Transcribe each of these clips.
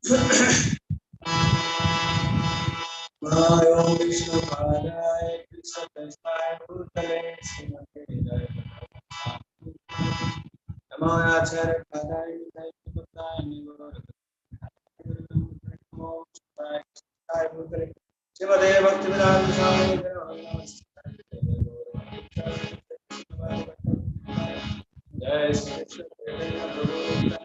Om Vishnu Padaya Krishna Prasthaya Bhutale Srimate Jaya Namo Acharya Padaya Nitaya Putaya Nivara Namo Shivaya Bhutale Srimate Bhaktivedanta Swami Jai Shri Krishna Chaitanya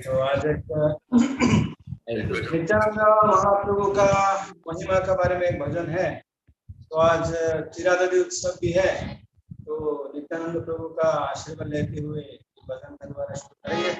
तो आज एक नित्यानंद महाप्रभु का महिमा के बारे में एक भजन है। तो आज चिरादरी उत्सव भी है, तो नित्यानंद प्रभु का आशीर्वाद लेते हुए भजन के द्वारा शुरू करेंगे।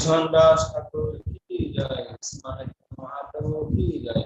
कृष्ण दास ठाकुर की जय, श्रीमान महाप्रभु की जय।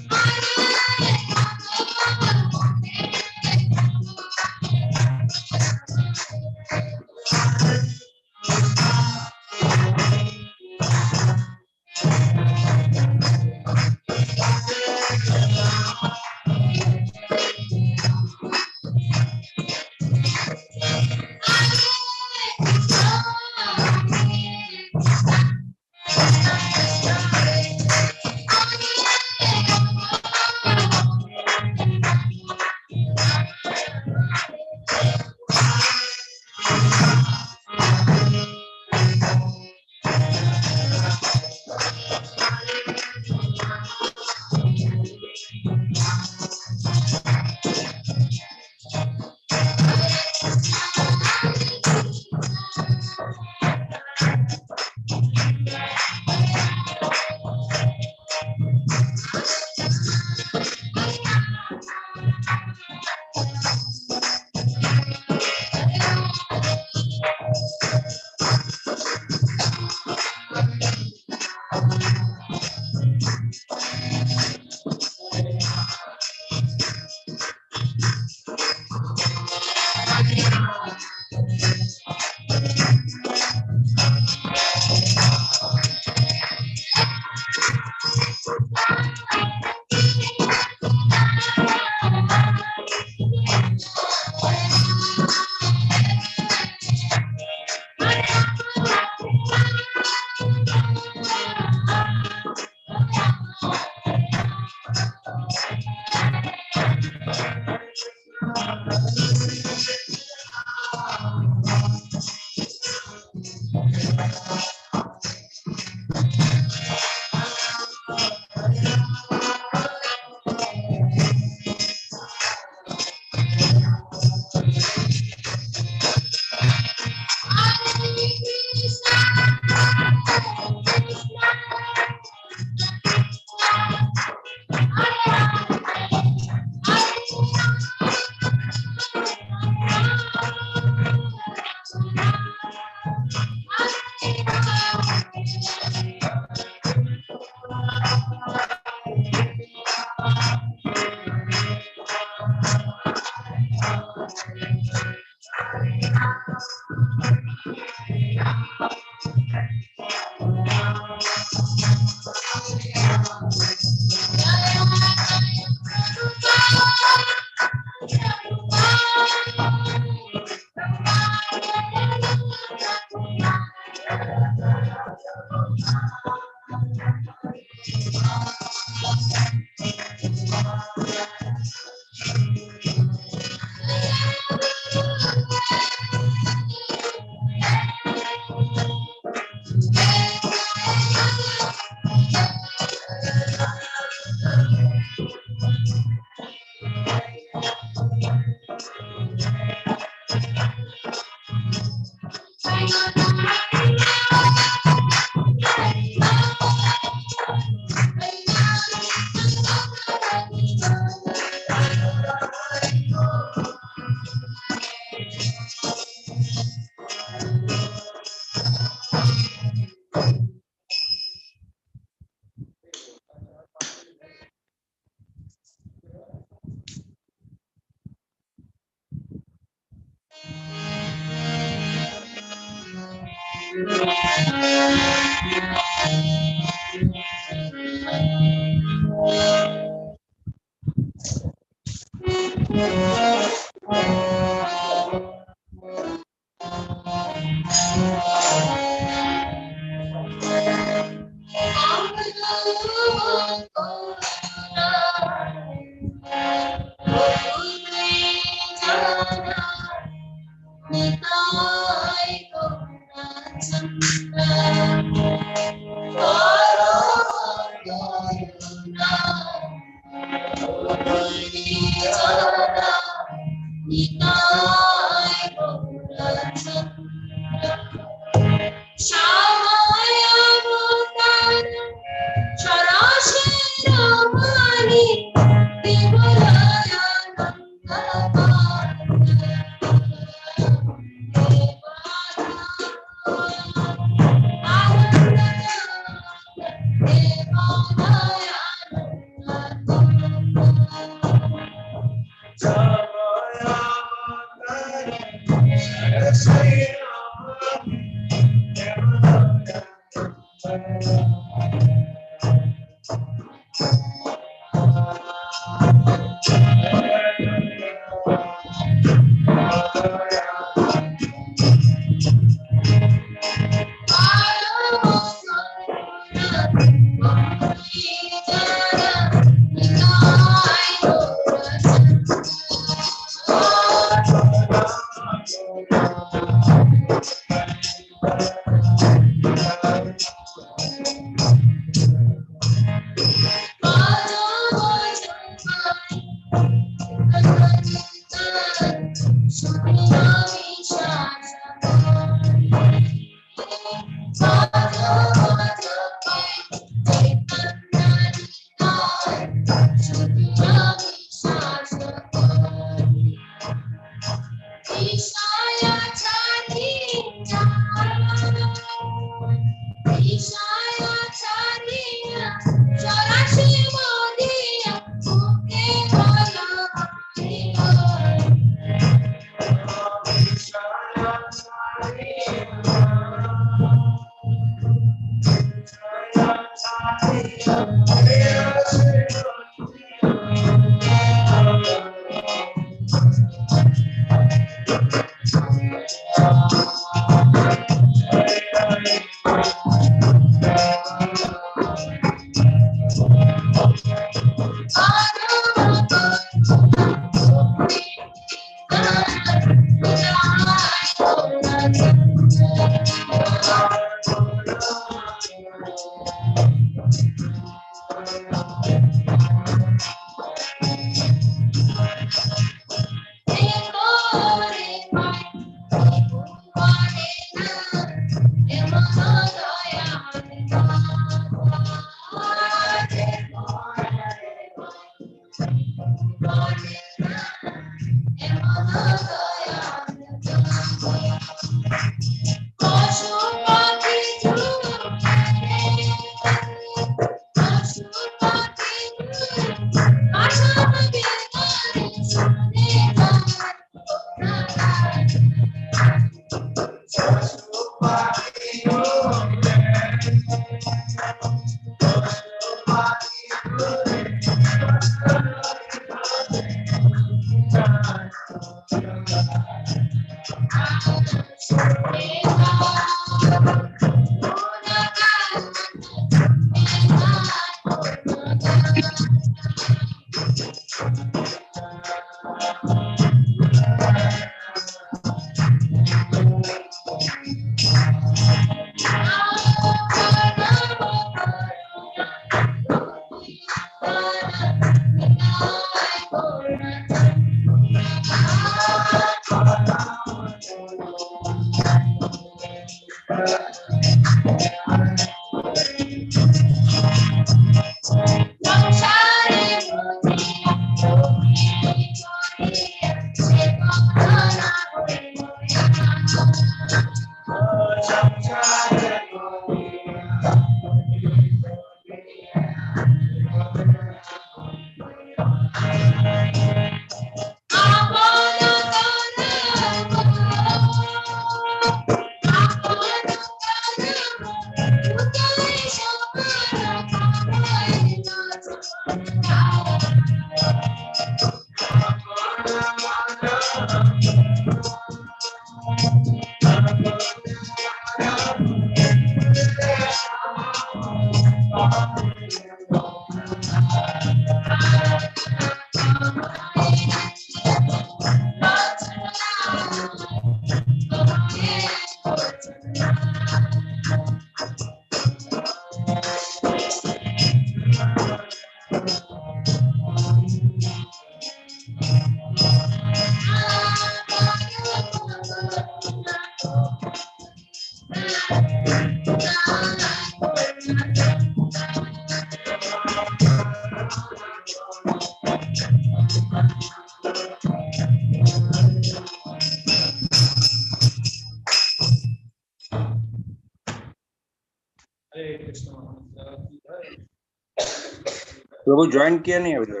प्रभु ज्वाइन किया नहीं अभी तक,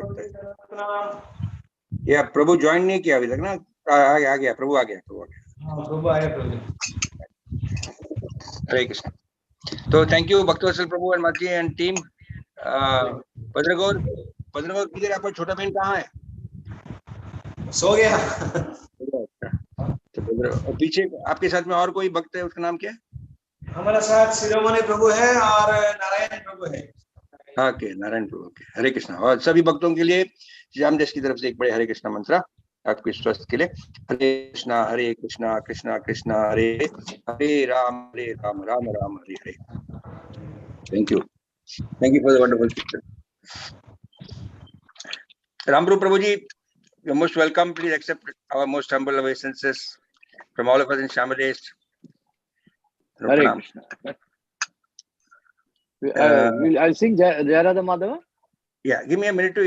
या प्रभु ज्वाइन नहीं किया अभी तक ना? आ गया प्रभु, आ गया प्रभु आया प्रभु। हरे कृष्ण। तो thank you Bhaktavatsal Prabhu and माजी एंड टीम। भद्रगौर किधर, आपका छोटा बहन कहाँ है? सो गया। तो पीछे आपके साथ में और कोई भक्त है, उसका नाम क्या है? हमारे साथ शिरोमणि प्रभु है और नारायण प्रभु है। हाँ के नारायण प्रभु के। हरे कृष्णा। और सभी भक्तों के लिए श्री राम देश की तरफ से एक बड़े हरे कृष्णा मंत्र आपके स्वास्थ्य के लिए। Hare Krishna Krishna Krishna Hare Hare, Ram Ram Ram Hare Hare. Thank you for the wonderful picture. Ramru Prabhuji, you're most welcome. Please accept our most humble obeisances from all of us in Shamalesh. Hare Krishna. I'll sing Jayarada Madhava. Yeah, give me a minute to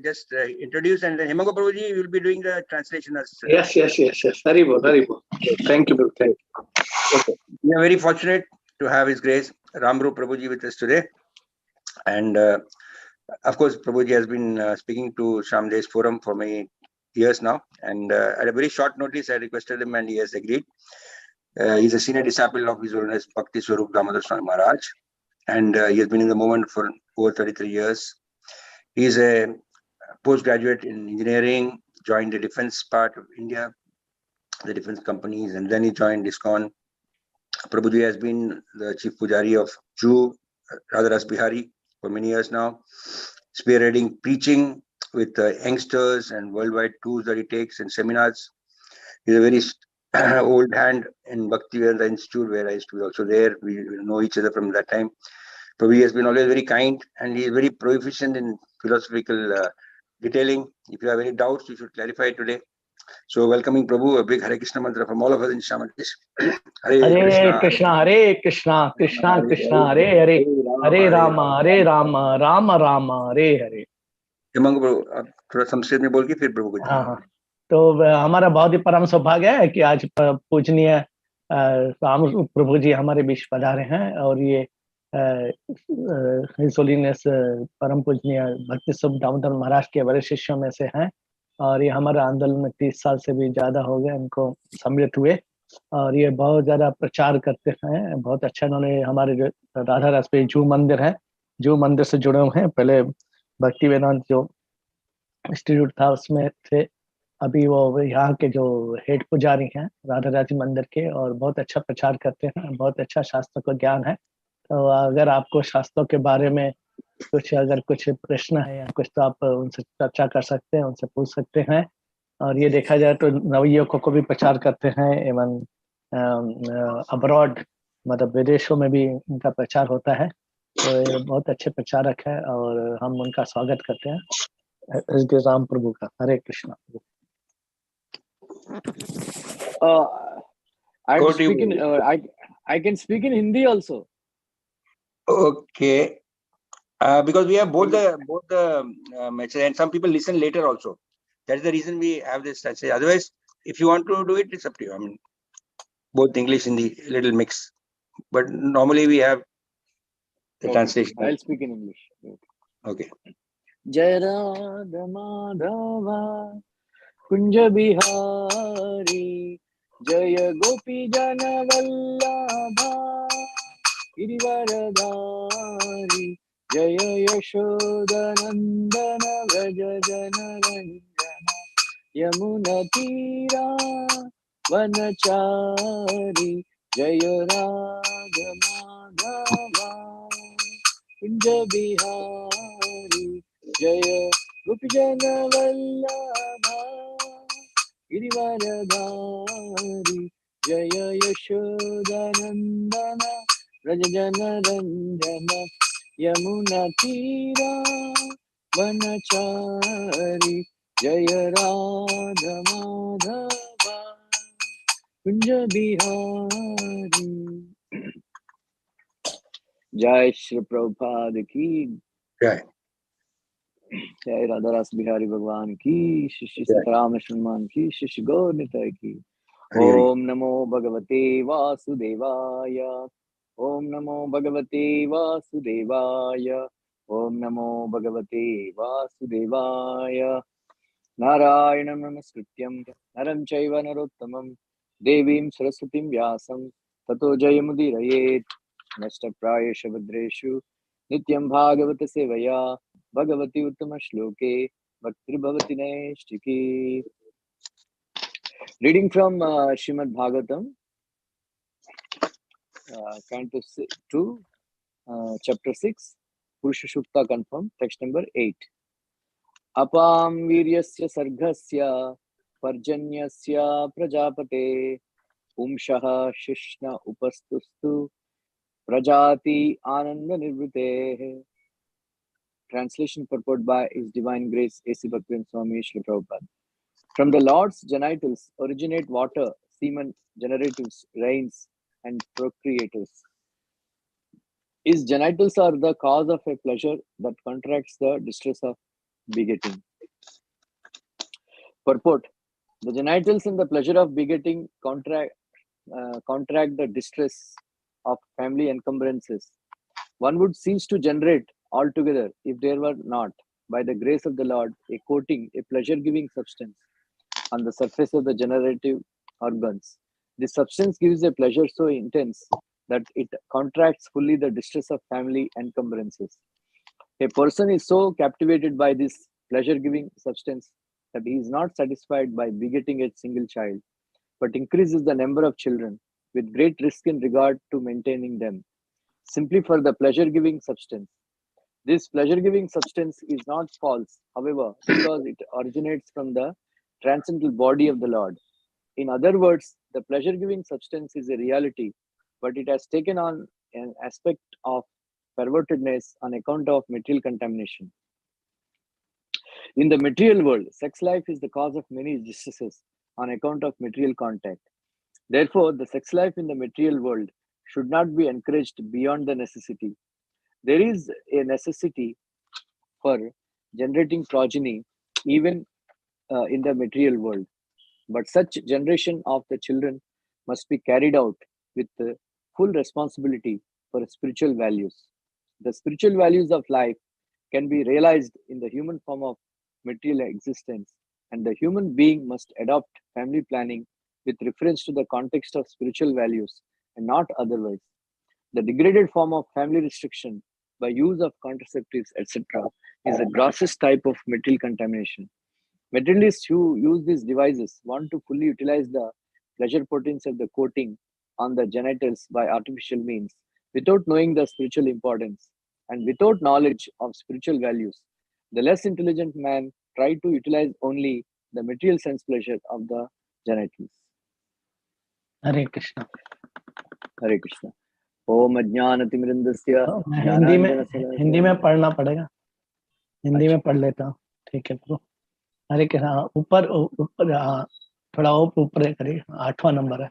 just introduce, and then Himango Prabhuji will be doing the translation as. Yes. Haribol. Thank you. Okay. We are very fortunate to have His Grace Ramru Prabhuji with us today, and of course Prabhuji has been speaking to Shamalesh Forum for many years now, and at a very short notice I requested him and he has agreed. He's a senior disciple of His Holiness Bhakti Swarup Damodar Swami Maharaj, and he has been in the movement for over 33 years. He is a postgraduate in engineering, joined the defense part of India, the defense companies, and then he joined ISKCON. Prabhuji has been the chief pujari of Jew Radharas Bihari for many years now, spearheading preaching with youngsters and worldwide tours that he takes and seminars. He's a very old hand in Bhaktivedanta Institute, where I used to be also there. We know each other from that time. Prabhuji has been always very kind, and he is very proficient in philosophical detailing. If you have any doubts, you should clarify today. So, welcoming Prabhu, a big Hare Krishna mantra from all of us in Shamalesh. Hare Krishna, Krishna Krishna, Hare Hare, Hare Rama, Rama Rama, Hare Hare. हिमंग प्रभु, आप थोड़ा संस्कृत में बोल के फिर प्रभु को। हाँ, तो हमारा बहुत ही परम सौभाग्य है कि आज पूजनीय राम प्रभु जी हमारे बीच पधारे हैं, और ये हिज होलीनेस परम पूजनीय भक्ति स्वरूप दामोदर महाराज के बड़े शिष्यों में से हैं, और ये हमारे आंदोलन में 30 साल से भी ज्यादा हो गए इनको सम्मिलित हुए, और ये बहुत ज्यादा प्रचार करते हैं। बहुत अच्छा इन्होंने हमारे जो राधा रस पे जू मंदिर है, जू मंदिर से जुड़े हुए हैं। पहले भक्ति वेदांत जो इंस्टीट्यूट था उसमें थे, अभी वो यहाँ के जो हेड पुजारी हैं राधा रानी मंदिर के, और बहुत अच्छा प्रचार करते हैं, बहुत अच्छा शास्त्र का ज्ञान है। तो अगर आपको शास्त्रों के बारे में कुछ प्रश्न है या कुछ, तो आप उनसे चर्चा कर सकते हैं, उनसे पूछ सकते हैं। और ये देखा जाए तो नवयुवकों को भी प्रचार करते हैं, एवं अब्रॉड मतलब विदेशों में भी इनका प्रचार होता है। तो ये बहुत अच्छे प्रचारक है और हम उनका स्वागत करते हैं। राम प्रभु का हरे Krishna. I can speak in Hindi also. Okay. Because we have both the messages, and some people listen later also. That's the reason we have this message. Otherwise, if you want to do it, it's up to you. I mean, both English, Hindi, little mix. But normally we have the translation. I'll speak in English. Okay. Jai Radha Madhava Kunja Bihari Jaya Gopi Jana Vallabha Girivaradhari Jaya Yashoda Nandana Vraja Jana Ranjana Yamuna Tira Vanachari Jaya Radha Madhava Kunja Bihari Jaya Gopijana Vallabha Girivaradhari Jaya Yashodanandana Rajajana Ranjana Yamuna Tira Vanachari Jaya Radha Madhava Kunja Bihari. Jai Shri Prabhupada ki Jai. जय राधा रस बिहारी भगवान की, श्री श्री सीताराम हनुमान की, श्री श्री गौर निताय की। ओम नमो भगवते वासुदेवाय, ओम नमो भगवते वासुदेवाय, ओम नमो भगवते वासुदेवाय। नारायणं नमस्कृत्यं नरं चैव नरोत्तमं देवीं सरस्वतीं व्यासं ततो जयमुदीरयेत्। नष्टप्रायेषु भद्रेषु नित्यं भागवत सेवया भगवती उत्तम श्लोके भक्तिर्भवति नैष्टिकी। Reading from Srimad Bhagavatam, Canto 2, Chapter 6, Purusha Sukta confirmed, text number 8. Apam viryasya sarghasya parjanyasya prajapate umshaha shishna upastustu prajati ananda nirvrite. Translation purport by His Divine Grace A.C. Bhaktivinoda Swami Srila Prabhupada. From the Lord's genitals originate water, semen, generatives, rains, and procreators. His genitals are the cause of a pleasure that contracts the distress of begetting. Purport: the genitals and the pleasure of begetting contract the distress of family encumbrances. One would cease to generate altogether if there were not, by the grace of the Lord, a coating, a pleasure-giving substance on the surface of the generative organs. This substance gives a pleasure so intense that it contracts fully the distress of family encumbrances. A person is so captivated by this pleasure-giving substance that he is not satisfied by begetting a single child, but increases the number of children with great risk in regard to maintaining them, simply for the pleasure-giving substance. This pleasure-giving substance is not false, however, because it originates from the transcendental body of the Lord. In other words, the pleasure-giving substance is a reality, but it has taken on an aspect of pervertedness on account of material contamination. In the material world, sex life is the cause of many distresses on account of material contact. Therefore, the sex life in the material world should not be encouraged beyond the necessity. There is a necessity for generating progeny even in the material world, but such generation of the children must be carried out with full responsibility for spiritual values. The spiritual values of life can be realized in the human form of material existence, and the human being must adopt family planning with reference to the context of spiritual values and not otherwise. The degraded form of family restriction by use of contraceptives, etc., is the grossest type of material contamination. Materialists who use these devices want to fully utilize the pleasure potency of the coating on the genitals by artificial means without knowing the spiritual importance and without knowledge of spiritual values. The less intelligent man try to utilize only the material sense pleasure of the genitals. Hare Krishna. Hare Krishna. Om Ajnanatimrindasya Hindi में पढ़ना पड़ेगा, हिंदी में पढ़ लेता हूँ, ठीक है प्रभु। हरे कृष्णा। ऊपर ऊपर थोड़ा ऊपर करिए, 8वां नंबर है।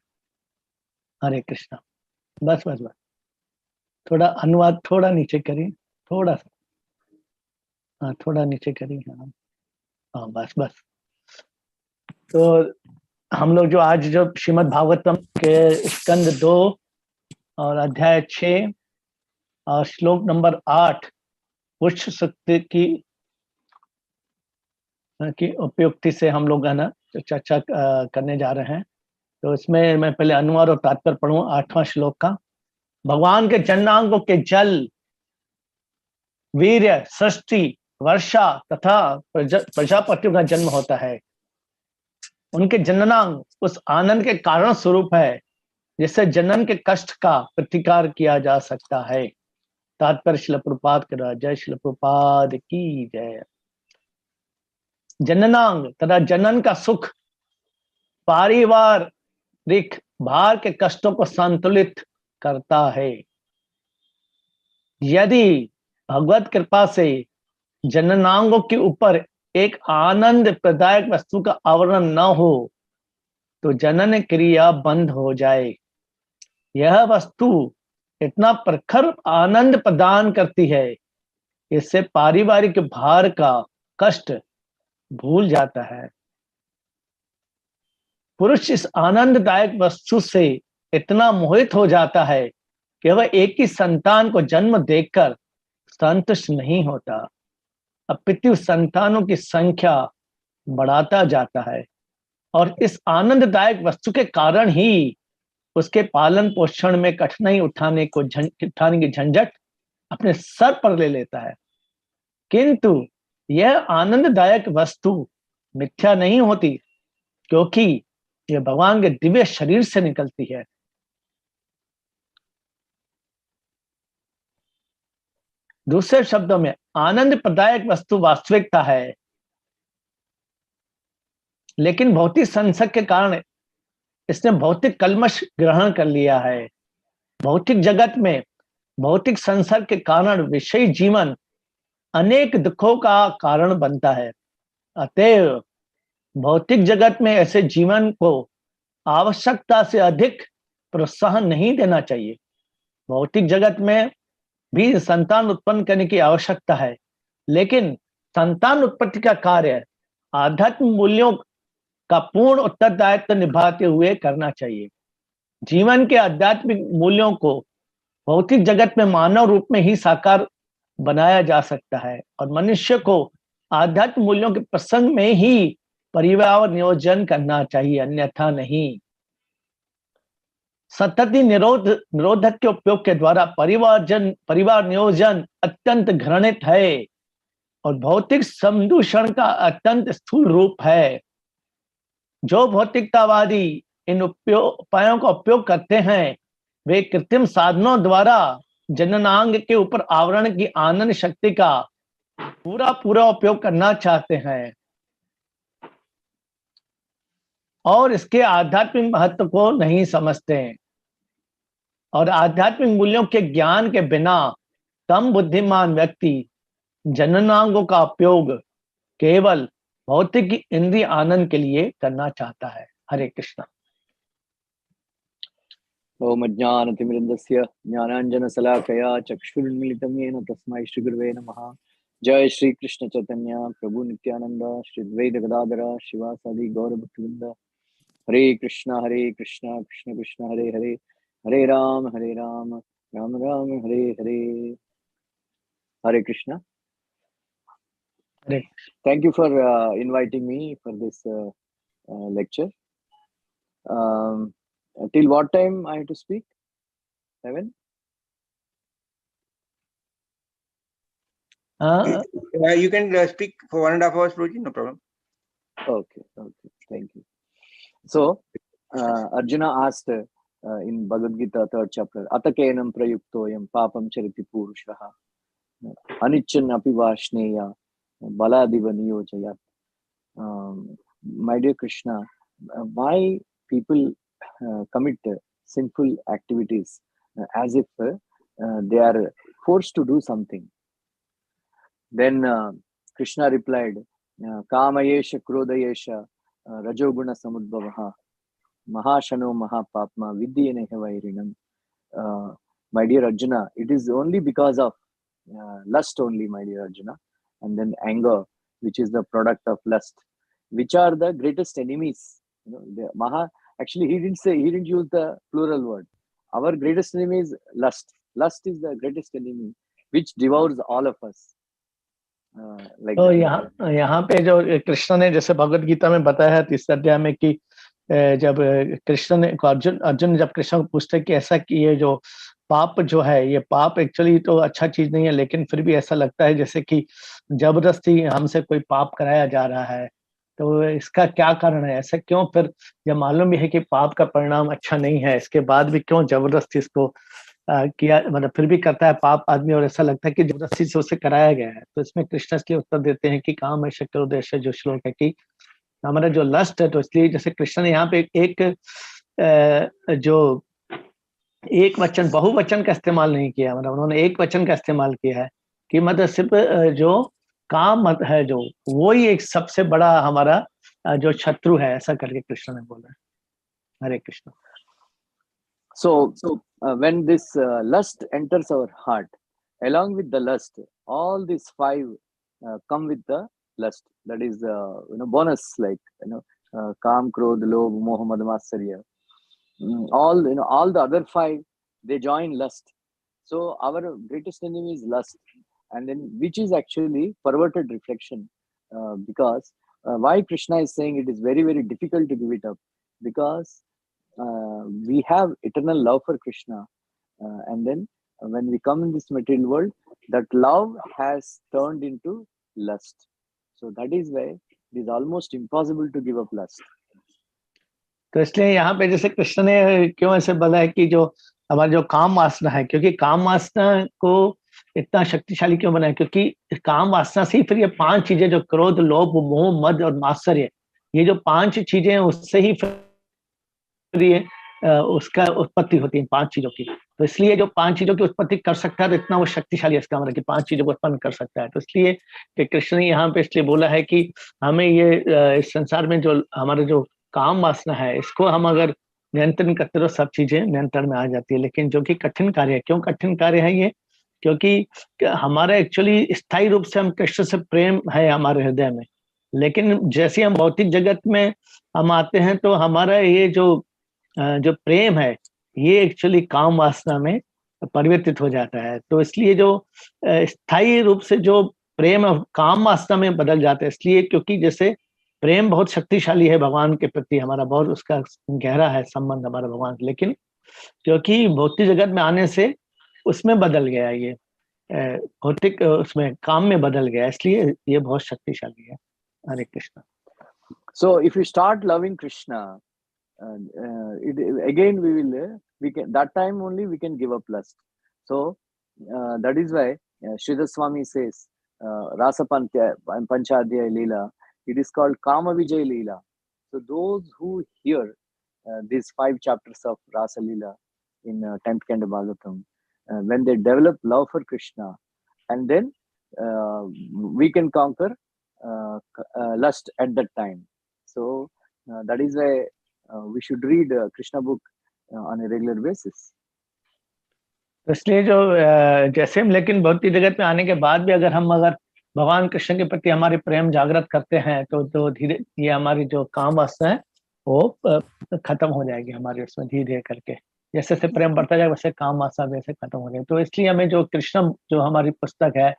हरे कृष्णा। बस बस बस, थोड़ा अनुवाद थोड़ा नीचे करिए, थोड़ा सा, हाँ थोड़ा नीचे करिए, हाँ बस बस। तो हम लोग जो आज जो श्रीमद् भागवतम के स्कंद 2 और अध्याय 6 और श्लोक नंबर 8 पुष्प शक्ति की उपयुक्ति से हम लोग है ना चर्चा करने जा रहे हैं। तो इसमें मैं पहले अनुवाद और तात्पर्य पढ़ूं 8वां श्लोक का। भगवान के जन्नांगों के जल, वीर्य, सृष्टि, वर्षा तथा प्रजापतियों का जन्म होता है। उनके जननांग उस आनंद के कारण स्वरूप है जिससे जनन के कष्ट का प्रतिकार किया जा सकता है। तात्पर्य श्रील प्रभुपाद के द्वारा। जय श्रील प्रभुपाद की जय। जननांग तथा जनन का सुख पारिवारिक भार के कष्टों को संतुलित करता है। यदि भगवत कृपा से जननांगों के ऊपर एक आनंद प्रदायक वस्तु का आवरण न हो तो जनन क्रिया बंद हो जाए। यह वस्तु इतना प्रखर आनंद प्रदान करती है, इससे पारिवारिक भार का कष्ट भूल जाता है। पुरुष इस आनंददायक वस्तु से इतना मोहित हो जाता है कि वह एक ही संतान को जन्म देकर संतुष्ट नहीं होता, अपितु संतानों की संख्या बढ़ाता जाता है और इस आनंददायक वस्तु के कारण ही उसके पालन पोषण में कठिनाई उठाने की झंझट अपने सर पर ले लेता है। किंतु यह आनंददायक वस्तु मिथ्या नहीं होती, क्योंकि यह भगवान के दिव्य शरीर से निकलती है। दूसरे शब्दों में आनंद प्रदायक वस्तु वास्तविकता है, लेकिन भौतिक संसर्ग के कारण इसने भौतिक कल्मश ग्रहण कर लिया है। भौतिक जगत में भौतिक संसर्ग के कारण विषयी जीवन अनेक दुखों का कारण बनता है। अतएव भौतिक जगत में ऐसे जीवन को आवश्यकता से अधिक प्रोत्साहन नहीं देना चाहिए। भौतिक जगत में भी संतान उत्पन्न करने की आवश्यकता है, लेकिन संतान उत्पत्ति का कार्य आध्यात्म मूल्यों का पूर्ण उत्तरदायित्व निभाते हुए करना चाहिए। जीवन के आध्यात्मिक मूल्यों को भौतिक जगत में मानव रूप में ही साकार बनाया जा सकता है और मनुष्य को आध्यात्मिक मूल्यों के प्रसंग में ही परिवार नियोजन करना चाहिए, अन्यथा नहीं। सतति निरोधक के उपयोग के द्वारा परिवार नियोजन अत्यंत घृणित है और भौतिक समदूषण का अत्यंत स्थूल रूप है। जो भौतिकतावादी इन उपायों का उपयोग करते हैं, वे कृत्रिम साधनों द्वारा जननांग के ऊपर आवरण की आनंद शक्ति का पूरा उपयोग करना चाहते हैं और इसके आध्यात्मिक महत्व को नहीं समझते हैं। और आध्यात्मिक मूल्यों के ज्ञान के बिना कम बुद्धिमान व्यक्ति जननांगों का उपयोग केवल भौतिक इंद्रिय आनंद के लिए करना चाहता है। हरे कृष्णा। ओम अज्ञानतिमिरन्दस्य ज्ञानाञ्जनशलाकया चक्षुरुन्मीलितं येन तस्मै श्रीगुरवे नमः। जय श्री कृष्ण चैतन्य प्रभु नित्यानंद श्री द्वैत गदाधर शिवासादि गौर भक्तवृंद। हरे कृष्ण कृष्ण कृष्ण हरे हरे, हरे राम राम राम हरे हरे। हरे Krishna. Thank you for inviting me for this lecture. Till what time I have to speak? 7? You can speak for 1.5 hours, Prabhuji, no problem. Okay, thank you. So, Arjuna asked in Bhagavad Gita, 3rd chapter, Atakenam prayuktoyam papam chariti purushaha anichan api vashneya baladiva niyojayat. My dear Krishna, why people commit sinful activities as if they are forced to do something? Then Krishna replied, Kamayesha Krodayesha Rajoguna Samudbhavaha Mahashano Mahapapma Vidyaneha Vairinam. My dear Arjuna, it is only because of lust only, my dear Arjuna, and then anger, which is the product of lust, which are the greatest enemies. You know, the actually he didn't use the plural word. Our greatest enemy is lust. Lust is the greatest enemy which devours all of us. Like तो that. यहाँ पे जो कृष्ण ने जैसे भगवत गीता में बताया है 3 अध्याय में कि जब कृष्ण ने अर्जुन जब कृष्ण को पूछते कि ऐसा कि ये जो पाप जो है ये पाप एक्चुअली तो अच्छा चीज नहीं है, लेकिन फिर भी ऐसा लगता है जैसे कि जबरदस्ती हमसे कोई पाप कराया जा रहा है, तो इसका क्या कारण है? ऐसा क्यों? फिर जब मालूम भी है कि पाप का परिणाम अच्छा नहीं है, इसके बाद भी क्यों जबरदस्ती इसको किया, मतलब फिर भी करता है पाप आदमी, और ऐसा लगता है कि जबरदस्ती से उसे कराया गया है। तो इसमें कृष्ण इसलिए उत्तर देते हैं कि काम है शक्र उद्देश्य, जो श्लोक है कि हमारा जो लस्ट है, तो इसलिए जैसे कृष्ण ने यहाँ पे जो एक वचन बहुवचन का इस्तेमाल नहीं किया, मतलब उन्होंने एक वचन का इस्तेमाल किया है कि मतलब सिर्फ जो काम मत है जो वो ही एक सबसे बड़ा हमारा जो शत्रु है, ऐसा करके कृष्ण ने बोला। हरे Krishna. So when this lust enters our heart, along with the lust, all these 5 come with the lust. That is, bonus, like Kam, Krodh, Lobh, Moha, Mad, Matsarya. All the other 5, they join lust. So our greatest enemy is lust, and then which is actually perverted reflection. Because why Krishna is saying it is very, very difficult to give it up, because we have eternal love for Krishna, and then when we come in this material world, that love has turned into lust. So that is why it is almost impossible to give up lust. तो इसलिए यहाँ पे जैसे कृष्ण ने क्यों ऐसे बोला है कि जो हमारा जो काम वासना है, क्योंकि काम वासना को इतना शक्तिशाली क्यों बनाया? क्योंकि काम वासना से ही फिर ये 5 चीजें जो क्रोध, लोभ, मोह, मद और मात्सर्य, ये जो 5 चीजें हैं उससे ही फिर ये उसका उत्पत्ति होती है 5 चीजों की। तो इसलिए जो 5 चीजों की उत्पत्ति कर सकता है, तो इतना वो शक्तिशाली है इसका मतलब कि 5 चीजों को उत्पन्न कर सकता है। तो इसलिए कि कृष्ण ने यहाँ पे इसलिए बोला है कि हमें ये इस संसार में जो हमारे जो काम वासना है, इसको हम अगर नियंत्रण करते तो सब चीजें नियंत्रण में आ जाती है। लेकिन जो कि कठिन कार्य है, क्यों कठिन कार्य है ये? क्योंकि हमारा एक्चुअली स्थायी रूप से हम कृष्ण से प्रेम है हमारे हृदय में, लेकिन जैसे हम भौतिक जगत में हम आते हैं, तो हमारा ये जो प्रेम है ये एक्चुअली काम वासना में परिवर्तित हो जाता है। तो इसलिए जो स्थायी रूप से जो प्रेम काम वासना में बदल जाता है, इसलिए क्योंकि जैसे प्रेम बहुत शक्तिशाली है भगवान के प्रति, हमारा बहुत उसका गहरा है संबंध हमारा भगवान से, लेकिन क्योंकि भौतिक जगत में आने से उसमें बदल गया, ये भौतिक उसमें काम में बदल गया, इसलिए ये बहुत शक्तिशाली है। हरे Krishna. So if you start loving Krishna, again we can that time only we can give up lust. So that is why Sridhar Swami says Rasa Panchadhyaya Leela, it is called Kama Vijay Leela. So those who hear these 5 chapters of Rasa Leela in 10th Canto Bhagavatam, when they develop love for Krishna, and then we can conquer lust at that time. So that is why we should read Krishna book on a regular basis. तो इसलिए जो जैसे हम लेकिन भौतिक जगत में आने के बाद भी अगर भगवान कृष्ण के प्रति हमारे प्रेम जागृत करते हैं, तो धीरे ये हमारी जो काम वासना है वो खत्म हो जाएगी हमारे उसमें धीरे धीरे करके। जैसे जैसे प्रेम बढ़ता जाएगा वैसे काम वासना वैसे खत्म हो जाएगी। तो इसलिए हमें जो कृष्ण जो हमारी पुस्तक है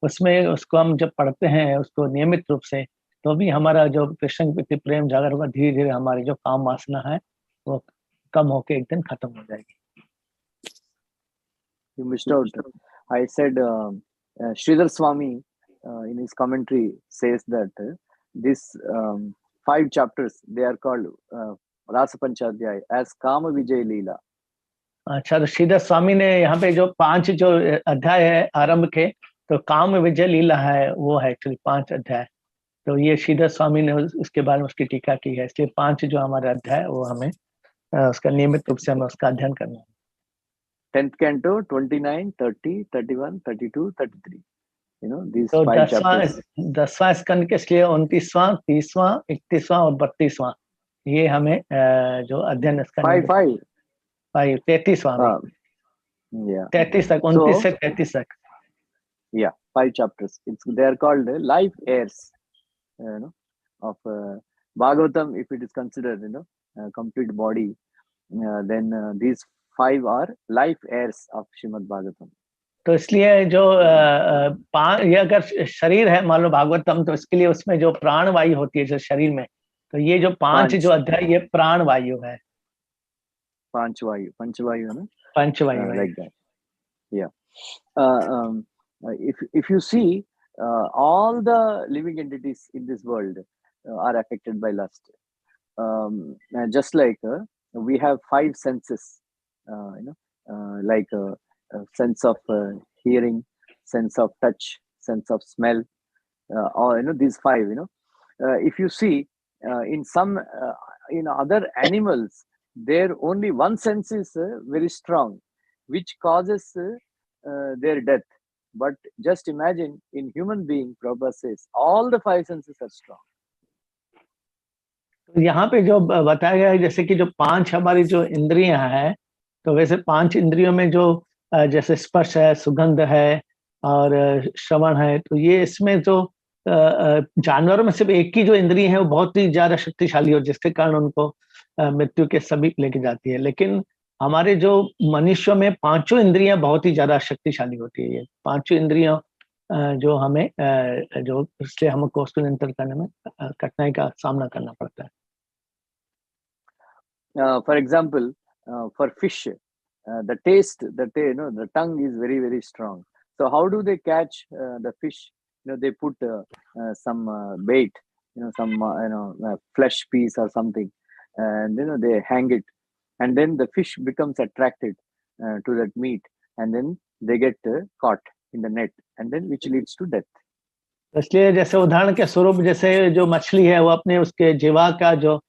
उसमें उसको हम जब पढ़ते हैं उसको नियमित रूप से, तो भी हमारा जो कृष्ण के प्रति प्रेम जागृत होगा, धीरे धीरे हमारी जो काम वासना है वो कम होके एक दिन खत्म हो जाएगी। You missed out. I said Sridhar Swami in his commentary says that this 5 chapters. They are called Rasa Panchadhyay as Kama Vijay Leela. अच्छा, तो श्रीधर स्वामी ने यहाँ पे जो 5 जो अध्याय है आरंभ के, तो काम विजय लीला है, वो है एक्चुअली 5 अध्याय। तो ये श्रीधर स्वामी ने उसके बारे में उसकी टीका की है, इसलिए 5 जो हमारा अध्याय वो हमें उसका नियमित रूप से हमें उसका अध्ययन करना है। 10th canto 29, 30, 31, 32, 33. You know these तो 5 chapters. 10वां स्कंद के इसलिए 29वां, 30वां, 31वां और 32वां ये हमें जो अध्ययन इसका 5. 33वां Yeah. 33 तक, 29 से 33 तक. Yeah, 5 chapters. They are called life heirs, of Bhagavatam. If it is considered, complete body, then these 5 are life heirs of Srimad Bhagavatam. तो इसलिए जो ये अगर शरीर है मान लो भागवतम, तो इसके लिए उसमें जो प्राण वायु होती है जो शरीर में, तो ये जो 5 जो अध्याय ये प्राण वायु है, पंचवायु है ना, पंचवायु like that. Yeah. If you see, all the living entities in this world are affected by lust. Just like we have 5 senses, like sense of hearing, sense of touch, sense of smell, or these 5. If you see, in some in other animals, there only one sense is very strong, which causes their death. But just imagine, in human being, Prabhupada says, all the 5 senses are strong. यहाँ पे जो बताया गया है, जैसे कि जो 5 हमारी जो इंद्रियां हैं, तो वैसे 5 इंद्रियों में जो जैसे स्पर्श है, सुगंध है और श्रवण है, तो ये इसमें जो जानवरों में सिर्फ एक ही जो इंद्रिय है वो बहुत ही ज्यादा शक्तिशाली हो, जिसके कारण उनको मृत्यु के समीप लेके जाती है। लेकिन हमारे जो मनुष्यों में 5 इंद्रियां बहुत ही ज्यादा शक्तिशाली होती है। ये 5 इंद्रियां जो हमें जो इसलिए हमको उसको नियंत्रण करने में कठिनाई का सामना करना पड़ता है। For example, for fish, the taste, the tongue is very, very strong. So how do they catch the fish? They put some bait, some flesh piece or something, and they hang it, and then the fish becomes attracted to that meat, and then they get caught in the net, and then which leads to death. इसलिए जैसे उदाहरण के स्वरूप, जैसे जो मछली है वो अपने उसके जीवा का जो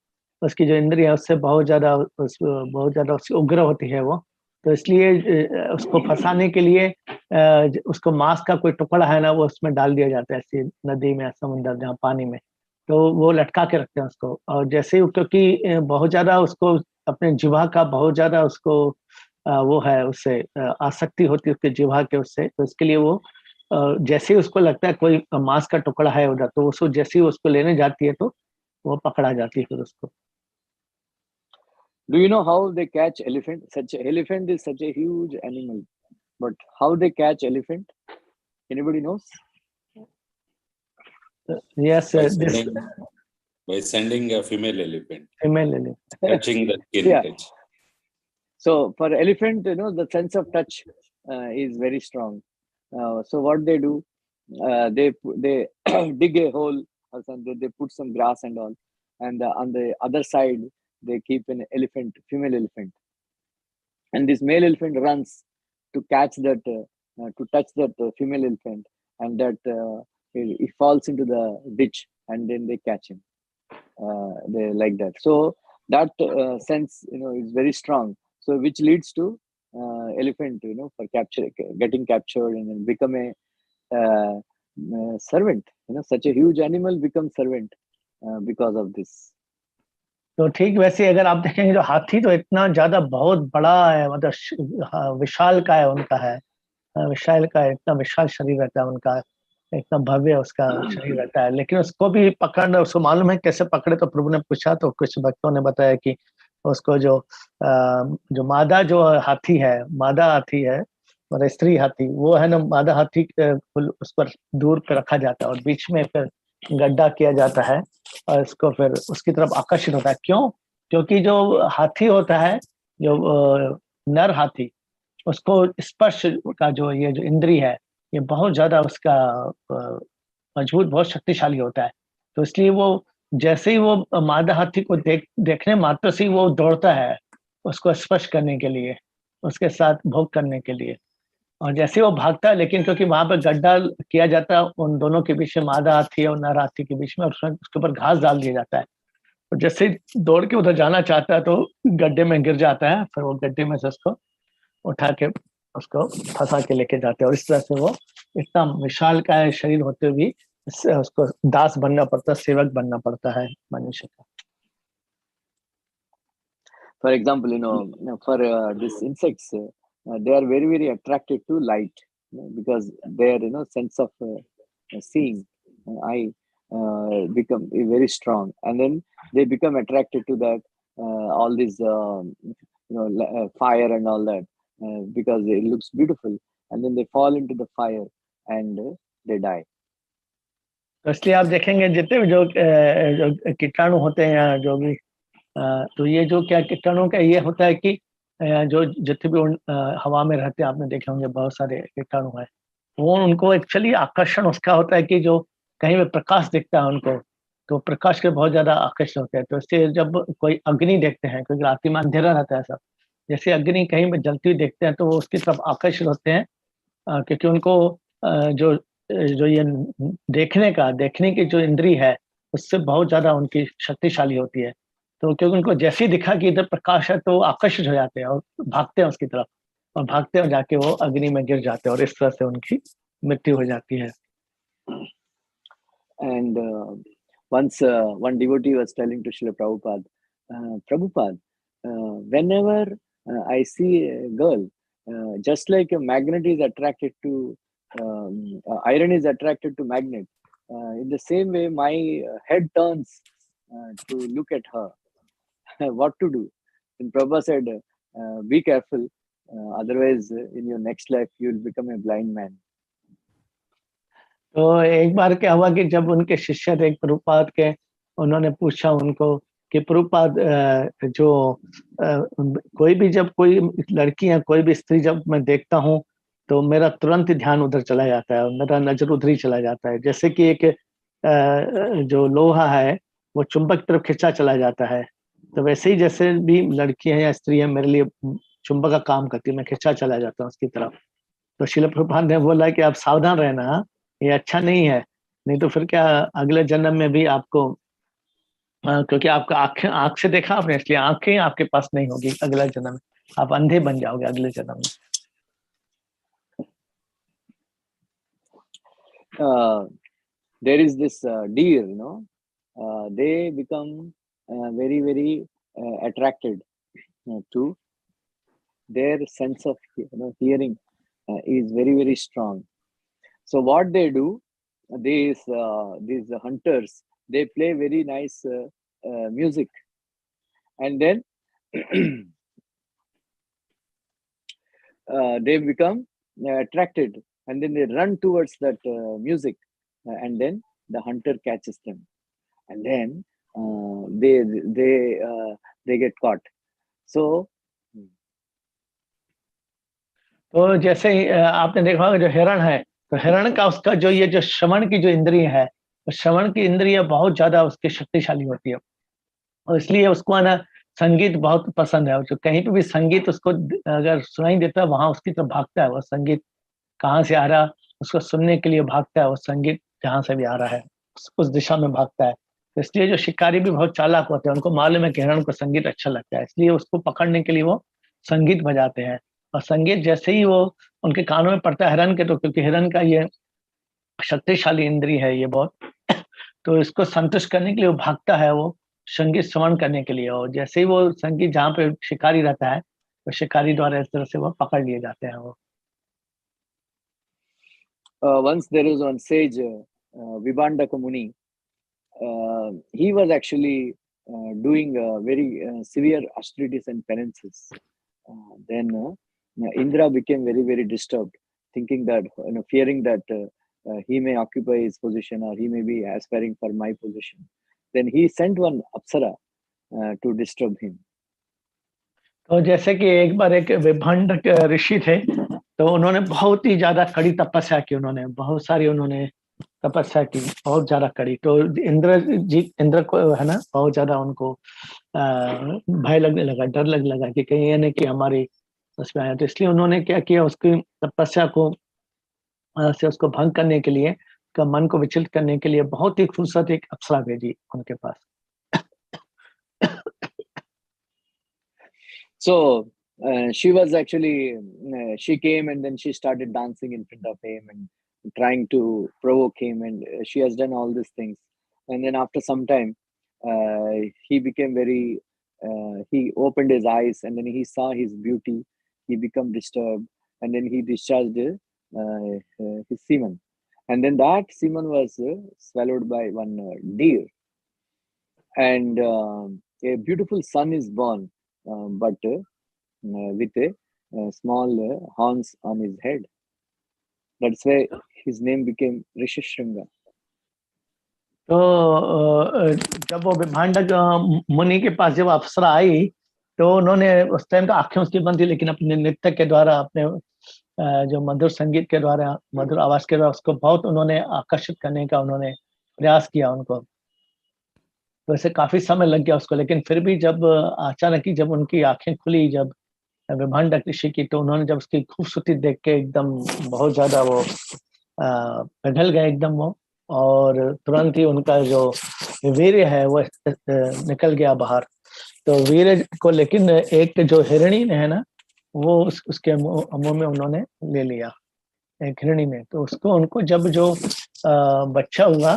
उसकी जो इंद्रिय है उससे बहुत ज्यादा उसकी उग्र होती है वो, तो इसलिए उसको फंसाने के लिए उसको मांस का कोई टुकड़ा है ना, वो उसमें डाल दिया जाता है ऐसी नदी में, समुद्र जहाँ पानी में, तो वो लटका के रखते हैं उसको। और जैसे ही क्योंकि बहुत ज्यादा उसको अपने जीवा का बहुत ज्यादा उसको वो है, उससे आसक्ति होती है उसके जीवा के उससे, तो इसके लिए वो जैसे ही उसको लगता है कोई मांस का टुकड़ा है उधर, तो उसको जैसे ही उसको लेने जाती है तो वो पकड़ा जाती है फिर उसको। Do you know how they catch elephant? Elephant is such a huge animal, but how they catch elephant? Anybody knows? Yes, by sending a female elephant. Female elephant. Touching the skin. Yeah. Touch. So for elephant, the sense of touch is very strong. So what they do, they dig a hole or something. They put some grass and all, and on the other side they keep an elephant, female elephant, and this male elephant runs to catch that, to touch that female elephant, and that he falls into the ditch, and then they catch him. They like that. So that sense, is very strong. So which leads to elephant, for getting captured and then become a servant. Such a huge animal becomes servant because of this. तो ठीक वैसे अगर आप देखेंगे जो हाथी तो इतना ज्यादा बहुत बड़ा है, मतलब विशाल का है, उनका है विशाल का, इतना विशाल शरीर रहता है उनका, इतना भव्य उसका शरीर रहता है, लेकिन उसको भी पकड़ना, उसको मालूम है कैसे पकड़े। तो प्रभु ने पूछा तो कुछ भक्तों ने बताया कि उसको जो मादा जो हाथी है, मादा हाथी है और स्त्री हाथी, वो है ना, मादा हाथी उस पर दूर पे रखा जाता है और बीच में फिर गड्ढा किया जाता है और इसको फिर उसकी तरफ आकर्षित होता है। क्यों? क्योंकि जो हाथी होता है, जो नर हाथी, उसको स्पर्श का जो ये जो इंद्रिय है ये बहुत ज्यादा उसका मजबूत, बहुत शक्तिशाली होता है, तो इसलिए वो जैसे ही वो मादा हाथी को देखने मात्र से ही वो दौड़ता है उसको स्पर्श करने के लिए, उसके साथ भोग करने के लिए। और जैसे ही वो भागता है, लेकिन क्योंकि वहां पर गड्ढा किया जाता है उन दोनों के बीच में, मादा हाथी और नर हाथी के बीच में, और उसके ऊपर घास डाल दिया जाता है। और जैसे ही दौड़ के उधर जाना चाहता है तो गड्ढे में गिर जाता है, फिर वो गड्ढे में से उसको उठा के उसको फंसा के लेके जाते हैं। और इस तरह से वो इतना विशाल का शरीर होते हुए भी उसको दास बनना पड़ता है, सेवक बनना पड़ता है मनुष्य का। For example, for these insects, they are very, very attracted to light, because their sense of seeing eye become very strong, and then they become attracted to that all these fire and all that, because it looks beautiful, and then they fall into the fire and they die. तो इसलिए आप देखेंगे जितने भी जो कीटाणु होते हैं या जो भी, तो ये जो क्या कीटाणु का ये होता है कि जो जितने भी हवा में रहते हैं, आपने देखे होंगे बहुत सारे कीटाणु हैं, वो उनको एक्चुअली आकर्षण उसका होता है कि जो कहीं भी प्रकाश दिखता है उनको, तो प्रकाश के बहुत ज्यादा आकर्षण होते हैं। तो इससे जब कोई अग्नि देखते हैं, क्योंकि रात्रि में अंधेरा रहता है सब, जैसे अग्नि कहीं भी जलती हुई देखते हैं तो वो उसकी तरफ आकर्षित होते हैं, क्योंकि उनको जो जो ये देखने की जो इंद्री है उससे बहुत ज्यादा उनकी शक्तिशाली होती है। तो क्योंकि उनको जैसे ही दिखा कि इधर प्रकाश है तो आकर्षित हो जाते हैं और भागते हैं उसकी तरफ, और भागते हैं जाके वो अग्नि में गिर जाते हैं, और इस तरह से उनकी मृत्यु हो जाती है। And once one devotee was telling to Srila Prabhupada, Prabhupada, whenever I see a girl, just like a magnet is attracted to iron is attracted to magnet, in the same way my head turns to look at her. What to do? And Prabhupada said, be careful, otherwise in your next life you will become a blind man. तो एक बार क्या हुआ कि जब उनके शिष्य थे प्रभुपाद के, उन्होंने पूछा उनको कि प्रभुपाद, जो कोई भी जब कोई लड़की है, कोई भी स्त्री जब मैं देखता हूँ तो मेरा तुरंत ध्यान उधर चला जाता है और मेरा नजर उधर ही चला जाता है, जैसे कि एक जो लोहा है वो चुंबक की तरफ खिंचा चला जाता है। तो वैसे ही जैसे भी लड़की है या स्त्री है मेरे लिए चुंबक का काम करती है, मैं खिंचा चला जाता हूँ उसकी तरफ। तो श्रील प्रभुपाद ने बोला कि आप सावधान रहना, ये अच्छा नहीं है, नहीं तो फिर क्या अगले जन्म में भी आपको, क्योंकि आपका आंख से देखा आपने, इसलिए आंखें आपके पास नहीं होगी, अगला जन्म में आप अंधे बन जाओगे अगले जन्म में। There is this deer, they become very, very attracted to their sense of hearing is very, very strong. So what they do, these hunters, they play very nice music, and then they become attracted, and then they run towards that music, and then the hunter catches them, and then they get caught. So तो जैसे ही आपने देखा होगा जो हिरण है, तो हिरण का उसका जो ये जो श्रवण की जो इंद्रिय है, तो श्रवण की इंद्रिय बहुत ज्यादा उसकी शक्तिशाली होती है, और इसलिए उसको है ना संगीत बहुत पसंद है। और जो कहीं पे भी संगीत उसको अगर सुनाई देता है वहां उसकी तरफ भागता है, वो संगीत कहाँ से आ रहा उसको सुनने के लिए भागता है, वो संगीत जहाँ से भी आ रहा है उस दिशा में भागता है। तो इसलिए जो शिकारी भी बहुत चालाक होते हैं, उनको मालूम है कि हिरण को संगीत अच्छा लगता है, इसलिए उसको पकड़ने के लिए वो संगीत बजाते हैं। और संगीत जैसे ही वो उनके कानों में पड़ता है हिरण के, तो क्योंकि हिरण का ये शक्तिशाली इंद्री है ये बहुत, तो इसको संतुष्ट करने के लिए वो भागता है, वो संगीत श्रवण करने के लिए। और जैसे ही वो संगीत जहाँ पे शिकारी रहता है, तो शिकारी द्वारा इस तरह से वो पकड़ लिए जाते हैं वो। Once there was one sage, Vibhandaka Muni. He was actually doing very severe austerities and penances. Then Indra became very, very disturbed, thinking that, fearing that he may occupy his position or he may be aspiring for my position. Then he sent one Apsara to disturb him. तो जैसे कि एक बार एक विभंडक ऋषि थे, तो उन्होंने बहुत ही ज्यादा कड़ी तपस्या की, उन्होंने बहुत सारी तपस्या की बहुत ज्यादा कड़ी। तो इंद्र को है ना बहुत ज्यादा उनको भय लगने लगा, डर लगने लगा कि कहीं ये नहीं कि हमारी उसमें आया। तो इसलिए उन्होंने क्या किया, उसकी तपस्या को से उसको भंग करने के लिए, उसका मन को विचलित करने के लिए बहुत ही खूबसूरत एक अप्सरा भेजी उनके पास। So she was actually, she came and then she started dancing in front of him and trying to provoke him, and she has done all these things. And then after some time, he became very, he opened his eyes and then he saw his beauty. He became disturbed and then he discharged his semen. And then that semen was swallowed by one deer. And a beautiful son is born, but with a small horns on his head. That's why his name became Rishishringa. तो जब वो विभांडक मुनि के पास जब अप्सरा आई तो उन्होंने उस time तो आंखें उसकी बंद थी, लेकिन अपने नृत्य के द्वारा, अपने जो मधुर संगीत के द्वारा, मधुर आवाज के द्वारा उसको बहुत उन्होंने आकर्षित करने का उन्होंने प्रयास किया उनको। तो वैसे काफी समय लग गया उसको, लेकिन फिर भी जब अचानक ही जब उनकी आंखें खुली, जब विभांडक ऋषि की, तो उन्होंने जब उसकी खूबसूरती देख के एकदम बहुत ज्यादा वो पिघल गए एकदम वो, और तुरंत ही उनका जो वीर्य है वो निकल गया बाहर। तो वीर्य को लेकिन एक जो हिरणी ने है ना, वो उसके मुंह में उन्होंने ले लिया, एक हिरणी में। तो उसको उनको जब जो बच्चा हुआ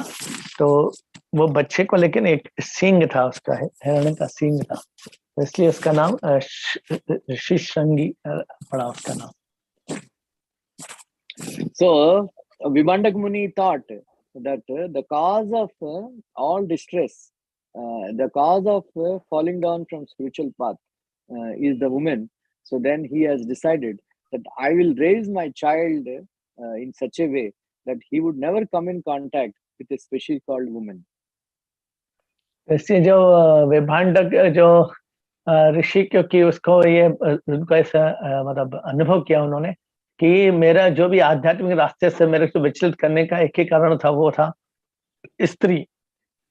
तो वो बच्चे को लेकिन एक सींग था उसका, हिरणी का सींग था, इसलिए उसका नाम ऋषिशृंगी पड़ा उसका नाम। So Vibhandak Muni thought that the cause of all distress, the cause of falling down from spiritual path is the woman. So then he has decided that I will raise my child in such a way that he would never come in contact with a species called woman. इससे जो विभांडक जो ऋषि, क्योंकि उसको ये उनको ऐसा मतलब अनुभव किया उन्होंने कि मेरा जो भी आध्यात्मिक रास्ते से मेरे को विचलित करने का एक ही कारण था, वो था स्त्री।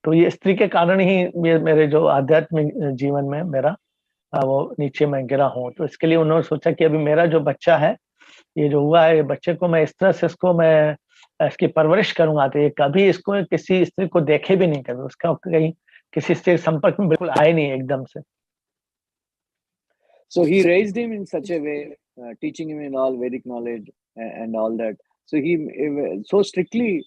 तो ये स्त्री के कारण ही मेरे जो आध्यात्मिक जीवन में मेरा वो नीचे मैं गिरा हूँ। तो इसके लिए उन्होंने सोचा कि अभी मेरा जो बच्चा है, ये जो हुआ है, बच्चे को मैं इस तरह से इसको मैं इसकी परवरिश करूंगा तो ये कभी इसको किसी स्त्री को देखे भी नहीं, कभी उसका कहीं किसी स्त्री के संपर्क में बिल्कुल आए नहीं एकदम से। So he raised him in such a way, teaching him in all Vedic knowledge and all that. So he so strictly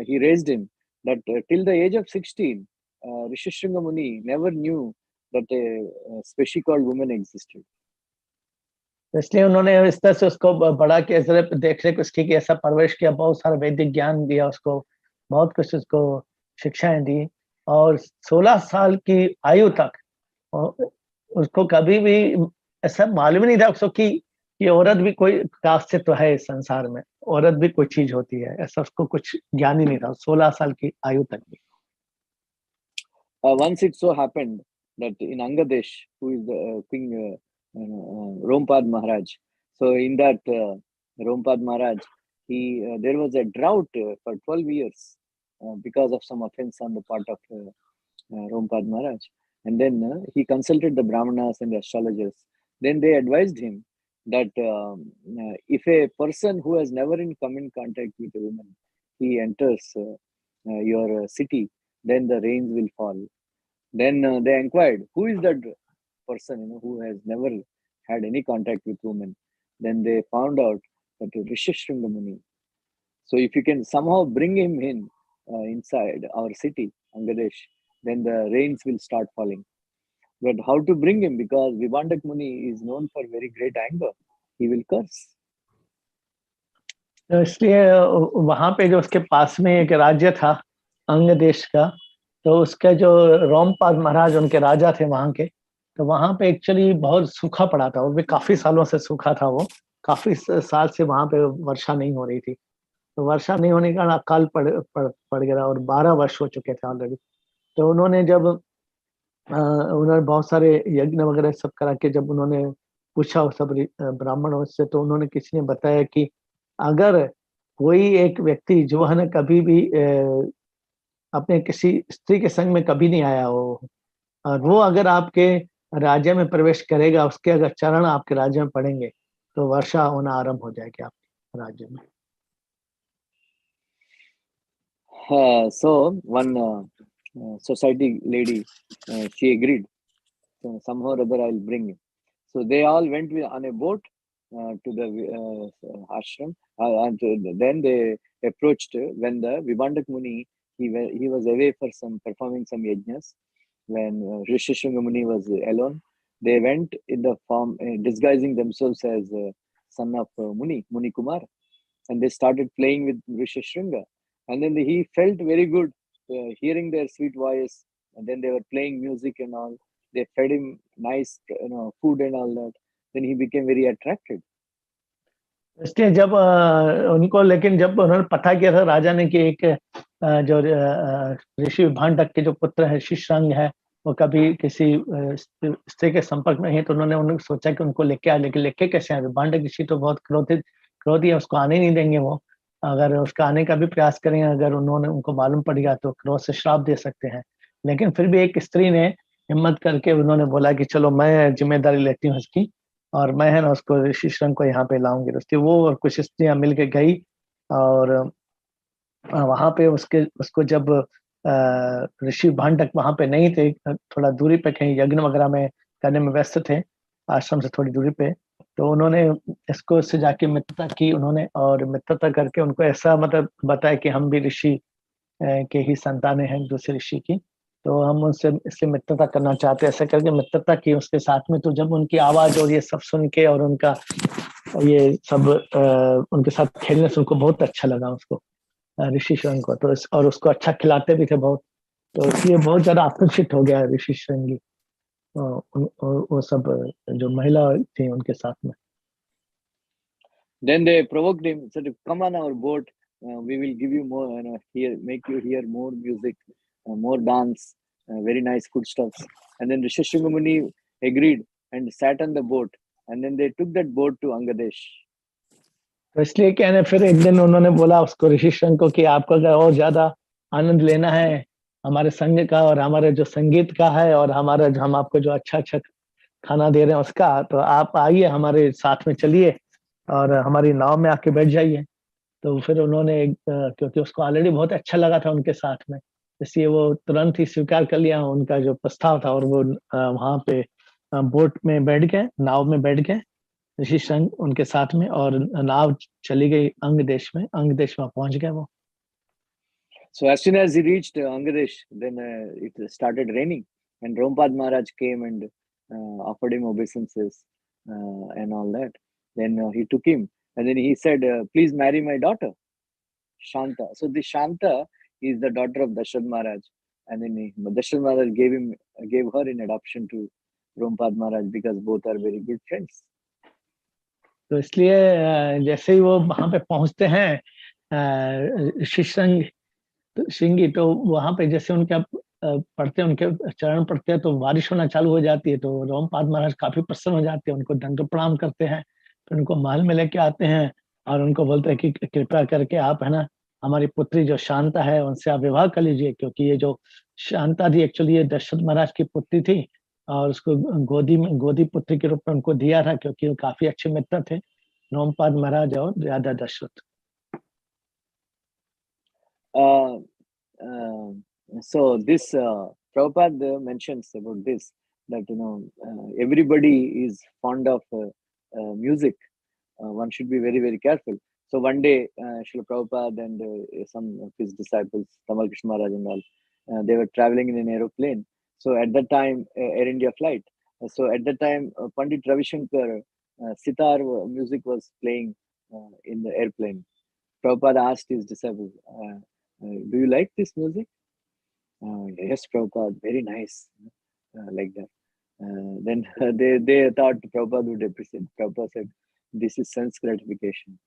he raised him that till the age of 16, Rishishringa Muni never knew that a species called woman existed. इसलिए उन्होंने इस तरह से उसको बड़ा किया, देख रेख उसकी की, ऐसा परवरिश किया, बहुत सारा वैदिक ज्ञान दिया उसको, बहुत कुछ उसको शिक्षाएं दी, और 16 साल की आयु तक उसको कभी भी ऐसा मालूम नहीं था उसको कि औरत भी कोई का अस्तित्व है इस संसार में, औरत भी कोई चीज होती है, ऐसा उसको कुछ ज्ञान ही नहीं था 16 साल की आयु तक भी। Once it so happened that in Angadesh, who is the king Rompad Maharaj, so in that Rompad Maharaj, there was a drought for 12 years because of some offense on the part of Rompad Maharaj. And then he consulted the Brahmanas and the astrologers. Then they advised him that if a person who has never come in contact with a woman, he enters your city, then the rains will fall. Then they inquired, who is that person who has never had any contact with women? Then they found out that Rishishringa Muni. So if you can somehow bring him in inside our city, Angadesh, then the rains will start falling. But how to bring him? Because Vibhandak Muni is known for very great anger. He will curse. तो इसलिए वहां पे जो उसके पास में एक राज्य था अंग देश का, तो उसका जो रोमपाद महाराज उनके राजा थे वहां के, तो वहां पे एक्चुअली बहुत सूखा पड़ा था, वो भी काफी सालों से सूखा था, वो काफी साल से वहां पे वर्षा नहीं हो रही थी। तो वर्षा नहीं होने के कारण अकाल पड़ गया, और 12 वर्ष हो चुके थे ऑलरेडी। तो उन्होंने जब उन्होंने बहुत सारे यज्ञ वगैरह सब करा के जब उन्होंने पूछा सब ब्राह्मणों से, तो उन्होंने किसी ने बताया कि अगर कोई एक व्यक्ति जो है ना कभी भी अपने किसी स्त्री के संग में कभी नहीं आया हो, और वो अगर आपके राज्य में प्रवेश करेगा, उसके अगर चरण आपके राज्य में पड़ेंगे, तो वर्षा होना आरंभ हो जाएगी आपके राज्य में। So one society lady, she agreed. So somehow or other I'll bring it. So they all went on a boat to the ashram, and then they approached when the Vibhandak Muni, he was away for performing some yajnas. When Rishishringa Muni was alone, they went in the form disguising themselves as son of Muni Kumar, and they started playing with Rishishringa. And then he felt very good hearing their sweet voice, and then they were playing music and all. They fed him nice, food and all that. Then he became very attracted. इसलिए जब उनको, लेकिन जब उन्होंने पता किया था राजा ने कि एक जो ऋषि भांडक के जो पुत्र है शिशरंग है, वो कभी किसी स्त्री के संपर्क में है, तो उन्होंने सोचा कि उनको लेके आए, लेकिन लेके कैसे आए? भांडक ऋषि तो बहुत क्रोधी है, उसको आने नहीं देंगे। वो अगर उसका आने का भी प्रयास करेंगे, अगर उनको मालूम पड़ गया तो क्रोध से श्राप दे सकते हैं। लेकिन फिर भी एक स्त्री ने हिम्मत करके उन्होंने बोला कि चलो मैं जिम्मेदारी लेती हूँ इसकी, और मैं है ना उसको ऋषि शृंग को यहाँ पे लाऊंगी। तो वो और कुछ स्त्रियां मिलके गई, और वहां पे उसको जब ऋषि भांडक वहां पे नहीं थे, थोड़ा दूरी पे कहीं यज्ञ वगैरह में करने में व्यस्त थे, आश्रम से थोड़ी दूरी पे, तो उन्होंने इसको उससे जाके मित्रता की उन्होंने, और मित्रता करके उनको ऐसा मतलब बताया कि हम भी ऋषि के ही संतानें हैं दूसरे ऋषि की, तो हम उनसे इससे मित्रता करना चाहते हैं। ऐसा करके मित्रता की उसके साथ में। तो जब उनकी आवाज और ये सब सुन के और उनका ये सब उनके साथ खेलने से उनको बहुत अच्छा लगा, उसको ऋषि शृंग को। तो और उसको अच्छा खिलाते भी थे बहुत, तो इसलिए बहुत ज्यादा आकर्षित हो गया ऋषि शृंगी वो सब जो महिला थी उनके साथ में। Then they provoked him, said, "Come on our boat. We will give you more, make you hear more music, more dance, very nice good stuffs." And then Rishishringa Muni agreed and sat on the boat. And then they took that boat to Angadesh. तो इसलिए क्या है, फिर एक दिन उन्होंने बोला उसको ऋषि शृंग को कि आपको अगर और ज्यादा आनंद लेना है हमारे संग का, और हमारे जो संगीत का है, और हमारा जो हम आपको जो अच्छा अच्छा खाना दे रहे हैं उसका, तो आप आइए हमारे साथ में चलिए और हमारी नाव में आके बैठ जाइए। तो फिर उन्होंने क्योंकि उसको ऑलरेडी बहुत अच्छा लगा था उनके साथ में, इसलिए वो तुरंत ही स्वीकार कर लिया उनका जो प्रस्ताव था, और वो वहां पे बोट में बैठ गए, नाव में बैठ गए ऋषि शृंग उनके साथ में, और नाव चली गई अंग देश में पहुंच गए वो। So as soon as he reached Angadesh, then it started raining, and Rompad Maharaj came and offered him obeisances and all that. Then he took him, and then he said, "Please marry my daughter, Shanta." So the Shanta is the daughter of Dashrath Maharaj, and then Dashrath Maharaj gave her in adoption to Rompad Maharaj because both are very good friends. तो इसलिए जैसे ही वो वहां पे पहुंचते हैं श्रृंगी, तो वहां पे जैसे उनके पढ़ते उनके चरण पढ़ते हैं तो बारिश होना चालू हो जाती है। तो रोमपाद महाराज काफी प्रसन्न हो जाते हैं, उनको दंड प्रणाम करते हैं, फिर उनको महल में लेके आते हैं और उनको बोलते हैं कि कृपया करके आप है ना हमारी पुत्री जो शांता है उनसे आप विवाह कर लीजिए, क्योंकि ये जो शांता थी एक्चुअली ये दशरथ महाराज की पुत्री थी, और उसको गोदी पुत्री के रूप में उनको दिया था, क्योंकि वो काफी अच्छे मित्र थे रोमपाद महाराज और राजा Dasharath. So this Prabhupada mentions about this, that everybody is fond of music. One should be very, very careful. So one day Srila Prabhupada and some of his disciples, Tamal Krishna Maharaj and all, they were traveling in an aeroplane. So at that time, Air India flight. So at that time, Pandit Ravi Shankar sitar music was playing in the airplane. Prabhupada asked his disciples, "Do you like this music?" "Yes, Prabhupada, very nice," like that. Then they thought Prabhupada would appreciate. Prabhupada said, "This is sense gratification."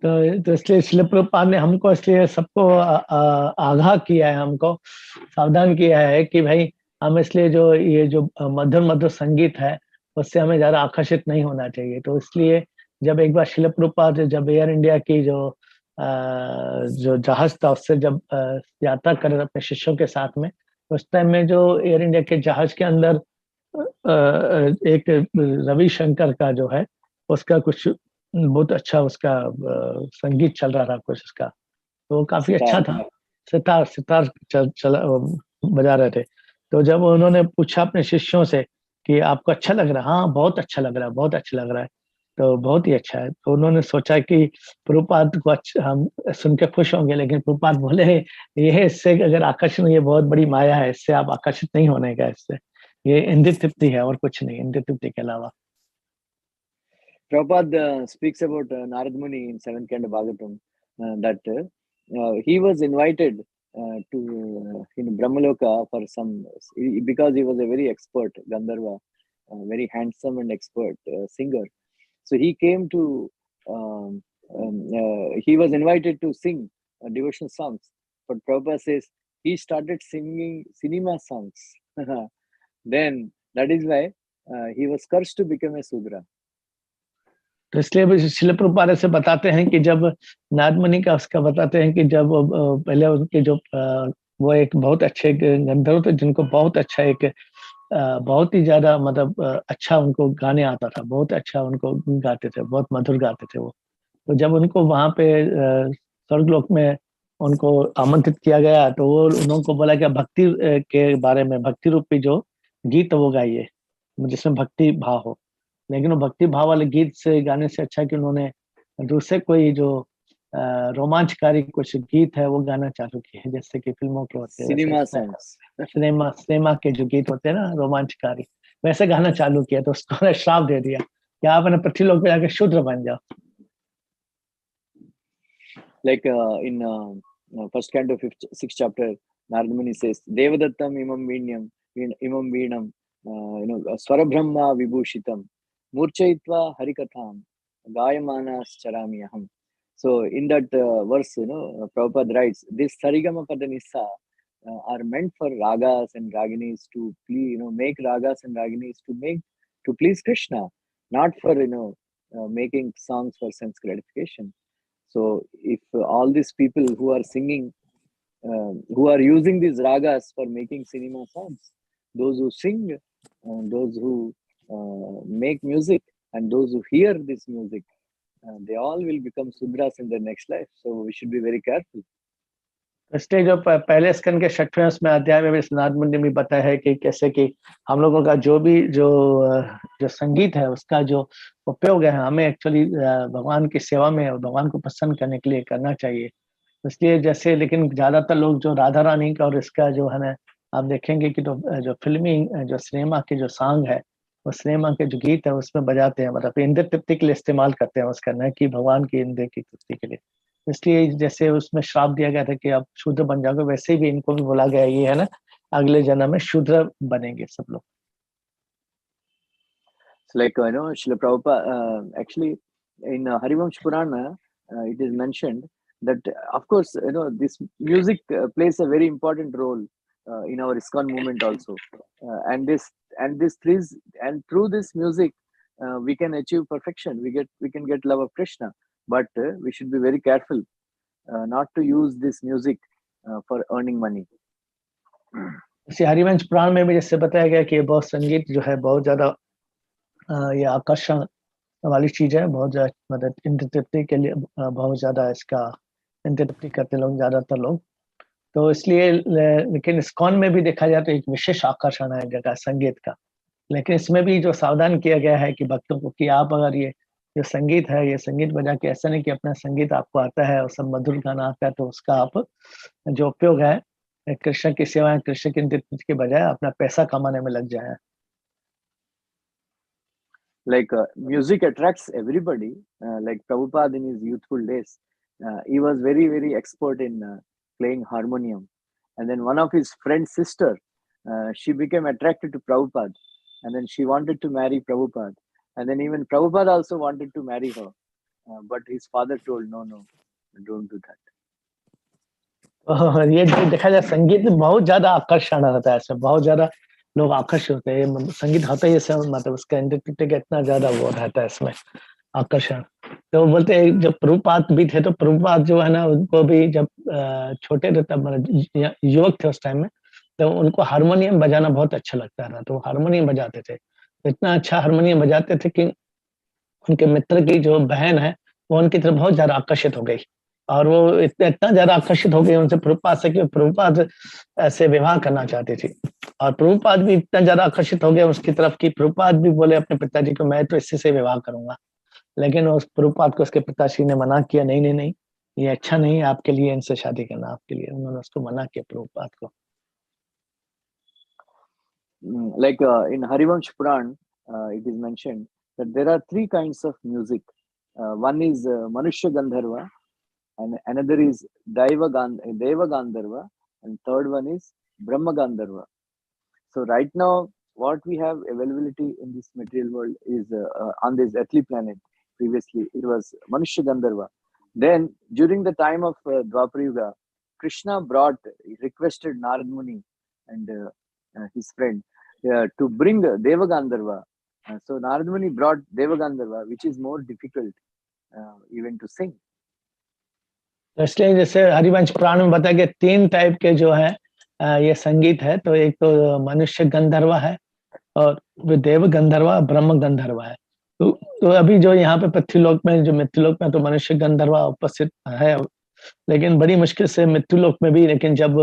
तो इसलिए श्रील प्रभुपाद ने हमको इसलिए सबको आगाह किया है, हमको सावधान किया है कि भाई हम इसलिए जो ये जो मधुर मधुर संगीत है उससे हमें ज्यादा आकर्षित नहीं होना चाहिए। तो इसलिए जब एक बार शिल प्रभुपाद जब एयर इंडिया की जो जहाज था उससे जब यात्रा कर रहे अपने शिष्यों के साथ में, उस टाइम में जो एयर इंडिया के जहाज के अंदर एक रविशंकर का जो है उसका कुछ बहुत अच्छा उसका संगीत चल रहा था कुछ उसका, तो काफी अच्छा था। सितार सितार चला बजा रहे थे। तो जब उन्होंने पूछा अपने शिष्यों से कि आपको अच्छा लग रहा है? हाँ बहुत अच्छा लग रहा है, बहुत अच्छा लग रहा है। तो बहुत ही अच्छा है। तो उन्होंने सोचा कि प्रभुपाद को हम सुन के खुश होंगे, लेकिन प्रभुपाद बोले ये इससे अगर आकर्षण, ये बहुत बड़ी माया है, इससे आप आकर्षित नहीं होने का, इससे ये इंद्रिय तृप्ति है और कुछ नहीं, इंद्रिय तृप्ति के अलावा। Prabhupada speaks about Narad Muni in 7th Canto Bhagavatam that he was invited to Brahmaloka for some, because he was a very expert Gandharva, very handsome and expert singer. So he came to, he was invited to sing devotional songs. But Prabhupada says he started singing cinema songs. Then that is why he was cursed to become a Sudra. तो इसलिए शिल प्रभुपाद से बताते हैं कि जब नारद मुनि का उसका बताते हैं कि जब पहले उनके जो वो एक बहुत अच्छे गंधर्व थे, जिनको बहुत अच्छा एक बहुत ही ज्यादा मतलब अच्छा उनको गाने आता था, बहुत अच्छा उनको गाते थे, बहुत मधुर गाते थे वो। तो जब उनको वहां पे स्वर्गलोक में उनको आमंत्रित किया गया, तो वो उनको बोला कि भक्ति के बारे में, भक्ति रूपी जो गीत वो गाइए जिसमें भक्ति भाव हो। लेकिन वो भक्ति भाव वाले गीत से गाने से अच्छा कि उन्होंने दूसरे कोई जो रोमांचकारी कुछ गीत है वो गाना चालू किए, जैसे कि फिल्मों के होते हैं, सिनेमा सॉन्ग्स, सिनेमा के जो गीत होते हैं ना रोमांचकारी, वैसे गाना चालू किया। तो उसको श्राप दे दिया कि आप अपने पृथ्वी पे जाकर शूद्र बन जाओ। Like in first canto 6th chapter, Narad Muni says, Devadattam imam veenam, Swarabrahma vibhushitam, Murchaitva harikatham, Gayamanas charamiyaham. So in that verse, Prabhupada writes, this Sarigama Padanissa are meant for ragas and raginis to please, make ragas and raginis to please Krishna, not for, making songs for sense gratification. So if all these people who are singing, who are using these ragas for making cinema songs, those who sing, those who make music, and those who hear this music, they all will become Sudras in their next life. So we should be very careful. इसलिए जो पहले स्कंद के 6वें उसमें अध्याय में नारद मुनि ने बताया है कि कैसे कि हम लोगों का जो भी जो संगीत है उसका जो उपयोग है हमें एक्चुअली भगवान की सेवा में और भगवान को प्रसन्न करने के लिए करना चाहिए। इसलिए जैसे, लेकिन ज्यादातर लोग जो राधा रानी का और इसका जो है ना, आप देखेंगे कि जो फिल्मी जो सिनेमा के जो सॉन्ग है, वो सिनेमा के जो गीत है उसमें बजाते हैं, मतलब इंद्र तृप्ति के लिए इस्तेमाल करते हैं उसका, न कि भगवान की इंद्र की तृप्ति के लिए। इसलिए जैसे उसमें श्राप दिया गया था कि आप शूद्र बन जाओगे, वैसे भी इनको भी बोला गया ये है ना, अगले जन्म में शूद्र बनेंगे सब लोग। So like Srila Prabhupada, actually in Harivamsh Purana, it is mentioned that of course this music plays a very important role in our ISKCON movement also, and through this music we can achieve perfection. We can get love of Krishna, but we should be very careful not to use this music for earning money. इसी हरिवंश पुराण में भी जैसे बताया गया कि बहुत संगीत जो है बहुत ज्यादा ये आकर्षण वाली चीज है, बहुत ज्यादा मतलब इंद्र तृप्ति के लिए बहुत ज्यादा इसका इंद्र तृप्ति करते लोग ज्यादातर लोग। तो इसलिए लेकिन इस्कॉन में भी देखा जाए तो एक विशेष आकर्षण है जगह संगीत का। लेकिन इसमें भी जो सावधान किया गया है कि भक्तों को कि आप अगर ये जो संगीत है ये संगीत बजा के, ऐसा नहीं कि अपना संगीत आपको आता है और सब मधुर गाना आता है तो उसका आप जो उपयोग है कृष्ण की सेवा, कृष्ण की नृत्य के बजाय अपना पैसा कमाने में लग जाए। Like music attracts everybody. Like Prabhupada in his youthful days, he was very, very expert in playing harmonium. And then one of his friend's sister, she became attracted to Prabhupada, and then she wanted to marry Prabhupada. And then even Prabhupada also wanted to marry her, but his father told, no, don't do that. ये देखा जाए संगीत में बहुत ज्यादा आकर्षण रहता है, इसमें बहुत ज्यादा लोग आकर्षित होते हैं। संगीत होता ही ऐसा, मतलब उसका इंद्रिय का इतना ज्यादा वो रहता है इसमें आकर्षण। तो बोलते हैं जब प्रभुपाद भी थे तो प्रभुपाद जो है ना उनको भी जब छोटे थे तब मतलब युवक थे उस टाइम में, तो उनको हारमोनियम बजाना बहुत अच्छा लगता था, तो हारमोनियम बजाते थे। इतना अच्छा हारमोनियम बजाते थे कि उनके मित्र की जो बहन है वो उनकी तरफ बहुत ज्यादा आकर्षित हो गई, और वो इतना ज्यादा आकर्षित हो गई उनसे प्रभुपाद से कि प्रभुपाद ऐसे विवाह करना चाहती थी। और प्रभुपाद भी इतना ज्यादा आकर्षित हो गए उसकी तरफ कि प्रभुपाद भी बोले अपने पिताजी को मैं तो इसी से विवाह करूंगा, लेकिन उस प्रभुपाद को उसके पिताश्री ने मना किया, नहीं नहीं नहीं, ये अच्छा नहीं है आपके लिए इनसे शादी करना, आपके लिए। उन्होंने उसको मना किया प्रभुपाद को। Like in Harivansh Puran, it is mentioned that there are three kinds of music. One is Manushya Gandharva, and another is Deva Gandharva, and third one is Brahma Gandharva. So right now, what we have availability in this material world is on this earthly planet. Previously, it was Manushya Gandharva. Then, during the time of Dwapara Yuga, Krishna requested Narad Muni and his friend to bring Deva Gandharva. So Narad Muni brought Deva Gandharva, which is more difficult even to sing. तो इसलिए जैसे हरिवंश पुराण में बताया गया 3 type के जो है ये संगीत है, तो एक तो मनुष्य गंधर्व है, और देव गंधर्व, ब्रह्म गंधर्व है। तो अभी जो यहाँ पे पृथ्वीलोक में, जो मृत्युलोक में तो मनुष्य गंधर्व उपस्थित है, लेकिन बड़ी मुश्किल से मृत्युलोक में भी, लेकिन जब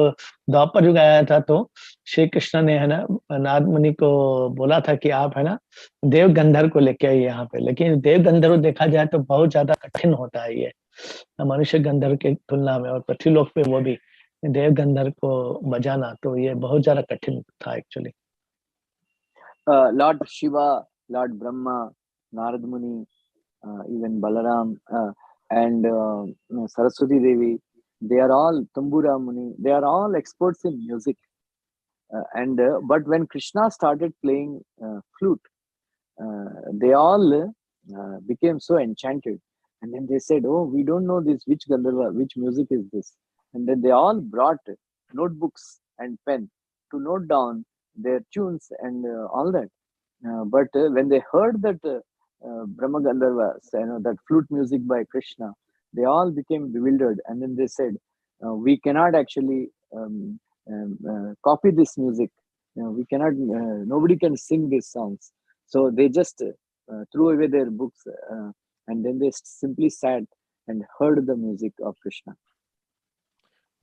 द्वापर युग आया था तो श्री कृष्ण ने है ना नारद मुनि को बोला था कि आप है ना देव गंधर्व को लेके आइए यहाँ पे, लेकिन देव गंधर्व देखा जाए तो बहुत ज्यादा कठिन होता है ये मनुष्य गंधर्व की तुलना में, और पृथ्वीलोक पे वो भी देव गंधर्व को बजाना, तो ये बहुत ज्यादा कठिन था actually. Lord Shiva, Lord Brahma, Narad Muni, even Balaram, and Saraswati Devi, they are all Tambura Muni, they are all experts in music. But when Krishna started playing flute, they all became so enchanted. And then they said, oh, we don't know this, which Gandharva, which music is this? And then they all brought notebooks and pen to note down their tunes and all that. But when they heard that Brahma Gandharva, that flute music by Krishna, they all became bewildered. And then they said, we cannot actually copy this music. We cannot, nobody can sing these songs. So they just threw away their books and then they simply sat and heard the music of Krishna.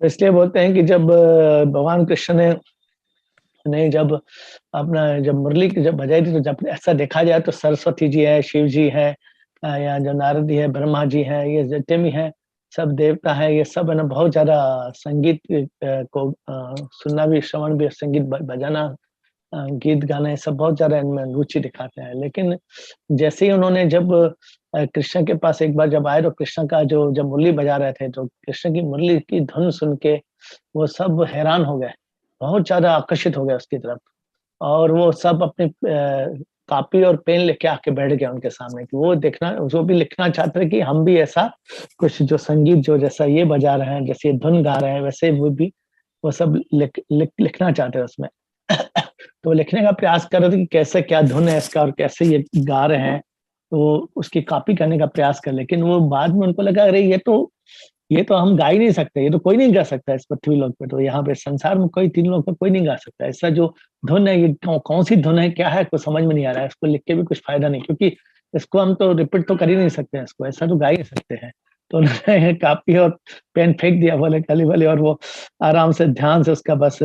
इसलिए बोलते हैं कि जब भगवान कृष्ण ने जब अपना जब मुरली की जब बजाई थी, तो जब ऐसा देखा जाए तो सरस्वती जी है, शिव जी है, या जो नारद जी है, ब्रह्मा जी है, ये जितने भी हैं सब देवता है, ये सब है ना बहुत ज्यादा संगीत को सुनना भी, श्रवण भी, संगीत बजाना, गीत गाना, ये सब बहुत ज्यादा इनमें रुचि दिखाते हैं। लेकिन जैसे ही उन्होंने जब कृष्ण के पास एक बार जब आए, तो कृष्ण का जो जब मुरली बजा रहे थे, तो कृष्ण की मुरली की धुन सुन के वो सब हैरान हो गए, बहुत ज्यादा आकर्षित हो गए उसकी तरफ, और वो सब अपने कॉपी और पेन लेके आके बैठ गए उनके सामने कि वो देखना, जो भी लिखना चाहते हैं कि हम भी ऐसा कुछ जो संगीत जो जैसा ये बजा रहे हैं, जैसे ये धुन गा रहे हैं, वैसे वो भी वो सब लिखना चाहते हैं उसमें। तो लिखने का प्रयास कर रहे थे कि कैसे क्या धुन है इसका और कैसे ये गा रहे हैं, तो उसकी कॉपी करने का प्रयास कर, लेकिन वो बाद में उनको लगा अरे ये तो हम गा ही नहीं सकते, ये तो कोई नहीं गा सकता इस पृथ्वी लोक पे, तो यहाँ पे संसार में कोई 3 लोग पे कोई नहीं गा सकता ऐसा जो धुन है, ये कौन सी धुन है, क्या है, कुछ समझ में नहीं आ रहा है, इसको लिख के भी कुछ फायदा नहीं, क्योंकि इसको हम तो रिपीट तो कर ही नहीं सकते हैं, इसको ऐसा तो गा ही नहीं सकते हैं। तो उन्होंने कापी और पेन फेंक दिया, बोले खाली वाले, और वो आराम से ध्यान से उसका बस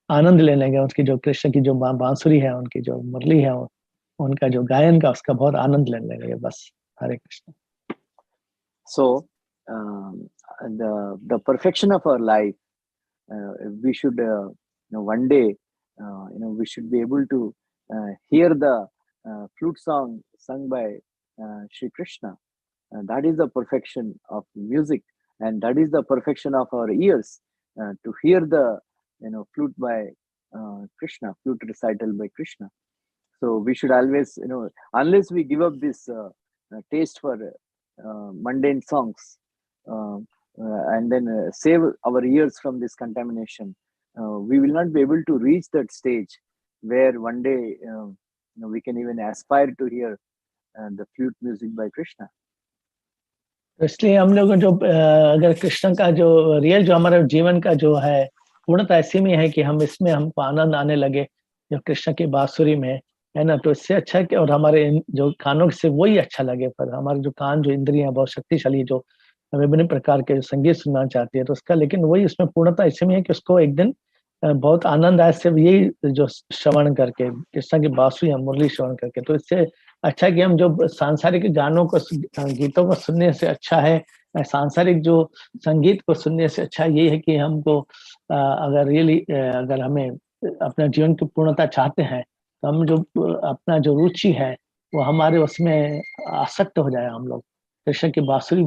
आनंद लेने गए, उसकी जो कृष्ण की जो बांसुरी है, उनकी जो मुरली है, उनका जो गायन का, उसका बहुत आनंद लेने लगे बस। हरे Krishna. So the perfection of our life, we should one day we should be able to hear the flute song sung by Sri Krishna. That is the perfection of music, and that is the perfection of our ears to hear the flute by Krishna, flute recital by Krishna. So we should always, unless we give up this taste for mundane songs and then save our ears from this contamination, we will not be able to reach that stage where one day we can even aspire to hear the flute music by Krishna. तो इसलिए हम लोग जो अगर कृष्ण का जो real जो हमारे जीवन का जो है पूर्णता ऐसी में है कि हम इसमें हमको आनंद आने लगे जो कृष्ण की बांसुरी में है ना, तो इससे अच्छा है कि और हमारे जो कानों से वही अच्छा लगे, पर हमारे जो कान जो इंद्रियां बहुत शक्तिशाली जो विभिन्न प्रकार के संगीत सुनना चाहती है तो उसका, लेकिन वही उसमें पूर्णता इसमें है कि उसको एक दिन बहुत आनंद आए सिर्फ यही जो श्रवण करके कृष्ण की बांसुरी या मुरली श्रवण करके। तो इससे अच्छा कि हम जो सांसारिक गानों को गीतों को सुनने से अच्छा है, सांसारिक जो संगीत को सुनने से अच्छा ये है कि हमको अगर रियली अगर हमें अपना जीवन की पूर्णता चाहते हैं तो हम जो अपना जो रुचि है वो हमारे उसमें आसक्त हो जाए, हम लोग कृष्ण की बांसुरी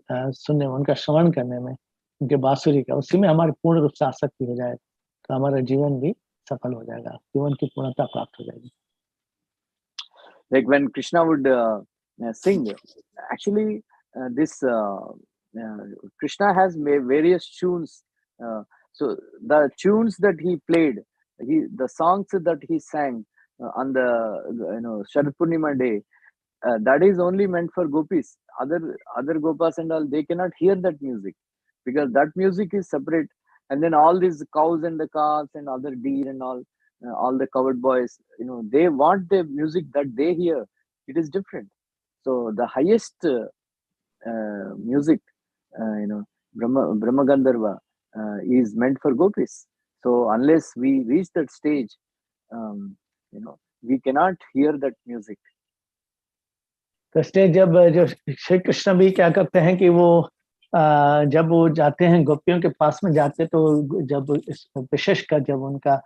सुनने में, उनका श्रवण करने में, उनके बांसुरी का, उसी में हमारी पूर्ण रूप से आसक्ति हो जाए तो हमारा जीवन भी सफल हो जाएगा, जीवन की पूर्णता प्राप्त हो जाएगी। Like when Krishna would sing, actually Krishna has various tunes. So the tunes that he played, the songs that he sang on the Sharad Purnima day, that is only meant for gopis. Other gopas and all, they cannot hear that music because that music is separate. And then all these cows and the calves and other deer and all the covered boys, they want the music that they hear. It is different. So the highest music, Brahma Gandharva, is meant for gopis. So unless we reach that stage, we cannot hear that music. तो इसलिए जब जो श्री कृष्ण भी क्या करते हैं कि वो जब वो जाते हैं गोपियों के पास में जाते, तो जब विशेषकर जब उनका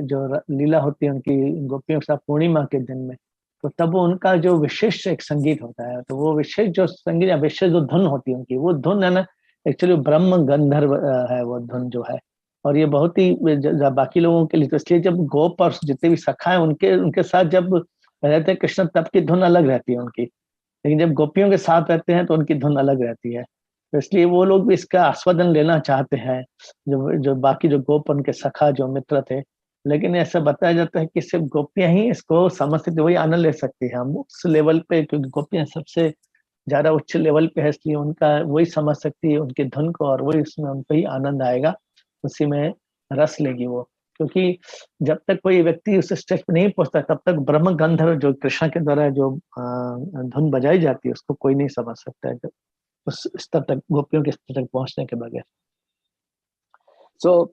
जो लीला होती है उनकी गोपियों के साथ पूर्णिमा के दिन में, तो तब उनका जो विशेष एक संगीत होता है, तो वो विशेष जो संगीत या विशेष जो धुन होती है उनकी, वो धुन है ना एक्चुअली ब्रह्म गंधर्व है वो धुन जो है, और ये बहुत ही बाकी लोगों के लिए। तो इसलिए जब गोप और जितने भी सखा है उनके साथ जब रहते हैं कृष्ण तब की धुन अलग रहती है उनकी, लेकिन जब गोपियों के साथ रहते हैं तो उनकी धुन अलग रहती है। तो इसलिए वो लोग भी इसका आस्वादन लेना चाहते हैं, जो बाकी जो गोप उनके सखा जो मित्र थे, लेकिन ऐसा बताया जाता है कि सिर्फ गोपियां ही इसको समझ सकती, वही आनंद ले सकती है। हम उस लेवल पे, क्योंकि गोपियां सबसे ज्यादा उच्च लेवल पे है, इसलिए उनका वही समझ सकती है उनकी धुन को, और वही उसमें उनको ही आनंद आएगा, उसी में रस लेगी वो। क्योंकि जब तक कोई व्यक्ति उस स्टेज पे नहीं पहुंचता तब तक ब्रह्म गंधर्व जो कृष्ण के द्वारा जो धुन बजाई जाती है उसको कोई नहीं समझ सकता है उस स्तर तक, गोपियों के स्तर तक पहुंचने के बगैर। So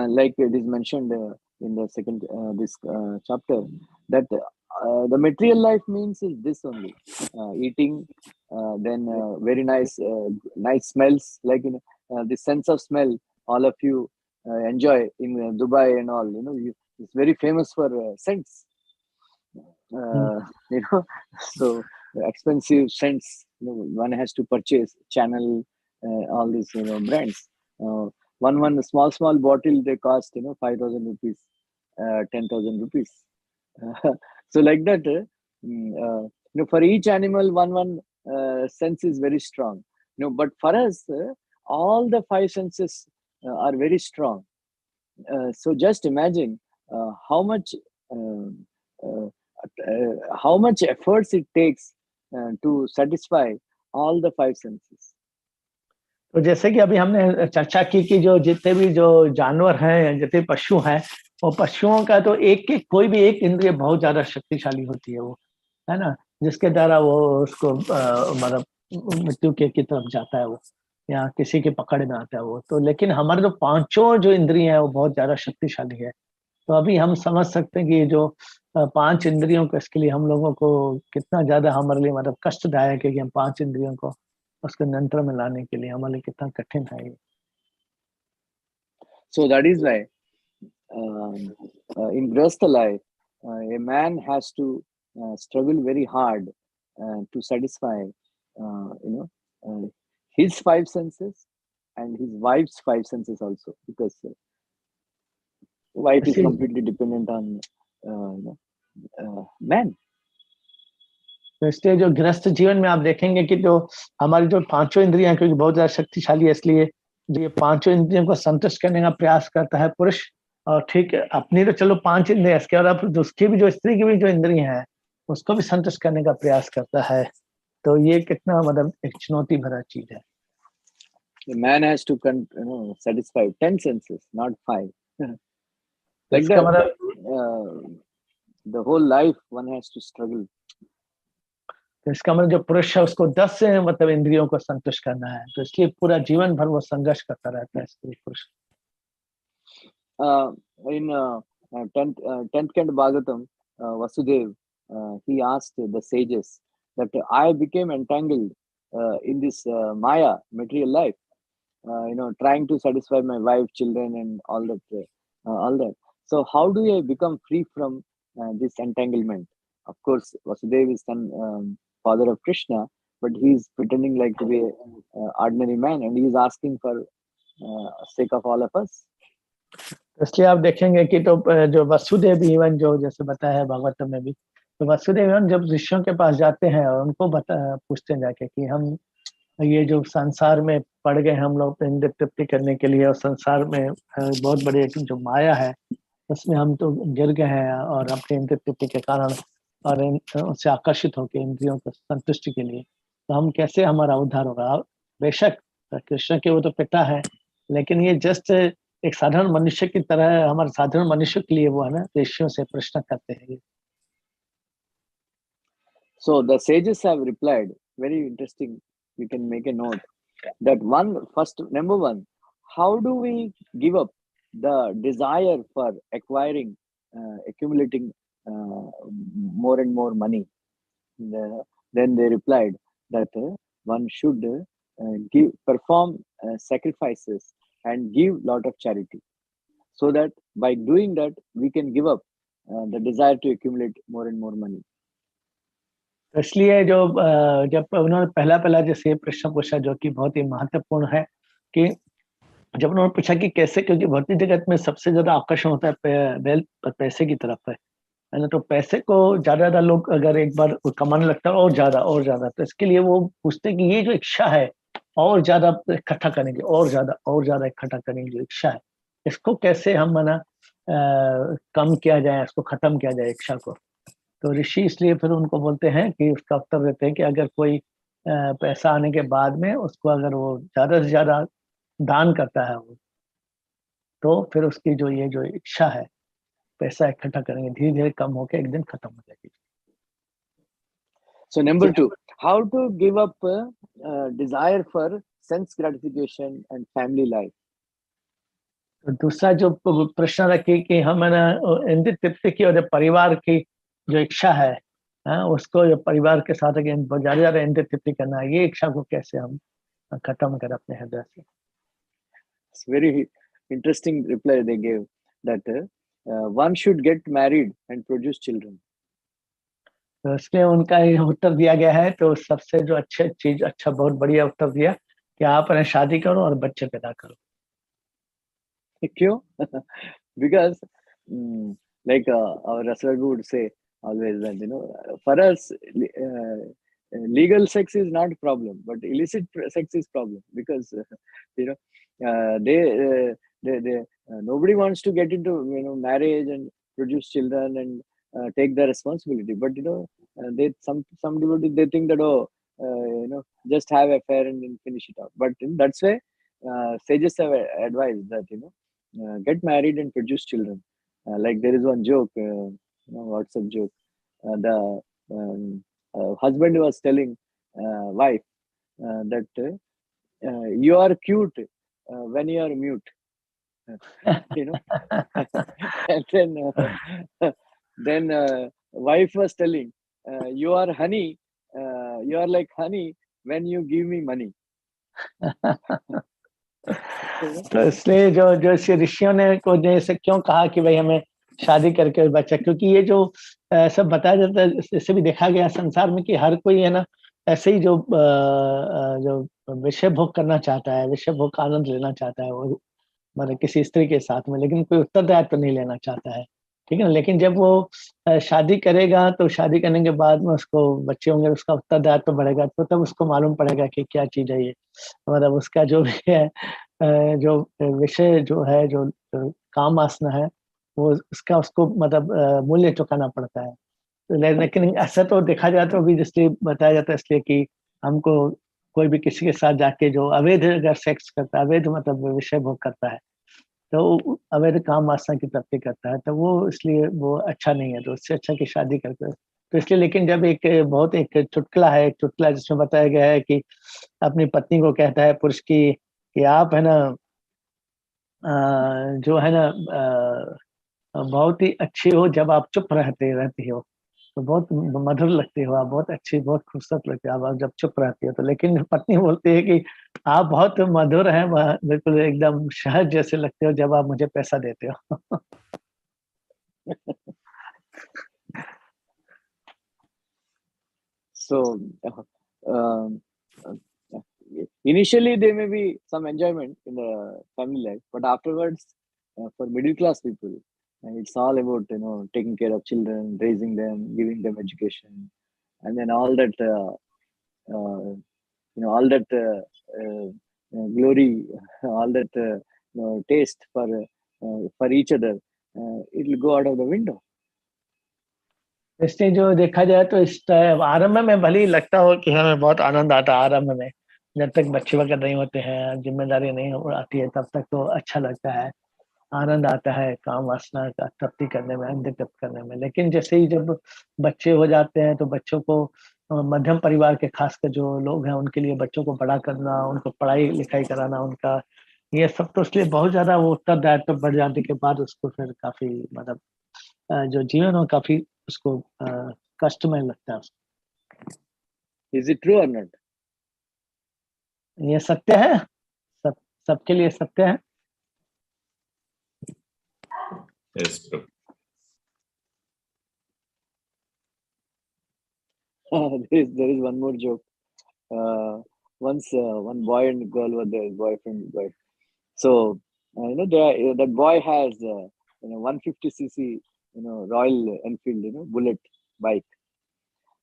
like it is mentioned in the second this chapter that the material life means is this only, eating, then very nice smells, like the sense of smell all of you enjoy in Dubai and all, it's very famous for scents, so expensive scents, one has to purchase Channel, all these brands, one small bottle they cost 5,000 rupees, 10,000 rupees, so like that for each animal one sense is very strong, but for us all the five senses are very strong. So just imagine how much efforts it takes to satisfy all the five senses. तो जैसे कि अभी हमने चर्चा की कि जो जितने भी जो जानवर हैं, जितने पशु हैं, वो पशुओं का तो एक कोई भी एक इंद्रिय बहुत ज्यादा शक्तिशाली होती है, वो है ना, जिसके द्वारा वो उसको मतलब मृत्यु की तरफ जाता है वो, या किसी के पकड़ में आता है वो। तो लेकिन हमारे जो पांचों जो इंद्रिय है वो बहुत ज्यादा शक्तिशाली है। तो अभी हम समझ सकते हैं कि जो 5 इंद्रियों को, इसके लिए हम लोगों को कितना ज्यादा हमारे लिए मतलब कष्टदायक है कि हम 5 इंद्रियों को उसके नियंत्रण में लाने के लिए हमारे लिए कितना कठिन है ये। So that is why in Grihastha life a man has to struggle very hard to satisfy his five senses and his wife's five senses also, because wife is completely dependent on man. तो इसलिए जो गृहस्थ जीवन में आप देखेंगे कि जो हमारी जो पांचों इंद्रियां क्योंकि बहुत ज्यादा शक्तिशाली है, इसलिए जो ये पांचों इंद्रियों को संतुष्ट करने का प्रयास करता है पुरुष। और ठीक है, अपनी तो चलो 5 इंद्रियां, इसके अलावा उसकी भी जो स्त्री की भी जो इंद्रियां हैं उसको भी संतुष्ट करने का प्रयास करता है, तो ये कितना मतलब एक चुनौती भरा चीज है। The man has to satisfy 10 senses, not 5. Like इसका that, मतलब the whole life one has to struggle. तो इसका मतलब जो पुरुष है उसको 10 से मतलब इंद्रियों को संतुष्ट करना है, तो इसलिए पूरा जीवन भर वो संघर्ष करता रहता है इसके लिए पुरुष। In 10th Canto Bhagavatam, Vasudev, he asked the sages that I became entangled in this Maya, material life, trying to satisfy my wife, children, and all that. So how do I become free from this entanglement? Of course, Vasudev is father of Krishna, but he is pretending like to be an ordinary man, and he is asking for sake of all of us. इसलिए आप देखेंगे कि तो जो Vasudev even जो जैसे बताया है भागवतम में भी, तो वसुदेव इवन जब ऋषियों के पास जाते हैं और उनको पूछते हैं जाके कि हम ये जो संसार में पड़ गए हम लोग इंद्र तृप्ति करने के लिए, और संसार में बहुत बड़ी एक जो माया है उसमें हम तो गिर गए हैं और अपने इंद्र तृप्ति के कारण और उससे आकर्षित होकर इंद्रियों को संतुष्टि के लिए, तो हम कैसे हमारा उद्धार होगा? बेशक कृष्ण के वो तो पिता है, लेकिन ये जस्ट एक साधारण मनुष्य की तरह हमारे साधारण मनुष्य के लिए वो है ना, ऋषियों से प्रश्न करते हैं। So the sages have replied, very interesting, you can make a note, that number one, how do we give up the desire for accumulating more and more money? Then they replied that one should perform sacrifices and give lot of charity, so that by doing that we can give up the desire to accumulate more and more money. तो इसलिए जो जब उन्होंने पहला जैसे प्रश्न पूछा जो कि बहुत ही महत्वपूर्ण है, कि जब उन्होंने पूछा कि कैसे, क्योंकि भौतिक जगत में सबसे ज्यादा आकर्षण होता है पैसे की तरफ है ना, तो पैसे को ज्यादा लोग अगर एक बार कमाने लगता है और ज्यादा, तो इसके लिए वो पूछते हैं कि ये जो इच्छा है और ज्यादा इकट्ठा करेंगे, और ज्यादा इकट्ठा करेंगे जो इच्छा है, इसको कैसे हम ना कम किया जाए, इसको खत्म किया जाए इच्छा को। तो ऋषि इसलिए फिर उनको बोलते हैं कि उसका उत्तर देते हैं कि अगर कोई पैसा आने के बाद में उसको अगर वो ज्यादा से ज्यादा दान करता है वो, तो फिर उसकी जो ये जो इच्छा है पैसा इकट्ठा करेंगे धीरे धीरे कम होकर एक दिन खत्म हो जाएगी। So number 2, how to give up desire for sense gratification and family life. तो दूसरा जो प्रश्न रखी कि हम है ना इंद्रिय तृप्ति की और परिवार की जो इच्छा है, उसको जो परिवार के साथ ज्यादा इंद्रिय तृप्ति करना है, ये इच्छा को कैसे हम खत्म करें अपने हृदय से। It's very interesting reply they gave, that one should get married and produce children. तो इसलिए उनका ये उत्तर दिया गया है, तो सबसे जो अच्छा बहुत बढ़िया उत्तर दिया कि आप शादी करो और बच्चे पैदा करो। क्यों? Because like our Rasragu would say always that for us legal sex is not a problem, but illicit sex is problem, because they nobody wants to get into marriage and produce children and take the responsibility, but they some devotees, they think that just have affair and then finish it out. But that's why sages have advised that get married and produce children. Like there is one joke, WhatsApp joke. The husband was telling wife that you are cute when you are mute. And then wife was telling you are honey, you are like honey when you give me money. तो इसलिए जो ऋषियों ने को जैसे क्यों कहा कि भाई हमें शादी करके बच्चा, क्योंकि ये जो सब बताया जाता है, इससे भी देखा गया संसार में कि हर कोई है ना ऐसे ही जो विषय भोग करना चाहता है, विषय भोग का आनंद लेना चाहता है, वो मतलब किसी स्त्री के साथ में, लेकिन कोई उत्तरदायित्व तो नहीं लेना चाहता है, ठीक है ना। लेकिन जब वो शादी करेगा तो शादी करने के बाद में उसको बच्चे होंगे, उसका उत्तरदायित्व बढ़ेगा, तो तब उसको मालूम पड़ेगा कि क्या चीज है ये, मतलब उसका जो भी है जो विषय जो है जो काम वासना है वो उसका उसको मतलब मूल्य चुकाना पड़ता है। लेकिन ऐसा तो देखा जाए तो अभी इसलिए बताया जाता है इसलिए कि हमको कोई भी किसी के साथ जाके जो अवैध अगर सेक्स करता है, अवैध मतलब विषय भोग करता है, तो अवैध काम वासना की प्राप्ति करता है, तो वो इसलिए वो अच्छा नहीं है, तो उससे अच्छा कि शादी करके। तो इसलिए लेकिन जब एक चुटकुला है, एक चुटकुला जिसमें बताया गया है कि अपनी पत्नी को कहता है पुरुष कि आप है ना जो है ना बहुत ही अच्छी हो जब आप चुप रहती हो, तो बहुत मधुर लगती हो आप, बहुत अच्छी, बहुत खूबसूरत लगती हो आप जब चुप रहती हो। तो लेकिन पत्नी बोलती है कि आप बहुत मधुर हैं, बिल्कुल एकदम शहद जैसे लगते हो जब आप मुझे पैसा देते हो। So, um, uh, initially there may be some enjoyment in the family life, but afterwards, for middle class people, it's all about taking care of children, raising them, giving them education, and then all that all that glory, all that taste for each other, it'll go out of the window. इसलिए जो देखा जाए तो इस आरंभ में भले ही लगता हो कि हमें बहुत आनंद आता है आरंभ में, जब तक बच्चे वगैरह नहीं होते हैं, जिम्मेदारी नहीं आती है, तब तक तो अच्छा लगता है, आनंद आता है काम वासना का तृप्ति करने में, अंध तृप्त करने में। लेकिन जैसे ही जब बच्चे हो जाते हैं तो बच्चों को मध्यम परिवार के खासकर जो लोग हैं उनके लिए बच्चों को बड़ा करना, उनको पढ़ाई लिखाई कराना, उनका ये सब तो इसलिए बहुत ज्यादा वो उत्तरदायित्व बढ़ जाने के बाद उसको फिर काफी मतलब जो जीवन हो काफी उसको कष्टमय लगता है उसको। Is it true or not? ये सत्य है, सब सबके लिए सत्य है। Yes, true. There is one more joke. Once one boy and girl were there, boyfriend and wife. So that boy has 150cc Royal Enfield bullet bike.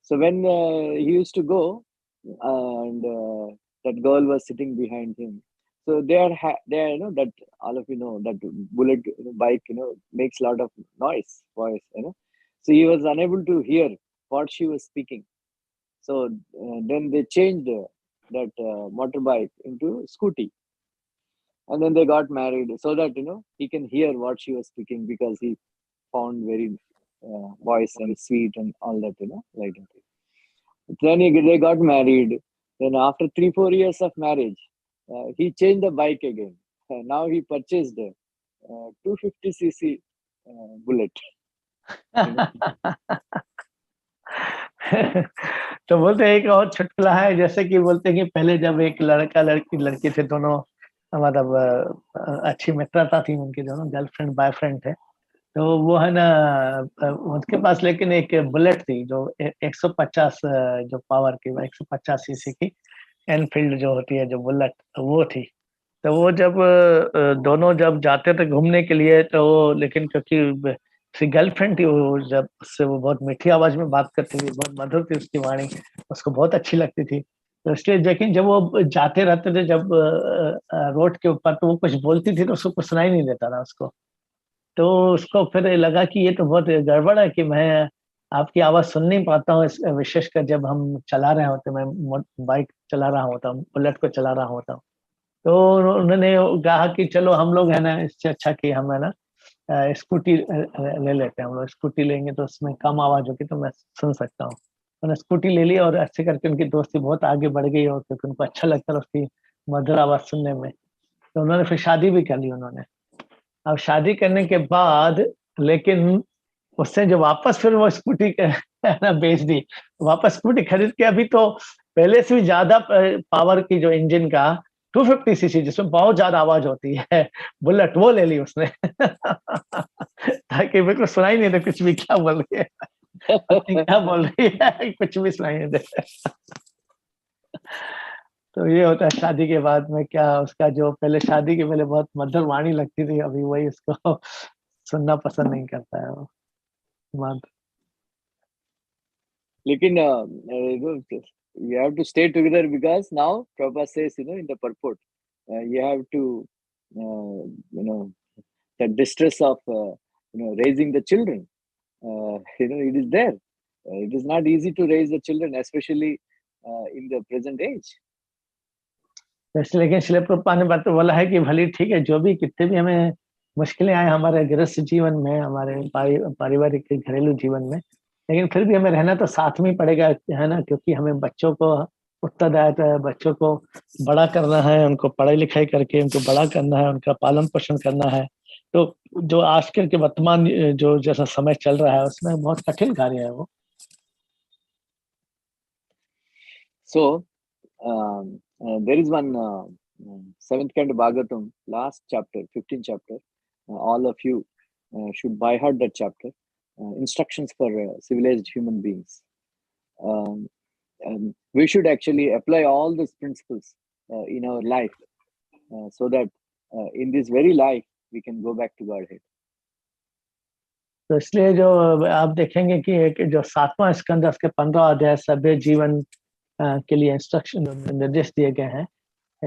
So when he used to go, and that girl was sitting behind him. So they are that all of that bullet bike makes a lot of voice. So he was unable to hear what she was speaking. So then they changed that motorbike into scooty, and then they got married so that he can hear what she was speaking, because he found very voice and sweet and all that like that. Then they got married. Then after 3-4 years of marriage, he changed the bike again. Now he purchased a 250cc bullet. तो बोलते हैं एक और चुटकुला है, जैसे कि बोलते हैं कि पहले जब एक लड़का लड़की थे दोनों, मतलब अच्छी मित्रता थी उनकी, दोनों गर्लफ्रेंड बॉयफ्रेंड थे। तो वो है ना उनके पास लेकिन एक बुलेट थी जो 150 जो पावर की, 150 सीसी की एनफील्ड जो होती है जो बुलेट, वो थी। तो वो जब दोनों जब जाते थे घूमने के लिए, तो लेकिन क्योंकि उसकी गर्लफ्रेंड थी, वो जब उससे वो बहुत मीठी आवाज में बात करती थी, बहुत मधुर थी उसकी वाणी, उसको बहुत अच्छी लगती थी। तो इसलिए लेकिन जब वो जाते रहते थे जब रोड के ऊपर, तो वो कुछ बोलती थी तो उसको कुछ सुनाई नहीं देता था उसको। तो उसको फिर लगा कि ये तो बहुत गड़बड़ है कि मैं आपकी आवाज सुन नहीं पाता हूँ, विशेषकर जब हम चला रहे होते, मैं बाइक चला रहा होता हूँ, बुलेट को चला रहा होता हूँ। तो उन्होंने कहा कि चलो हम लोग है ना, इससे अच्छा कि हम है ना स्कूटी ले लेते हैं, हम लोग स्कूटी लेंगे तो उसमें कम आवाज होगी तो मैं सुन सकता हूँ। उन्होंने स्कूटी ले ली और ऐसे करके उनकी दोस्ती बहुत आगे बढ़ गई, और क्योंकि उनको अच्छा लगता था उसकी मधुर आवाज सुनने में, तो उन्होंने फिर शादी भी कर ली उन्होंने। अब शादी करने के बाद लेकिन उससे जो वापस फिर वो स्कूटी ना बेच दी, वापस स्कूटी खरीद के अभी तो पहले से भी ज्यादा पावर की जो इंजन का 250 सीसी जिसमें बहुत ज्यादा आवाज होती है बुलेट, वो ले ली उसने ताकि मेरे को सुनाई नहीं दे कुछ भी क्या बोल रही है, क्या बोल रही है, कुछ भी सुनाई नहीं दे। तो ये होता है शादी के बाद में, क्या उसका जो पहले शादी के पहले बहुत मधुर वाणी लगती थी, अभी वही उसको सुनना पसंद नहीं करता है वो मर्द। लेकिन you have to stay together, because now Prabhupada says in the purport, you have to the distress of raising the children, it is there. it is not easy to raise the children, especially in the present age. वैसे लेकिन श्रील प्रभुपाद ने बात बोला है कि भली ठीक है, जो भी कितने भी हमें मुश्किलें आए हमारे गृहस्थ जीवन में, हमारे पारिवारिक घरेलू जीवन में, लेकिन फिर भी हमें रहना तो साथ में ही पड़ेगा, है ना, क्योंकि हमें बच्चों को उत्तरदायित्व है, बच्चों को बड़ा करना है, उनको पढ़ाई लिखाई करके उनको बड़ा करना है, उनका पालन पोषण करना है। तो जो आजकल के वर्तमान जो जैसा समय चल रहा है उसमें बहुत कठिन कार्य है वो। So there is one 7th Canto Bhagavatam, last chapter, 15th chapter. All of you should by heart that chapter. Instructions for civilized human beings. We should actually apply all these principles in our life so that in this very life we can go back to Godhead. तो इसलिए जो आप देखेंगे कि एक जो 7वां स्कंद उसके 15 अध्याय सभ्य जीवन के लिए इंस्ट्रक्शन निर्देश दिए गए हैं,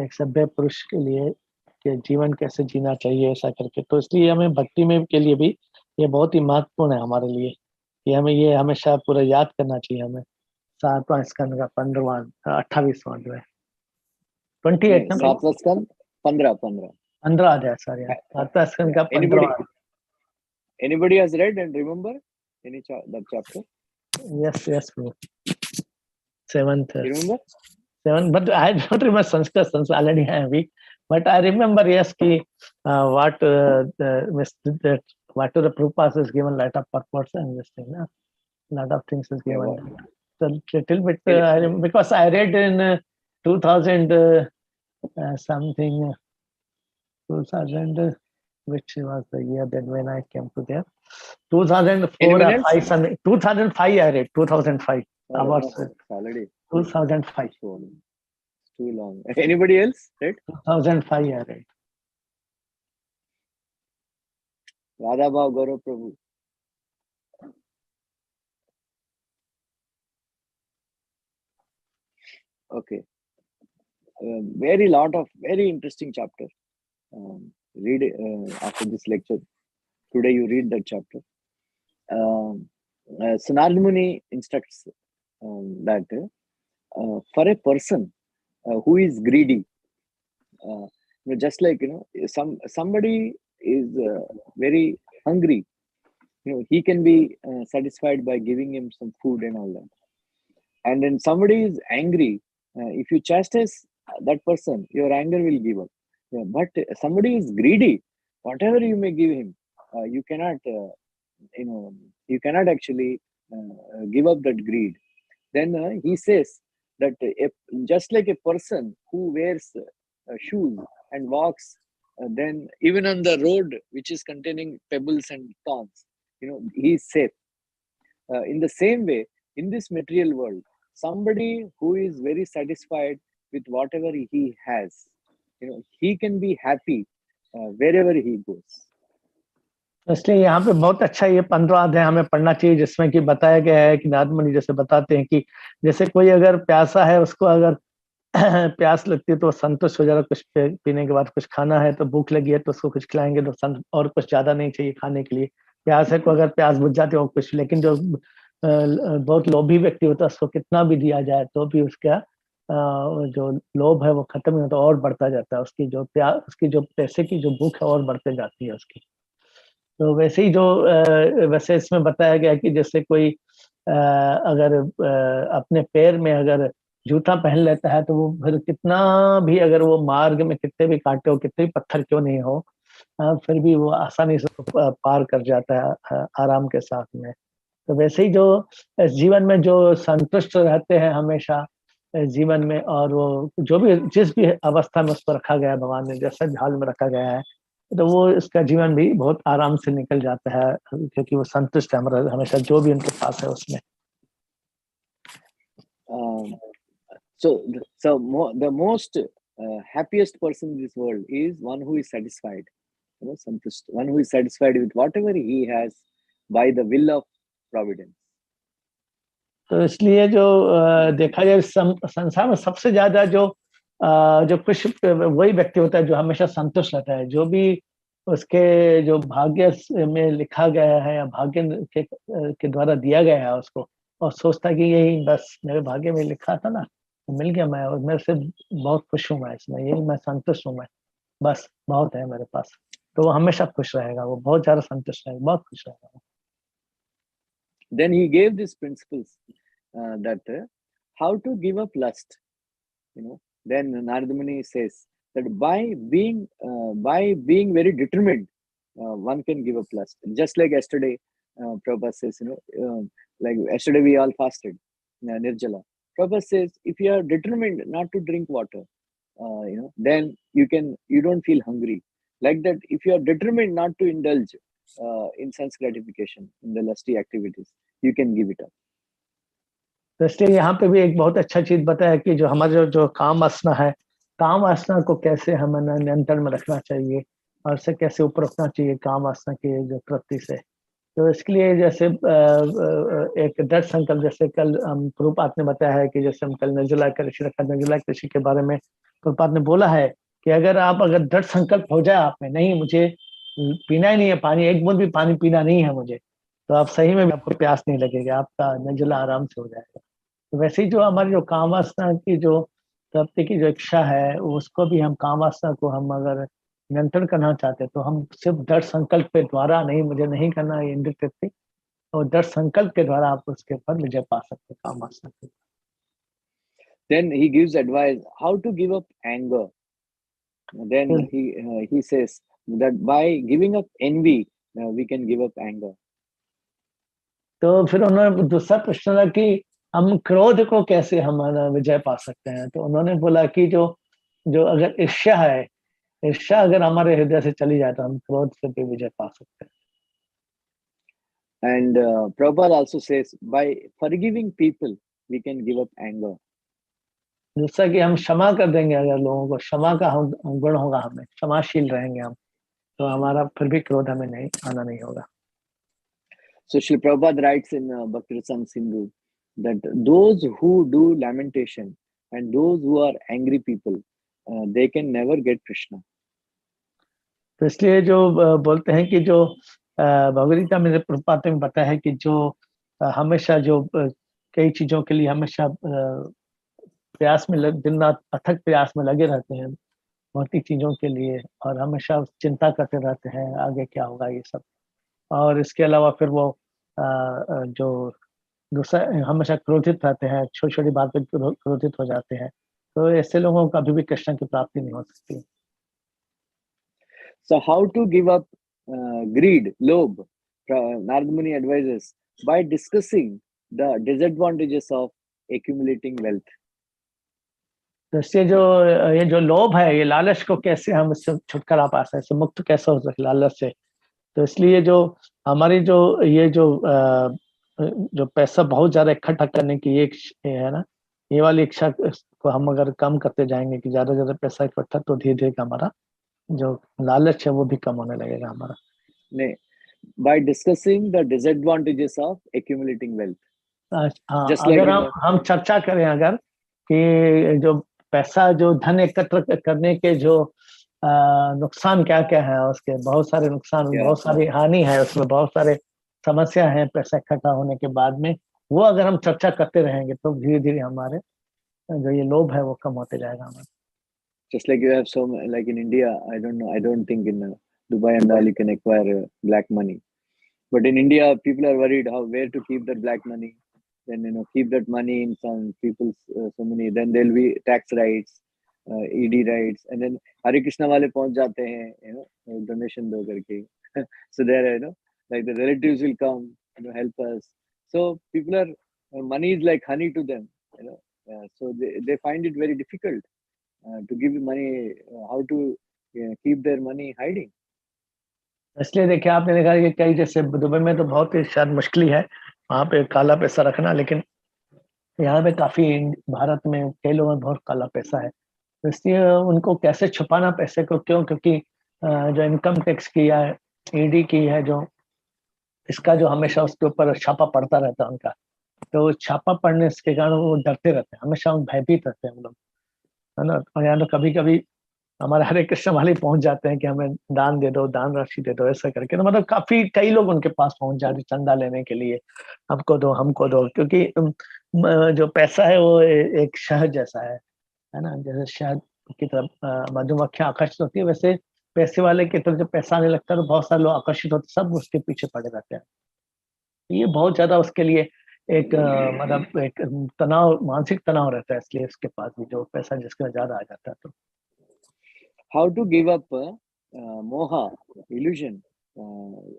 एक सभ्य पुरुष के लिए कि जीवन कैसे जीना चाहिए ऐसा करके। तो इसलिए हमें भक्ति में के लिए भी ये बहुत ही महत्वपूर्ण है हमारे लिए कि हमें ये हमेशा पूरा याद करना चाहिए। हमें 7वां स्कंद का 15वां 28वां अध्याय 28 ना 7वां स्कंद 15 अध्याय, सॉरी, 7वां स्कंद का 15वां। Anybody has read and remember that chapter? Yes, bro. 7th. You remember? 7, but I don't remember Sanskrit since already I am weak. But I remember, yes, ki what the Prabhupada is given lot of purpose and this thing, na? Lot of things is given. So little bit because I read in 2000 something 2000. Which was the year then when I came to there. 2004 or 5. 2005 I read. 2005. Already. 2005. Too long. Anybody else read? 2005 I read. Radha Bhav Gaurav Prabhu. Okay. Very interesting chapter. Read after this lecture. Today you read that chapter. Sanarad Muni instructs that for a person who is greedy, just like somebody is very hungry, he can be satisfied by giving him some food and all that. And then somebody is angry, if you chastise that person, your anger will give up. But somebody is greedy, whatever you may give him, you cannot actually give up that greed. Then he says that just like a person who wears shoes and walks, then even on the road which is containing pebbles and thorns, he is safe. In the same way, in this material world, somebody who is very satisfied with whatever he has, he can be happy wherever he goes. इसलिए यहाँ पे बहुत अच्छा ये 15 अध्याय हमें पढ़ना चाहिए, जिसमें कि बताया गया है कि नारद मुनि जैसे बताते हैं कि जैसे कोई अगर प्यासा है, उसको अगर प्यास लगती है तो संतुष्ट हो जाएगा, कुछ पीने के बाद कुछ खाना है तो भूख लगी है तो उसको कुछ खिलाएंगे तो और कुछ ज्यादा नहीं चाहिए खाने के लिए। प्यास है को अगर प्यास बुझ जाती है वो कुछ, लेकिन जो बहुत लोभी व्यक्ति होता है उसको कितना भी दिया जाए तो भी उसका जो लोभ है वो खत्म नहीं होता, और बढ़ता जाता है। उसकी जो पैसे की जो भूख है और बढ़ते जाती है उसकी। तो वैसे ही जो वैसे इसमें बताया गया कि जैसे कोई अगर अपने पैर में अगर जूता पहन लेता है तो वो फिर कितना भी अगर वो मार्ग में कितने भी कांटे हो, कितने भी पत्थर क्यों नहीं हो, फिर भी वो आसानी से पार कर जाता है आराम के साथ में। तो वैसे ही जो जीवन में जो संतुष्ट रहते हैं हमेशा जीवन में, और वो जो भी जिस भी अवस्था में उसको रखा गया है भगवान ने, जैसे हाल में रखा गया है, तो वो इसका जीवन भी बहुत आराम से निकल जाता है, क्योंकि वो संतुष्ट है हमेशा जो भी उनके पास है उसमें। The most happiest person in this world is one who is satisfied, santusht, one who is satisfied with whatever he has by the will of providence. तो इसलिए जो देखा जाए संसार में सबसे ज्यादा जो खुश वही व्यक्ति होता है जो हमेशा संतुष्ट रहता है, जो भी उसके जो भाग्य में लिखा गया है या भाग्य के द्वारा दिया गया है उसको, और सोचता कि यही बस मेरे भाग्य में लिखा था ना, तो मिल गया, मैं और मेरे से बहुत खुश हूँ मैं इसमें, यही मैं संतुष्ट हूँ मैं, बस बहुत है मेरे पास। तो वो हमेशा खुश रहेगा, वो बहुत ज्यादा संतुष्ट रहेगा, बहुत खुश रहेगा। Then he gave these principles that how to give up lust. Then Narada Muni says that by being very determined, one can give up lust. Just like yesterday, Prabhupada says, like yesterday we all fasted, Nirjala. Prabhupada says, if you are determined not to drink water, then you don't feel hungry. Like that, if you are determined not to indulge in sense gratification, in the lusty activities, you can give it up. तो इसलिए यहाँ पे भी एक बहुत अच्छा चीज बताया कि जो हमारा जो काम वासना है, काम वासना को कैसे हमें नियंत्रण में रखना चाहिए और उसे कैसे ऊपर रखना चाहिए काम वासना की जो प्रवृत्ति से। तो इसके लिए जैसे एक दृढ़ संकल्प, जैसे कल प्रभुपाद ने बताया है कि जैसे हम कल निर्जला कृषि रखा, निर्जला कृषि के बारे में प्रभुपाद ने बोला है कि अगर दृढ़ संकल्प हो जाए आप में, नहीं मुझे पीना ही नहीं है पानी, एक बूंद भी पानी पीना नहीं है मुझे, तो आप सही में आपको प्यास नहीं लगेगा, आपका निर्जला आराम से हो जाएगा। तो वैसे ही जो हमारी जो काम वासना की जो प्राप्ति की जो इच्छा है, उसको भी हम काम वासना को हम अगर नियंत्रण करना चाहते हैं तो हम सिर्फ दृढ़ संकल्प के द्वारा, नहीं मुझे नहीं करना ये इंद्रिय तृप्ति, और दृढ़ संकल्प के द्वारा आप उसके ऊपर विजय पा सकते हैं काम वासना के। Then he gives advice how to give up anger. Then he says that by giving up envy, we can give up anger. तो फिर उन्होंने दूसरा प्रश्न था कि हम क्रोध को कैसे हमारा विजय पा सकते हैं। तो उन्होंने बोला कि जो अगर ईर्ष्या है, ईर्ष्या अगर हमारे हृदय से चली जाए तो हम क्रोध से भी विजय पा सकते हैं। And Prabhupada also says by forgiving people, we can give up anger. दूसरा कि हम क्षमा कर देंगे, अगर लोगों को क्षमा का गुण होगा, हमें क्षमाशील रहेंगे हम, तो हमारा फिर भी क्रोध हमें नहीं आना नहीं होगा। So Srila Prabhupada writes in Bhakti Rasamrita Sindhu that those who do lamentation and those who are angry people, they can never get Krishna. तो इसलिए जो बोलते हैं कि जो भगवद गीता में प्रभुपाद ने बताया है कि जो हमेशा जो कई चीजों के लिए हमेशा प्रयास में दिन रात अथक प्रयास में लगे रहते हैं भौतिक चीजों के लिए, और हमेशा चिंता करते रहते हैं आगे क्या होगा ये सब, और इसके अलावा फिर वो जो दूसरा हमेशा क्रोधित रहते हैं, छोटी छोटी बात पे क्रोधित हो जाते हैं, तो ऐसे लोगों को कभी भी कृष्ण की प्राप्ति नहीं हो सकती। So how to give up greed, lobh? Narada Muni advises by discussing the disadvantages of accumulating wealth. तो इससे जो ये जो लोभ है, ये लालच को कैसे हम इससे छुटकारा पा सकते, इससे मुक्त कैसे हो सकते लालच से। तो इसलिए जो हमारी जो ये जो पैसा बहुत ज्यादा इकट्ठा करने की ये है ना, ये वाली इच्छा को हम अगर कम करते जाएंगे कि ज्यादा ज्यादा पैसा इकट्ठा, तो धीरे धीरे हमारा जो लालच है वो भी कम होने लगेगा हमारा। नहीं, by discussing the disadvantages of accumulating wealth. हाँ, Just अगर like हम चर्चा करें अगर कि जो पैसा जो धन एकत्र करने के जो नुकसान क्या क्या है, उसके बहुत सारे नुकसान, बहुत सारी हानि है, उसमें बहुत सारे समस्या है पैसा इकट्ठा होने के बाद में, वो अगर हम चर्चा करते रहेंगे तो धीरे धीरे हमारे जो ये लोभ है वो कम होते जाएगा हमारा। Just like you have like in India, I don't think in Dubai and all you can acquire black money. But in India, people are worried where to keep their black money. Then keep that money in some people's so many. Then there'll be tax rights, ED rights, and then Hare Krishna wale पहुंच जाते हैं, donation दो करके. So there, like the relatives will come, help us. So people are money is like honey to them, so they find it very difficult to give money, how to keep their money hiding. इसलिए देखिए आपने देखा कि कई जैसे Dubai में तो बहुत ही शायद मुश्किल है वहाँ पे काला पैसा रखना, लेकिन यहाँ पे काफी भारत में कई लोगों में बहुत काला पैसा है, तो इसलिए उनको कैसे छुपाना पैसे को, क्यों? क्योंकि जो इनकम टैक्स की है, ईडी की है, जो इसका जो हमेशा उसके ऊपर छापा पड़ता रहता है उनका, तो छापा पड़ने के कारण वो डरते रहते हैं, हमेशा भयभीत रहते हैं हम लोग, है ना। और यहाँ तो कभी कभी हमारे हरे कृष्ण वाले पहुंच जाते हैं कि हमें दान दे दो, दान राशि दे दो, ऐसा करके। तो मतलब काफी कई लोग उनके पास पहुंच जाते चंदा लेने के लिए, हमको दो, क्योंकि जो पैसा है वो एक शहद जैसा है ना। जैसे शहद की तरफ मधुमक्खियां आकर्षित होती है, वैसे पैसे वाले की तरफ जब पैसा आने लगता है तो बहुत सारे लोग आकर्षित होते, सब उसके पीछे पड़े रहते हैं। ये बहुत ज्यादा उसके लिए एक मतलब एक तनाव, मानसिक तनाव रहता है, इसलिए इसके पास भी जो पैसा जिसका ज्यादा आ जाता है। तो How to give up moha, illusion?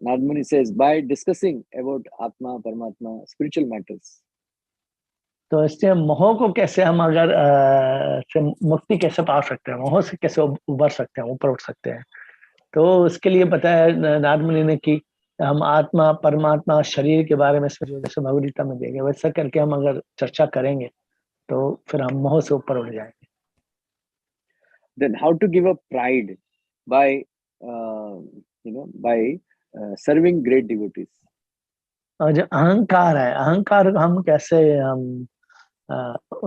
Nadmuni says by discussing about Atma, Paramatma, spiritual matters. तो इससे मोह को कैसे हम अगर से मुक्ति कैसे पा सकते हैं, मोह से कैसे उबर सकते हैं, ऊपर उठ सकते हैं। तो उसके लिए बताया नारद मुनि ने कि हम आत्मा, परमात्मा, शरीर के बारे में जैसे भगवद गीता में देंगे, वैसा करके हम अगर चर्चा करेंगे तो फिर हम मोह से ऊपर उठ जाएंगे। Then how to give up pride by serving great devotees. और जो अहंकार है, अहंकार हम कैसे हम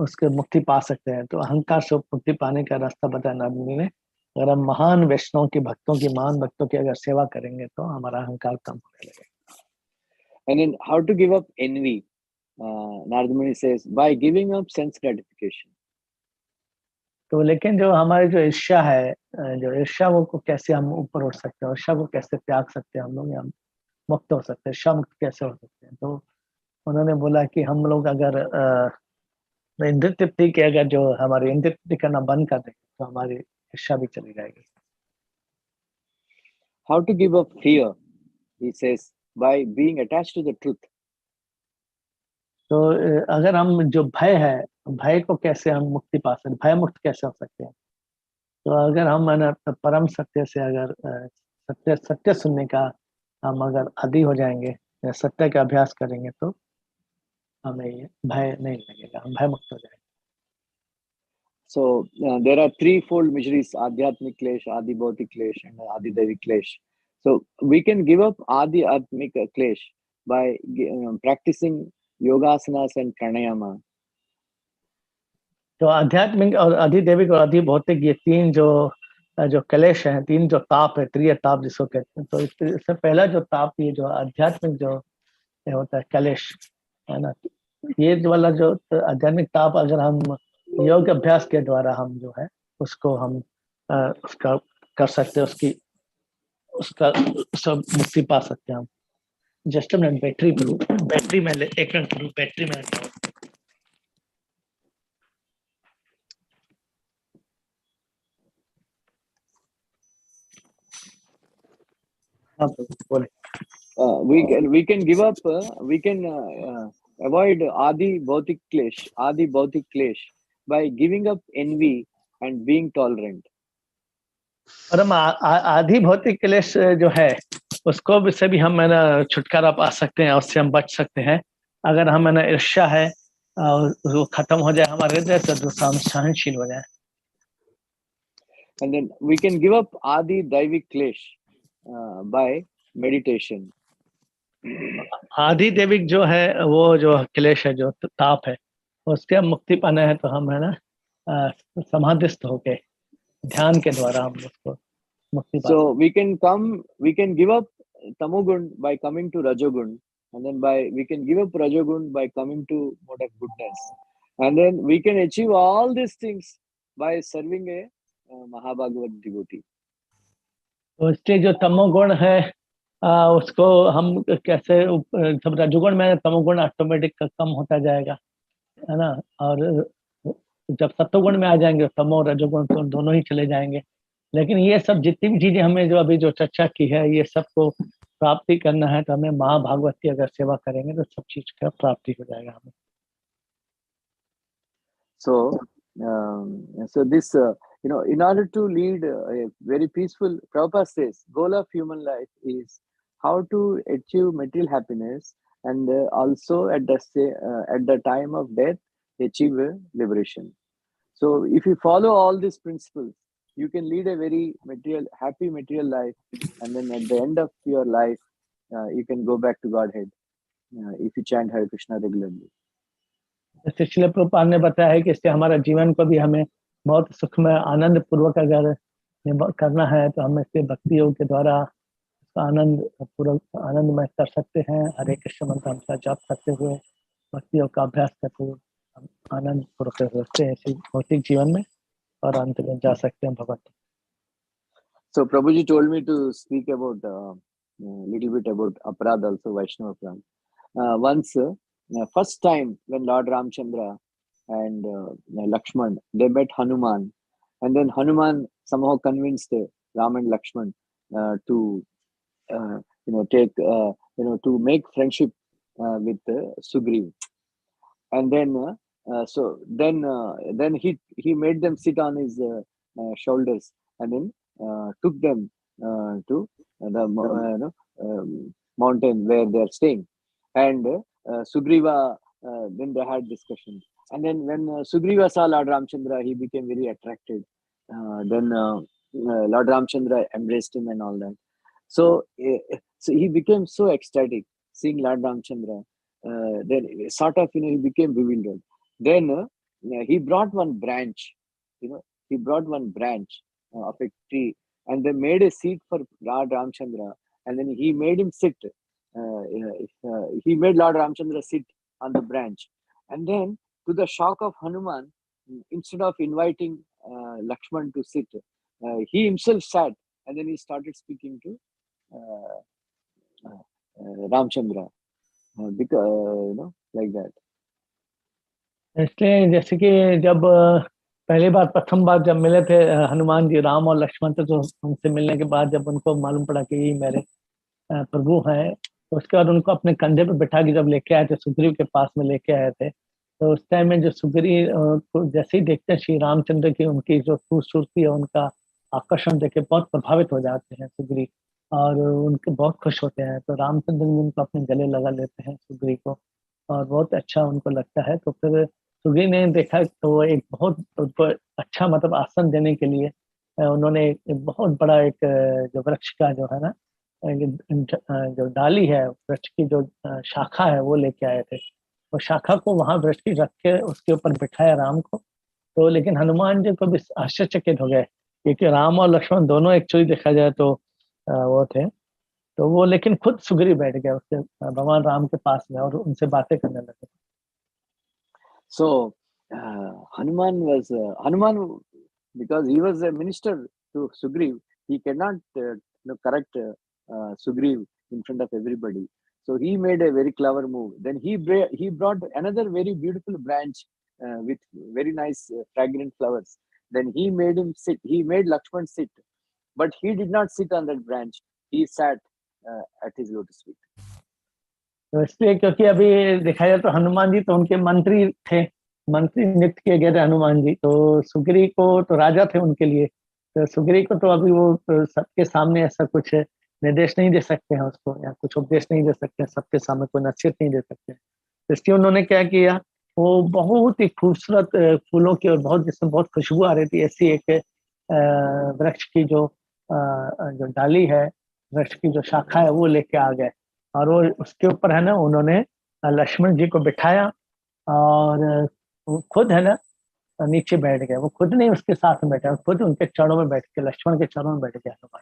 उसके मुक्ति पा सकते हैं। तो अहंकार से मुक्ति पाने का रास्ता बताया नारद मुनि ने। अगर हम महान वैष्णव के भक्तों की, महान भक्तों की अगर सेवा करेंगे तो हमारा अहंकार कम होने लगेगा। And then how to give up envy? Narad Muni says by giving up sense gratification. तो लेकिन जो हमारी जो ईर्ष्या है, जो ईर्ष्या वो को कैसे हम ऊपर उठ सकते हैं, ईर्ष्या को कैसे त्याग सकते हैं हम लोग, या मुक्त हो सकते हैं, ईर्ष्या मुक्त कैसे हो सकते हैं। तो उन्होंने बोला कि हम लोग अगर इंद्रिय तृप्ति के, अगर जो हमारी इंद्रिय तृप्ति करना बंद कर देंगे तो हमारी ईर्ष्या भी चली जाएगी। How to give up fear? He says by being attached to the truth. तो अगर हम जो भय है, भय को कैसे हम मुक्ति पा सकते, भय मुक्त कैसे हो सकते हैं। तो अगर हम परम सत्य से अगर सत्य सत्य सुनने का हम अगर आदी हो जाएंगे या सत्य का अभ्यास करेंगे तो हमें ये भय नहीं लगेगा, हम भय मुक्त हो जाएंगे। So there are threefold miseries: Adhyatmik Klesh, Adi Bhautik Klesh, and Adi Devik Klesh. So we can give up Adi Atmik Klesh by practicing yogasanas and pranayama. तो आध्यात्मिक और अधिदैविक और अधिभौतिक, ये तीन जो कलेश हैं, तीन जो ताप है, त्रिय ताप जिसको कहते हैं। तो इससे पहला जो ताप, ये जो आध्यात्मिक जो होता है कलेश, है ना, ये वाला जो आध्यात्मिक ताप अगर हम योग अभ्यास के द्वारा हम जो है उसको हम उसका कर सकते हैं, उसका सब मुक्ति पा सकते हैं हम। जस्ट मैं बैटरी में एक मिनट बैटरी में we can give up, we can avoid Adi Bhautik Klesh by giving up envy and being tolerant. और हम आदि भौतिक क्लेश जो है उसको से भी हम है ना छुटकारा पा सकते हैं, उससे हम बच सकते हैं। अगर हम है ना ईर्ष्या है वो खत्म हो जाए हमारे हृदय से, तो हम सहनशील हो जाए। And then we can give up Adi Daivik Klesh by meditation. आदि दैविक जो है वो जो क्लेश है, जो ताप है, उससे हम मुक्ति पाना है तो हम है ना समाधिस्थ होके ध्यान के द्वारा हम उसको मुक्ति पा। So we can give up Tamogun by coming to Rajogun, and then we can give up Rajogun by coming to mode of goodness, and then we can achieve all these things by serving a Mahabhagavat devotee. तो इसके जो तमोगुण है उसको हम कैसे, सब रजोगुण में तमोगुण ऑटोमेटिक कम होता जाएगा, है ना। और जब सत्वगुण में आ जाएंगे तमो रजोगुण तो दोनों ही चले जाएंगे। लेकिन ये सब जितनी भी चीजें हमें जो अभी जो चर्चा की है, ये सबको प्राप्ति करना है तो हमें महाभागवत की अगर सेवा करेंगे तो सब चीज का प्राप्ति हो जाएगा हमें। So this in order to lead a very peaceful, Prabhupada says, goal of human life is how to achieve material happiness and also at the time of death achieve liberation. So if you follow all these principles, you can lead a very happy material life, and then at the end of your life you can go back to Godhead if you chant Hare Krishna regularly. इसलिए प्रभुपाद ने बताया है कि इससे हमारा जीवन को भी हमें बहुत सुखमय आनंद पूर्वक अगर करना है तो हम इसके भक्ति योग के द्वारा इसका आनंद पूर्वक आनंदमय कर सकते हैं। हरे कृष्ण मंत्र हम जाप करते हुए, भक्ति योग का अभ्यास करते हुए हम आनंद पूर्वक रहते हैं इसी भौतिक जीवन में और अंत में जा सकते हैं भगवत। So Prabhuji told me to speak about little bit about Aparad also, Vaishnava Aparad. Once, first time when Lord Ramchandra and Lakshman, they met Hanuman, and then Hanuman somehow convinced Ram and Lakshman to take to make friendship with Sugriv, and then then he made them sit on his shoulders, and then took them to the mountain where they are staying, and Sugriva, then they had discussion, and then when Sugriva saw Lord Ramchandra, he became very attracted. Then Lord Ramchandra embraced him and all that. So he became so ecstatic seeing Lord Ramchandra. Then sort of he became bewildered. Then he brought one branch, he brought one branch of a tree, and they made a seat for Lord Ramchandra, and then he made him sit. He made Lord Ramchandra sit on the branch, and then to the shock of Hanuman, instead of inviting Lakshman to sit, he himself sat, and then he started speaking to Ramchandra, because like that. इसलिए जैसे कि जब पहली बार प्रथम बार जब मिले थे हनुमान जी राम और लक्ष्मण तो उनसे मिलने के बाद जब उनको मालूम पड़ा कि ये मेरे प्रभु हैं, तो उसके बाद उनको अपने कंधे पे बिठा के जब लेके आए थे, सुग्रीव के पास में लेके आए थे, तो उस टाइम में जो सुग्रीव को जैसे ही देखते हैं श्री रामचंद्र की उनकी जो खूबसूरती है, उनका आकर्षण देखे बहुत प्रभावित हो जाते हैं सुग्रीव, और उनके बहुत खुश होते हैं। तो रामचंद्र जी उनको अपने गले लगा लेते हैं सुग्रीव को, और बहुत अच्छा उनको लगता है। तो फिर सुग्रीव ने देखा तो एक बहुत उनको अच्छा मतलब आसन देने के लिए उन्होंने एक बहुत बड़ा एक जो वृक्ष का जो है ना जो डाली है, वृक्ष की जो शाखा है वो लेके आए थे। वो शाखा को वहां वृक्ष की रख के उसके ऊपर बिठाया राम को। तो लेकिन हनुमान जी को भी आश्चर्यचकित हो गए, क्योंकि राम और लक्ष्मण दोनों एक्चुअली देखा जाए तो वो थे। तो वो लेकिन खुद सुग्रीव बैठ गया उसके भगवान राम के पास में और उनसे बातें करने लगे। So Hanuman, because he was a minister to Sugriv, he cannot correct Sugriv in front of everybody. So he made a very clever move. Then he brought another very beautiful branch with very nice fragrant flowers. Then he made him sit. He made Lakshman sit, but he did not sit on that branch. He sat at his lotus feet. तो इसलिए क्योंकि अभी देखा जाए तो हनुमान जी तो उनके मंत्री थे, मंत्री नियुक्त किए गए थे हनुमान जी, तो सुग्रीव को तो राजा थे उनके लिए। तो सुग्रीव को तो अभी वो सबके सामने ऐसा कुछ निर्देश नहीं दे सकते हैं उसको, या कुछ उपदेश नहीं दे सकते हैं, सबके सामने कोई नसीहत नहीं दे सकते। तो इसलिए उन्होंने क्या किया, वो बहुत ही खूबसूरत फूलों की और बहुत जिसमें बहुत खुशबू आ रही थी ऐसी एक वृक्ष की जो डाली है, वृक्ष की जो शाखा है वो लेके आ गए, और वो उसके ऊपर है ना उन्होंने लक्ष्मण जी को बिठाया, और वो खुद है ना नीचे बैठ गए। वो खुद नहीं उसके साथ में बैठा, खुद उनके चरणों में बैठ के, लक्ष्मण के चरणों में बैठ गया Hanuman.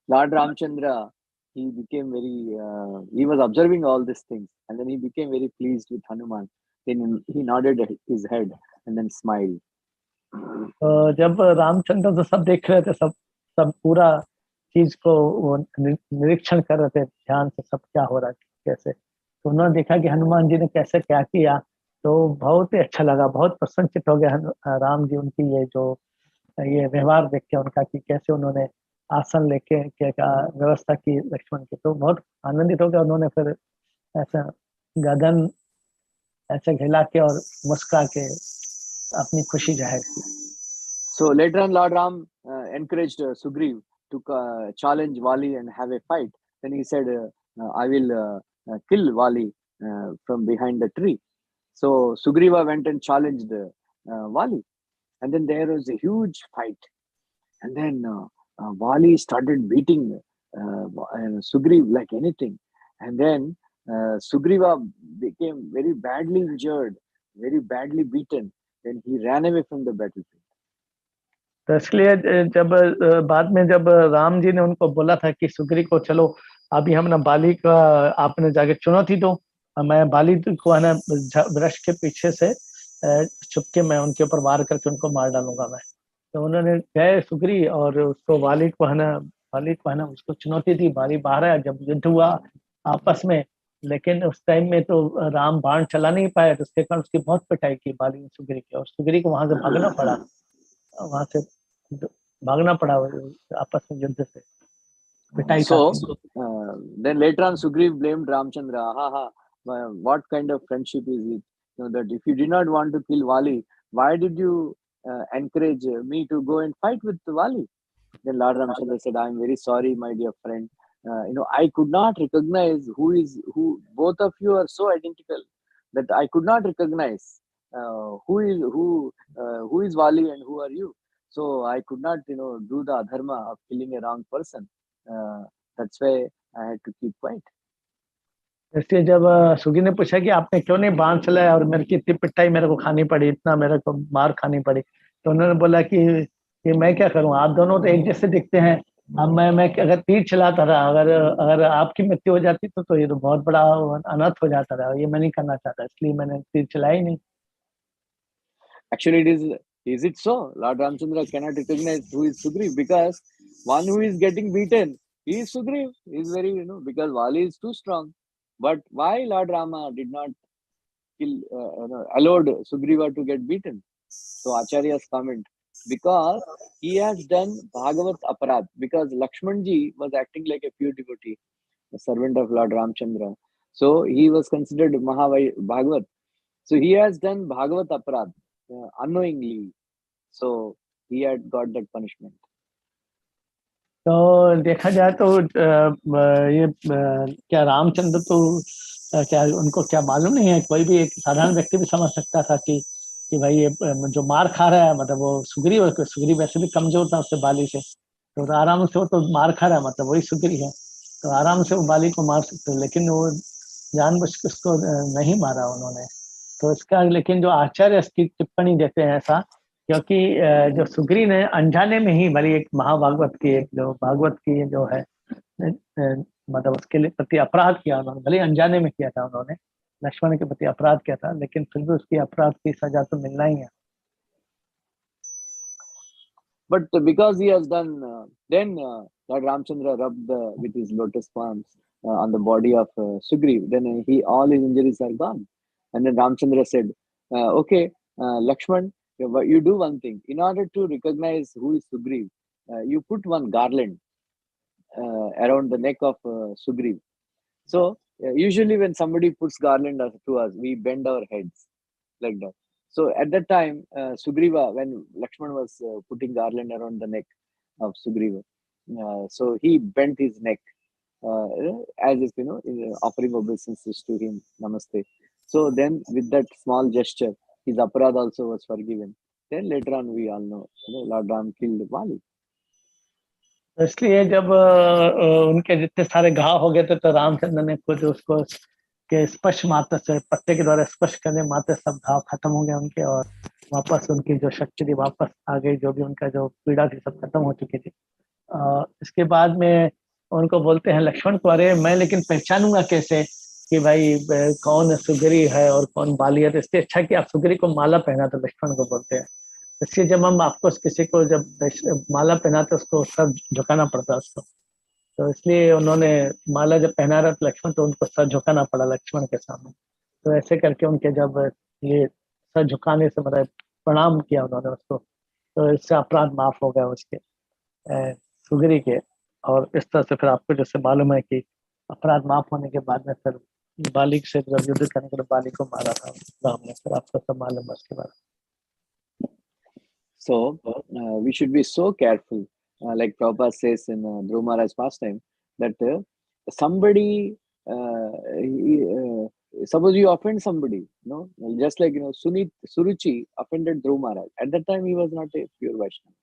Lord Ramchandra, he became very, he was observing all these things, and then he became very pleased with Hanuman. Then he nodded his head and then smiled. तो जब रामचंद्र तो सब देख रहे थे, सब पूरा चीज को वो निरीक्षण कर रहे थे ध्यान से, सब क्या हो रहा है कैसे। तो उन्होंने देखा कि हनुमान जी ने कैसे क्या किया, तो बहुत ही अच्छा लगा, बहुत प्रसन्नचित हो गया राम जी उनकी ये व्यवहार देख के उनका, कि कैसे उन्होंने आसन लेके क्या व्यवस्था की लक्ष्मण की। तो बहुत आनंदित हो गया। उन्होंने फिर ऐसा गर्दन ऐसे हिला के और मुस्कुरा के अपनी खुशी जाहिर की। So later on, Lord Ram encouraged Sugriv to challenge Vali and have a fight. Then he said, I will kill Vali from behind the tree. So Sugriva went and challenged Vali. And then there was a huge fight. And then Vali started beating Sugriv like anything. And then Sugriva became very badly injured, very badly beaten. Then he ran away from the battlefield. तो इसलिए जब बाद में जब राम जी ने उनको बोला था कि सुग्री को चलो अभी हम ना बाली का आपने जाके चुनौती दो, मैं बाली को है ना वृक्ष के पीछे से छुपके मैं उनके ऊपर वार करके उनको मार डालूंगा मैं। तो उन्होंने गए सुग्री और उसको वाली को है ना उसको चुनौती दी। बाली बाहर आया, जब युद्ध हुआ आपस में, लेकिन उस टाइम में तो राम बाण चला नहीं पाया, तो उसके कारण उसकी बहुत पिटाई की बाली ने सुग्री की, और सुग्री को वहां से भागना पड़ा, वहां से भागना पड़ा आपस में युद्ध से, पिटाई So खाती। then later on, Sugriv blamed Ramchandra. Ha ha! What kind of friendship is it? You know, that if you did not want to kill Vali, why did you encourage me to go and fight with Vali? Then Lord Ramchandra said, "I am very sorry, my dear friend. I could not recognize who is who. Both of you are so identical that I could not recognize who is Vali and who are you. So I could not, do the adharma of killing a wrong person. That's why I had to keep quiet." इसलिए जब Swiggy ने पूछा कि आपने क्यों नहीं बाण चलाया और मेरे की इतनी पिटाई मेरे को खानी पड़ी, इतना मेरे को मार खानी पड़ी, तो उन्होंने बोला कि मैं क्या करूं, आप दोनों तो एक जैसे दिखते हैं। अब मैं अगर तीर चलाता रहा, अगर अगर आपकी मृत्यु हो जाती तो ये तो बहुत बड़ा अनर्थ हो जाता रहा, ये मैं नहीं करना चाहता, इसलिए मैंने तीर चलाई नहीं। Actually, is it so? Lord Ramchandra cannot recognize who is Sugriv, because one who is getting beaten, he is Sugriv. He is very, because Vali is too strong. But why Lord Rama did not allowed Sugriva to get beaten? So Acharya's comment, because he has done Bhagavat Aparad, because Lakshmanji was acting like a pure devotee, a servant of Lord Ramchandra. So he was considered Bhagavat. So he has done Bhagavat Aparad unknowingly. So he had got that punishment. तो देखा जाए तो ये क्या रामचंद्र तो क्या उनको क्या मालूम नहीं है, कोई भी एक साधारण व्यक्ति भी समझ सकता था कि भाई ये जो मार खा रहा है, मतलब वो सुग्रीव वैसे भी कमजोर था उससे बाली से, तो आराम से वो तो मार खा रहा है, मतलब वही सुग्रीव है, तो आराम से वो बाली को मार सकते, लेकिन वो जानबूझ के उसको नहीं मारा उन्होंने। तो इसका लेकिन जो आचार्य इसकी टिप्पणी देते हैं ऐसा, क्योंकि जो सुग्री ने अनजाने में ही भली एक महाभागवत की एक जो भागवत की जो है मतलब उसके लिए प्रति अपराध किया उन्होंने, भले अनजाने में किया था उन्होंने, लक्ष्मण के प्रति अपराध किया था, लेकिन फिर भी उसकी अपराध की सजा तो मिलना ही है। But because he has done, then Lord Ramchandra rubbed with his lotus palms on the body of Sugriv. Then all his injuries are gone. And then Ramchandra said, "Okay, Lakshman, you do one thing. In order to recognize who is Sugriv, you put one garland around the neck of Sugriv. So usually when somebody puts garland to us, we bend our heads like that. So at that time, Sugriva, when Lakshman was putting garland around the neck of Sugriva, so he bent his neck as if, offering obeisances to him, namaste. So then with that small gesture, his aparad also was forgiven. Then later on, we all know, Lord Ram killed Vali. इसलिए जब उनके जितने सारे घाव हो गए थे, तो रामचंद्र ने खुद उसको के स्पर्श मात्र से, पत्ते के द्वारा स्पर्श करने मात्र सब घाव खत्म हो गए उनके, और वापस उनकी जो शक्ति थी वापस आ गई, जो भी उनका जो पीड़ा थी सब खत्म हो चुकी थी। इसके बाद में उनको बोलते हैं लक्ष्मण को, अरे मैं लेकिन पहचानूंगा कैसे कि भाई कौन सुग्री है और कौन बाली है, तो इससे अच्छा कि आप सुग्री को माला पहना, तो लक्ष्मण को बोलते हैं। इसलिए जब हम आपको किसी को जब माला पहनाते उसको सर झुकाना पड़ता है उसको, तो इसलिए उन्होंने माला जब पहना रहा तो लक्ष्मण, तो उनको सर झुकाना पड़ा लक्ष्मण के सामने। तो ऐसे करके उनके जब ये सर झुकाने से मतलब प्रणाम किया उन्होंने उसको, तो इससे अपराध माफ हो गया उसके सुग्री के। और इस तरह से फिर आपको जैसे मालूम है कि अपराध माफ होने के बाद में फिर बाली से जब युद्ध करने के लिए बाली को मारा था राम ने, फिर आपको सब मालूम है उसके बारे में। So we should be so careful, like Prabhupada says in Dhruva Maharaj pastime, that somebody, suppose you offend somebody, just like Suruchi offended Dhruva Maharaj. At that time, he was not a pure Vaishnava,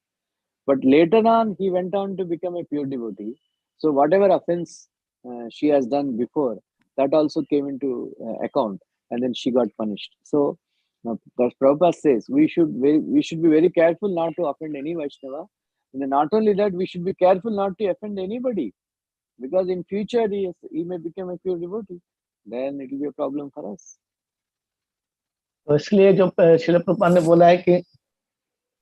but later on, he went on to become a pure devotee. So whatever offense she has done before, that also came into account, and then she got punished. So Because Prabhupada says we should be very careful not to offend any Vaishnava. And then not only that, we should be careful not to offend anybody, because in future he may become a pure devotee. Then it will be a problem for us. तो इसलिए जो श्रील प्रभुपाद ने बोला है कि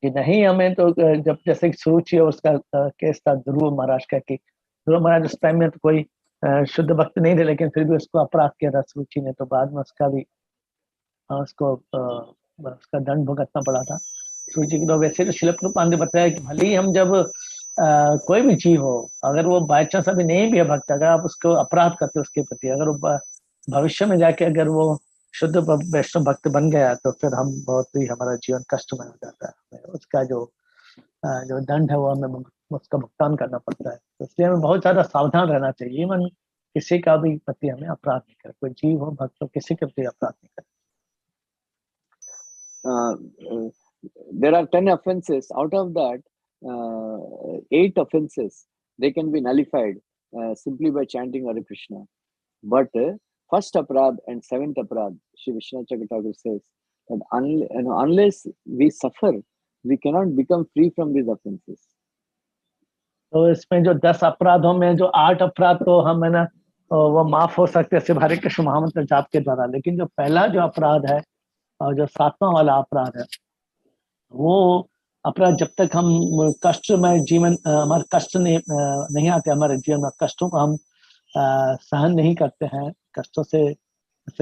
नहीं, हमें तो जब जैसे सुरुचि और उसका केस था ध्रुव महाराज का, कि ध्रुव महाराज उस टाइम में तो कोई शुद्ध भक्त नहीं थे, लेकिन फिर भी उसको अपराध किया था सुरुचि ने, तो बाद में उसका भी उसको उसका दंड भुगतना पड़ा था सुरुचि की। तो वैसे तो श्रील प्रभुपाद ने बताया कि भले ही हम जब कोई भी जीव हो, अगर वो बाय चांस अभी नहीं भी है भक्त, अगर आप उसको अपराध करते उसके प्रति, अगर वो भविष्य में जाके अगर वो शुद्ध वैष्णव भक्त बन गया, तो फिर हम बहुत ही, हमारा जीवन कष्टमय हो जाता है, उसका जो दंड है वो हमें उसका भुगतान करना पड़ता है। तो इसलिए हमें बहुत ज्यादा सावधान रहना चाहिए, मन किसी का भी प्रति हमें अपराध नहीं करे, कोई जीव हो भक्त हो, किसी के प्रति अपराध नहीं करे। There are 10 offenses. Out of that, 8 offenses, they can be nullified simply by chanting Hare Krishna. But first aparad and 7th aparad, Shri Vishwanath Chakravarti says that unless we suffer, we cannot become free from these offenses. तो इसमें जो 10 अपराधों में जो 8 अपराध तो हम है ना वो माफ हो सकते हैं सिर्फ हरे कृष्ण महामंत्र जाप के द्वारा, लेकिन जो पहला जो अपराध है और जो 7वां वाला अपराध है, वो अपराध जब तक हम कष्टमय जीवन, हमारे कष्ट नहीं आते हमारे जीवन में, कष्टों को हम सहन नहीं करते हैं, कष्टों से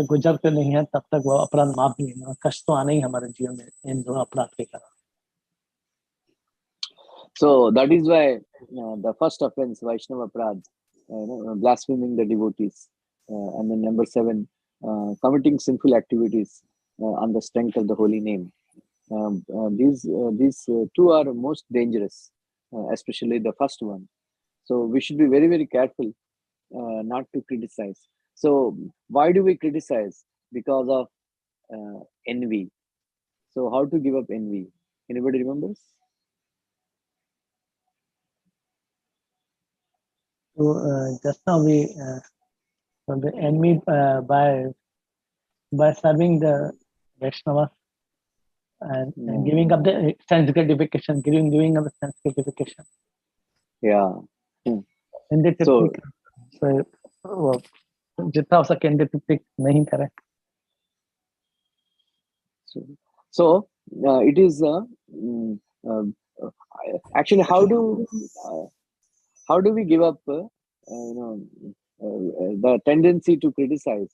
गुजरते नहीं हैं, तब तक वो अपराध माफ नहीं है। कष्ट तो आना ही हमारे जीवन में इन दोनों अपराध के कारण। So that is why the first offense, Vaishnava Aparad, blaspheming the devotees, and then number 7, committing sinful activities on the strength of the holy name. These two are most dangerous, especially the first one. So we should be very, very careful not to criticize. So why do we criticize? Because of envy. So how to give up envy? Anybody remembers? So just now we the enemy by serving the Vaishnava and giving up the sense gratification, giving up the sense gratification. Yeah. So जितना हो सके NDTP नहीं करें. So it is actually how do we give up the tendency to criticize,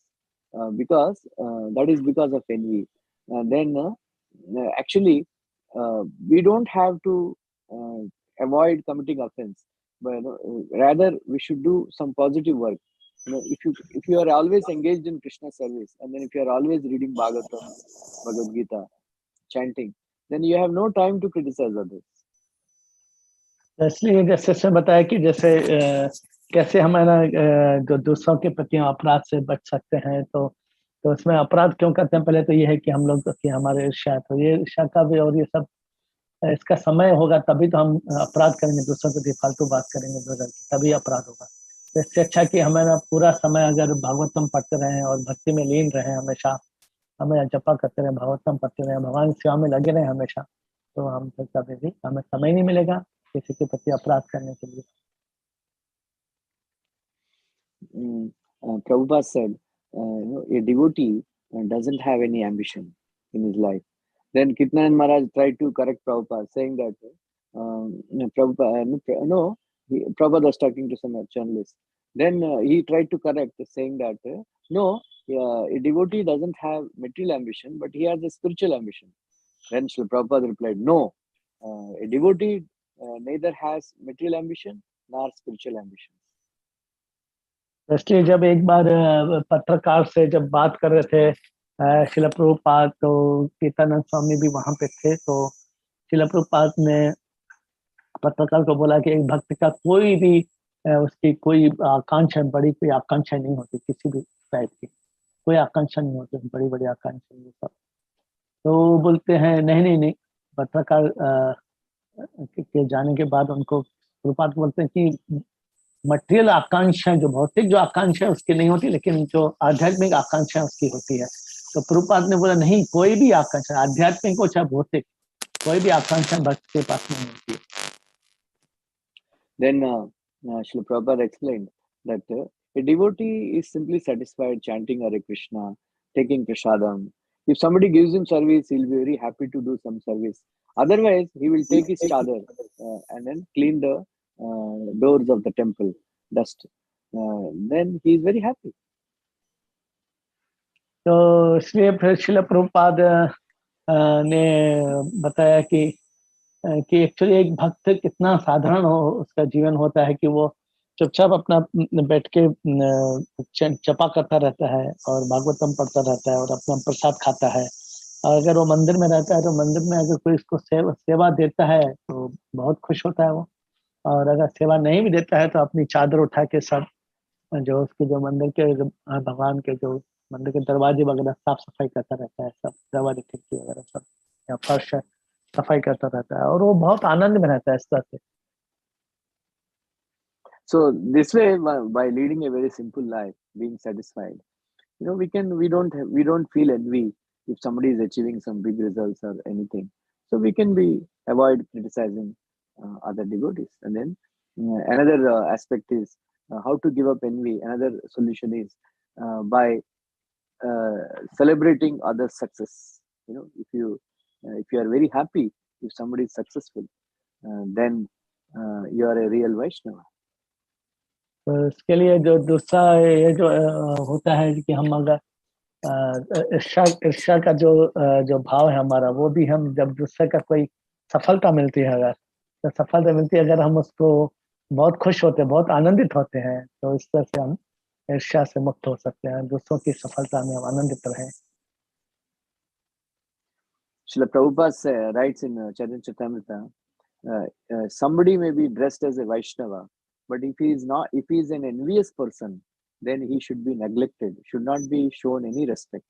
because that is because of envy. Then actually we don't have to avoid committing offense, but rather we should do some positive work. If you are always engaged in Krishna service, and then if you are always reading Bhagavatam, Bhagavad Gita, chanting, then you have no time to criticize others. इसलिए जैसे से बताया कि जैसे कैसे हमारा जो दूसरों के प्रति अपराध से बच सकते हैं, तो उसमें अपराध क्यों करते हैं, पहले तो ये है कि हम लोग कि हमारे ईर्ष्या, तो ये ईर्ष्या का भी और ये सब इसका समय होगा तभी तो हम अपराध करेंगे, दूसरों के फालतू बात करेंगे तभी अपराध होगा। तो इससे अच्छा कि हमारा पूरा समय अगर भागवतम पढ़ते रहें और भक्ति में लीन रहें, हमेशा हमें जपा करते रहें, भागवतम पढ़ते रहें, भगवान सेवा में लगे रहें हमेशा, तो हम कभी भी हमें समय नहीं मिलेगा किसी के प्रति अपराध करने के लिए। Prabhupada said, a devotee doesn't have any ambition in his life. Then Kirtanand Maharaj tried to correct Prabhupada, saying that Prabhupada was talking to some journalist. Then he tried to correct, saying that a devotee doesn't have material ambition, but he has a spiritual ambition. Then Srila Prabhupada replied, no, a devotee neither has material ambition nor spiritual ambition. इसलिए जब एक बार पत्रकार से जब बात कर रहे थे श्रील प्रभुपाद, तो कीर्तनानंद स्वामी भी वहां पे थे, तो श्रील प्रभुपाद ने पत्रकार को बोला कि एक भक्त का कोई भी उसकी कोई आकांक्षा, बड़ी कोई आकांक्षा नहीं होती, किसी भी टाइप की कोई आकांक्षा नहीं होती, बड़ी बड़ी आकांक्षा नहीं सब। तो बोलते हैं नहीं, पत्रकार के जाने के बाद उनको प्रभुपाद बोलते हैं कि मटेरियल आकांक्षा, जो भौतिक जो आकांक्षा है उसकी नहीं होती, लेकिन जो आध्यात्मिक आकांक्षा उसकी होती है। तो प्रभुपाद ने बोला नहीं, कोई भी आकांक्षा, आध्यात्मिक हो चाहे भौतिक, कोई भी आकांक्षा भक्त के पास नहीं होती है। Then Srila Prabhupada explained that a devotee is simply satisfied chanting Hare Krishna, taking prasadam. If somebody gives him service, he'll be very happy to do some service. Otherwise, he will take his chadar and then clean the doors of the temple, dust. Then he is very happy. तो इसलिए फिर श्रील प्रभुपाद ने बताया कि actually एक भक्त कितना साधारण हो उसका जीवन होता है कि वो चुपचाप अपना बैठ के जपा करता रहता है और भागवतम पढ़ता रहता है और अपना प्रसाद खाता है। और अगर वो मंदिर में रहता है तो मंदिर में अगर कोई इसको सेवा देता है तो बहुत खुश होता है वो, और अगर सेवा नहीं भी देता है तो अपनी चादर उठा के सब जो उसके जो मंदिर के भगवान के जो मंदिर के दरवाजे वगैरह साफ सफाई करता रहता है, सब दरवाजे खिड़की वगैरह सब या फर्श सफाई करता रहता है और वो बहुत आनंद में रहता है इस तरह से। So this way, by leading a very simple life, being satisfied, we don't feel envy if somebody is achieving some big results or anything. So we can avoid criticizing other devotees. And then another aspect is how to give up envy. Another solution is by celebrating others' success. If you are very happy if somebody is successful, then you are a real Vaishnava. तो इसके लिए जो दूसरा ये जो होता है कि हम अगर ईर्ष्या का जो भाव है हमारा, वो भी हम जब दूसरे का कोई सफलता मिलती है, अगर तो सफलता मिलती है, अगर हम उसको बहुत खुश होते हैं, बहुत आनंदित होते हैं, तो इस तरह से हम ईर्ष्या से मुक्त हो सकते हैं, दूसरों की सफलता में हम आनंदित रहें। Srila Prabhupada writes in Chaitanya Charitamrita, somebody may be dressed as a Vaishnava, but if he is an envious person, then he should be neglected, should not be shown any respect.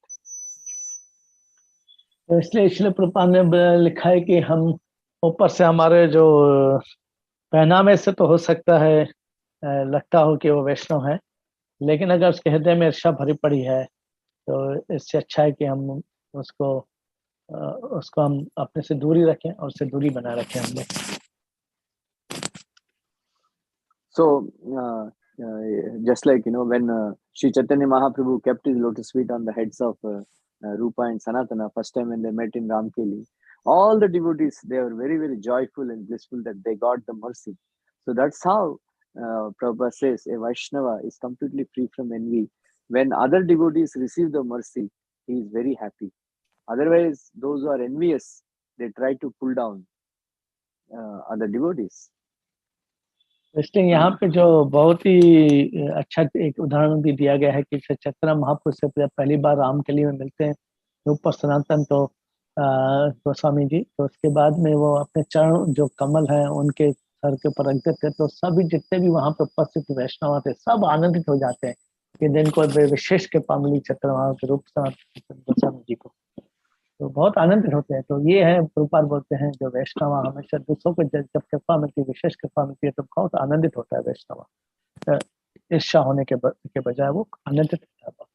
तो इसलिए श्रील प्रभुपाद ने लिखा है कि हम ऊपर से हमारे जो पहनावे से तो हो सकता है लगता हो कि वो वैष्णव है, लेकिन अगर उसके हृदय में ईर्ष्या भरी पड़ी है तो इससे अच्छा है कि हम उसको हम अपने से दूरी रखें और उससे दूरी बना रखें हम लोग। So just like when Sri Chaitanya Mahaprabhu kept his lotus feet on the heads of Rupa and Sanatana first time when they met in Ramkeli, all the devotees, they were very, very joyful and blissful that they got the mercy. So that's how Prabhupada says a Vaishnava is completely free from envy. When other devotees receive the mercy, he is very happy. Otherwise, those who are envious, they try to pull down other devotees. इसलिए यहाँ पे जो बहुत ही अच्छा एक उदाहरण भी दिया गया है कि चैतन्य महाप्रभु से पहली बार रामकली में मिलते हैं ऊपर सनातन तो गोस्वामी जी, तो उसके बाद में वो अपने चरण जो कमल है उनके सर के ऊपर रख देते हैं, तो सभी जितने भी वहां पे उपस्थित वैष्णव थे सब आनंदित हो जाते हैं कि दिन को विशेष कृपा मिली चैतन्य महाप्रभु के रूप सनातन गोस्वामी जी को, तो बहुत आनंदित होते हैं। तो ये है प्रभुपाद बोलते हैं जो वैष्णव हमेशा दूसरों को जब कृपा मिलती है, विशेष कृपा मिलती है, तो बहुत आनंदित होता है वैष्णव, ईर्ष्या होने के बजाय वो आनंदित होता है।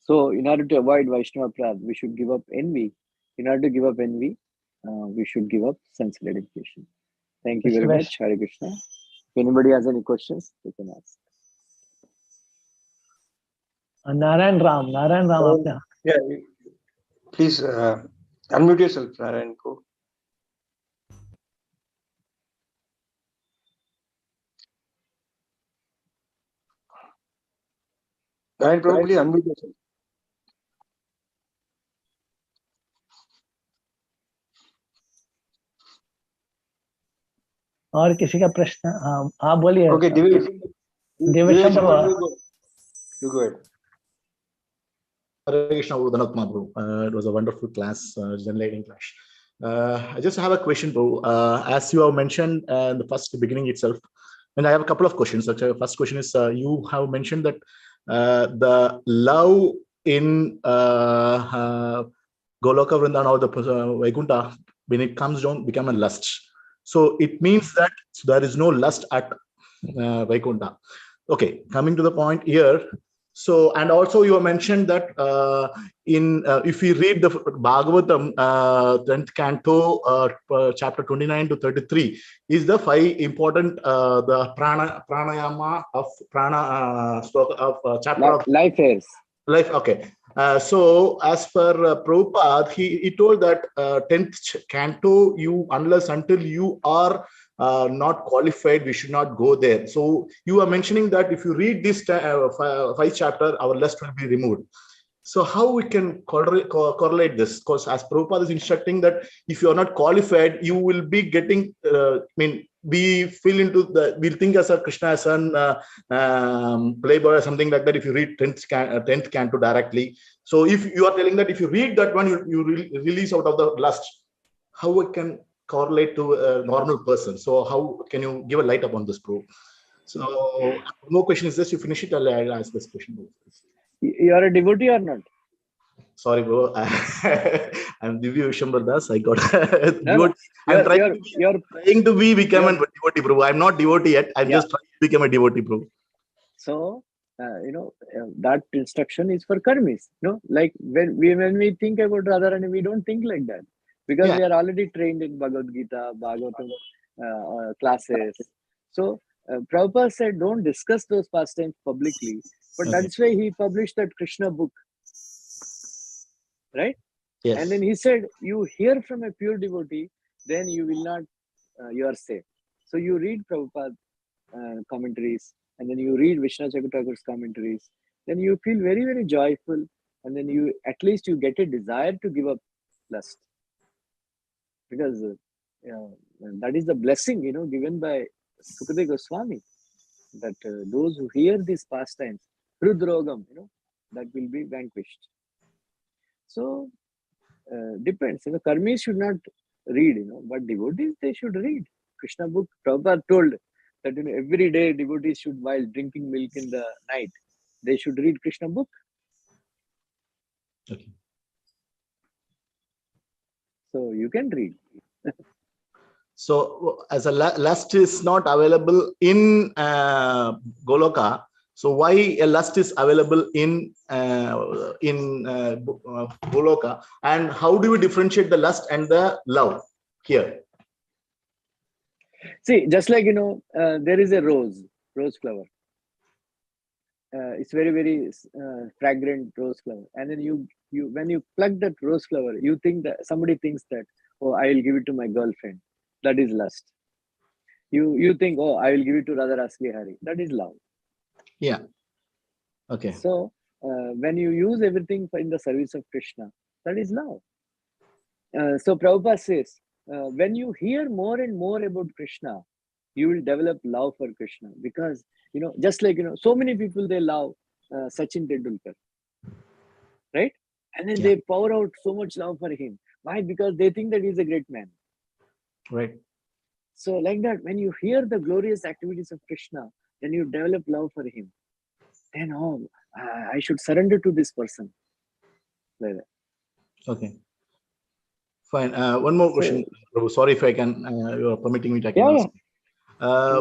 So in order to avoid Vaishnava Prad, we should give up envy. In order to give up envy, we should give up sense gratification. Thank you very much. Hare Krishna. If anybody has any questions, they can ask. Narayan Ram आपने Please unmute yourself, Narayan. Go. Narayan, probably unmute yourself. और किसी का प्रश्न? हाँ बोलिए। Okay, Devesh you go ahead. Hare Krishna, Prabhu. It was a wonderful class, generating class. I just have a question, Prabhu. As you have mentioned in the beginning itself, and I have a couple of questions. Actually, first question is, you have mentioned that the love in Goloka Vrindana or the Vaikuntha, when it comes down, become a lust. So it means that there is no lust at Vaikuntha. Okay, coming to the point here, So, and also you mentioned that if we read the Bhagavatam, 10th canto, chapter 29 to 33, is the 5 important the pranayama of chapter of life airs. life. Okay. So as per Prabhupada, he told that 10th canto, unless until you are not qualified, we should not go there. So you are mentioning that if you read this 5 chapter, our lust will be removed. So how we can correlate this? Because as Prabhupada is instructing that if you are not qualified, you will be getting, we feel into we'll think as a Krishna as an playboy or something like that if you read 10th canto directly. So if you are telling that if you read that one, you release out of the lust, how we can correlate to a normal person? So how can you give a light upon this, bro? So no question is this, you finish it, I'll ask this question. You are a devotee or not? Sorry, bro. I'm Divya Vishwambar Das. I got No. I'm trying to become a devotee, bro. I'm not devotee yet. I'm just trying to become a devotee, bro. So, that instruction is for karmis. Like when we think about Radharani, we don't think like that because we are already trained in Bhagavad Gita, Bhagavatam classes. So, Prabhupada said, don't discuss those pastimes publicly. But that's why he published that Krishna book. Right? Yes. And then he said, you hear from a pure devotee, then you will not, you are safe. So you read Prabhupada commentaries, and then you read Vishnu Thakur's commentaries, then you feel very, very joyful, and then at least you get a desire to give up lust. Because that is the blessing, given by Sukadeva Goswami, that those who hear these pastimes, Hrudrogam, that will be vanquished. So, depends. Karmis should not read, but devotees, they should read. Krishna book, Prabhupada told that every day devotees should, while drinking milk in the night, they should read Krishna book. Okay. So you can read. So as a lust is not available in Goloka, so why a lust is available in Goloka, and how do we differentiate the lust and the love here? See, just like there is a rose flower. It's very, very fragrant rose flower, and then you when you pluck that rose flower, you think that somebody thinks that, oh, I will give it to my girlfriend. That is lust. You think, oh, I will give it to Radha Rasli Hari. That is love. Yeah. Okay. So when you use everything in the service of Krishna, that is love. So Prabhupada says, when you hear more and more about Krishna, you will develop love for Krishna, because just like so many people, they love Sachin Tendulkar, right? And then they pour out so much love for him. Why? Because they think that he's a great man. Right. So like that, when you hear the glorious activities of Krishna, then you develop love for him. Then, I should surrender to this person. Like that. Okay. Fine. One more question. Sorry if I can, you are permitting me to ask.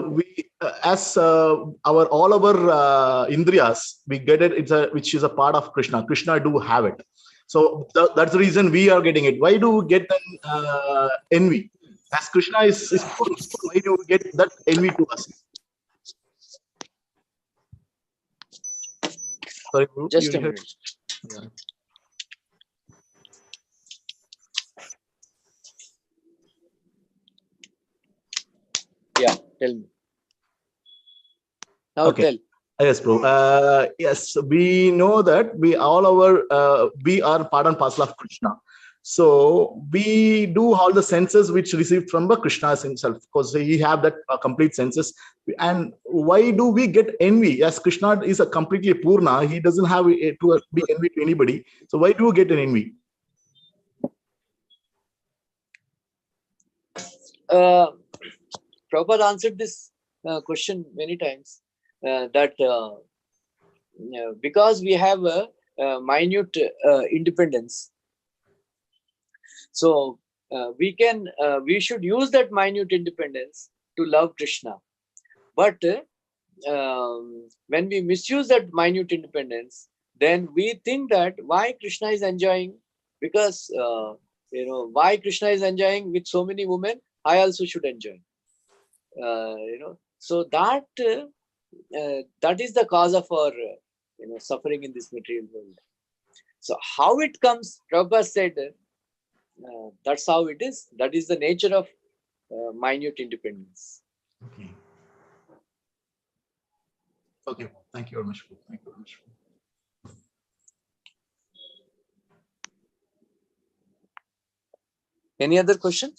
We as all our indriyas, we get it. Which is a part of Krishna. Krishna do have it. So that's the reason we are getting it. Why do we get an envy? As Krishna is good, why do we get that envy to us? Sorry, just a minute. Yeah, tell me. Now okay. Tell. Yes, bro. Yes, we know that we are part and parcel of Krishna. So we do all the senses which received from the Krishna himself, because he have that complete senses. And why do we get envy? As Krishna is a completely Purna, he doesn't have to be envy to anybody. So why do we get an envy? Prabhupada answered this question many times, that because we have a minute independence, so we should use that minute independence to love Krishna. But when we misuse that minute independence, then we think that why Krishna is enjoying, because why Krishna is enjoying with so many women, I also should enjoy. So that is the cause of our suffering in this material world. So how it comes, Prabhupada said, that's how it is. That is the nature of minute independence. Okay. Okay. Thank you very much. Thank you very much. Any other question?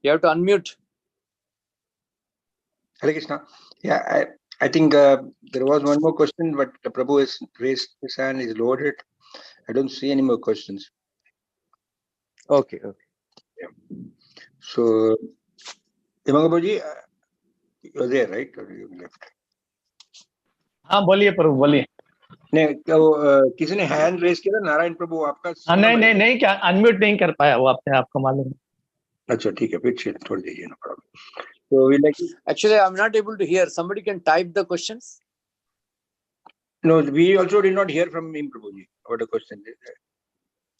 You have to unmute. Hare Krishna. Yeah, I think there was one more question, but the Prabhu has raised his hand, is lowered it. I don't see any more questions. Okay. Yeah. So, Prabhuji, you're there, right? Or you left? हाँ बोलिए प्रभु बोलिए. नहीं, किसी ने hand raise किया था, नारायण प्रभु आपका. नहीं क्या अनम्यूट नहीं कर पाया वो अपने आप को मालूम. अच्छा ठीक है, फिर छोड़ दीजिए, no problem. So we like. Actually, I'm not able to hear. Somebody can type the questions. No, we also did not hear from him, Prabhuji, what the question is.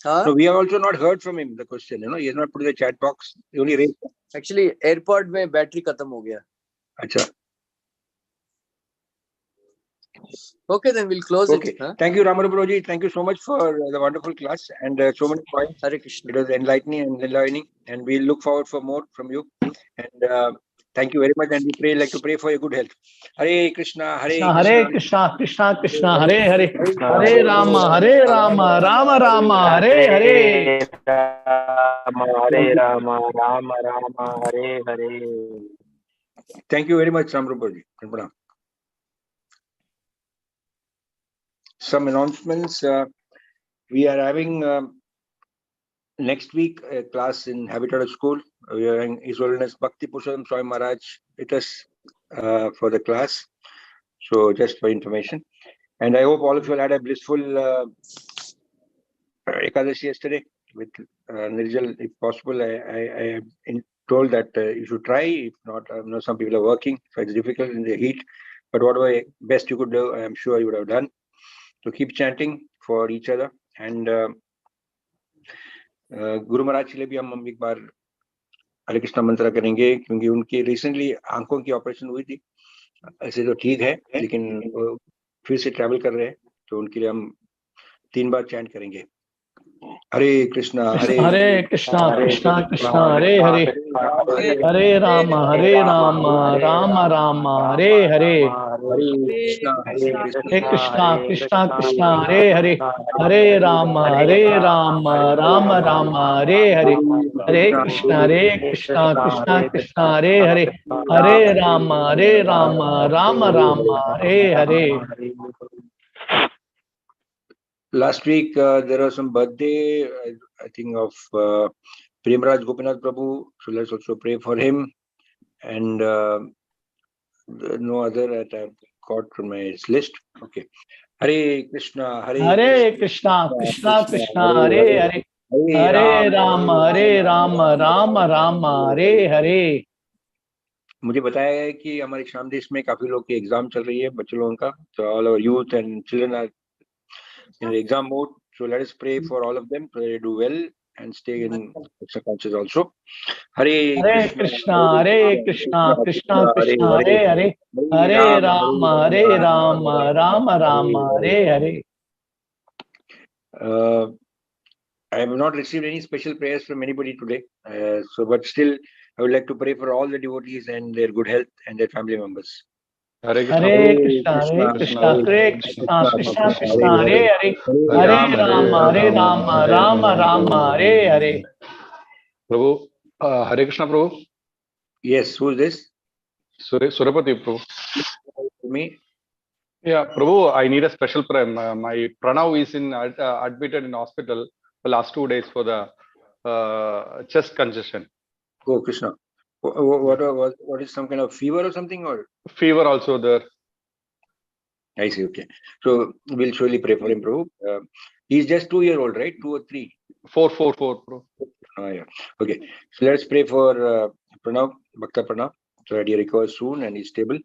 Huh? No, we have also not heard from him the question. He has not put in the chat box. He only raised. Actually, AirPod में battery खत्म हो गया. अच्छा. Okay, then we'll close Okay. it. Huh? Thank you, Ramanuja Prabhuji. Thank you so much for the wonderful class and so many points. Hare Krishna. It was enlightening, and we look forward for more from you. And thank you very much. And we like to pray for your good health. Hare Krishna, Hare Krishna, Krishna Krishna, Hare Hare, Hare Rama, Rama Rama, Hare Hare. Hare Rama, Rama Rama, Hare Hare. Thank you very much, Ramanuja Prabhuji. Some announcements. We are having next week a class in Habitat School. We are having His Holiness Bhakti Purushottam Swami Maharaj with us for the class. So just for information. And I hope all of you had a blissful Ekadashi yesterday with Nirjal. If possible, I am told that you should try. If not, I know some people are working, so it's difficult in the heat. But whatever best you could do, I am sure you would have done. So keep chanting for each other. And Guru Maharaj के लिए भी हम एक बार हरे कृष्णा मंत्र करेंगे, क्योंकि उनकी recently आंखों की ऑपरेशन हुई थी. ऐसे तो ठीक है, लेकिन फिर से ट्रैवल कर रहे हैं, तो उनके लिए हम 3 बार चैंट करेंगे. हरे Krishna Hare Krishna, Krishna Krishna, Hare Hare, Hare Rama, Rama Rama, Hare Hare. Hare Krishna, Krishna Krishna, Hare Hare, Hare Rama, Rama Rama, Hare Hare. Hare Krishna, Krishna Krishna, Hare Hare, Hare Rama, Rama Rama, Hare Hare. Last week there was some birthday, I think, of Premraj Gopinath Prabhu, so let's also pray for him. And no other that I've got from my list. Okay. Hare Krishna, Hare Krishna, Krishna Krishna, Hare Hare, Hare Rama, Rama Rama, Hare Hare. मुझे बताया है कि हमारे श्याम देश में काफी लोग की एग्जाम चल रही है, बच्चों लोगों का. So all our youth and children are in the exam mode. So let us pray for all of them so they do well and stay in extra conscious also. Hare Krishna, Hare Krishna, Krishna Krishna, Hare Hare, Hare Rama, Rama Rama, Hare Hare. I have not received any special prayers from anybody today. But still, I would like to pray for all the devotees and their good health and their family members. Hare Krishna, Hare Krishna, Krishna Krishna, Hare Hare, Hare Rama, Rama, Hare Hare. Prabhu, Hare Krishna, Prabhu. Yes, who is this? Surapati, Prabhu. Me? Yeah, Prabhu, I need a special prayer. My Pranav is admitted in hospital the last 2 days for the chest congestion. Oh, Krishna. What is some kind of fever or something? Or fever also there? I see. Okay. So we'll surely pray for him, Prabhu. He's just 2-year-old, right? 2 or 3? 4, Prabhu. Oh, yeah. Okay. So let's pray for Pranav, Bhakta Pranav, so that he recovers soon and is stable.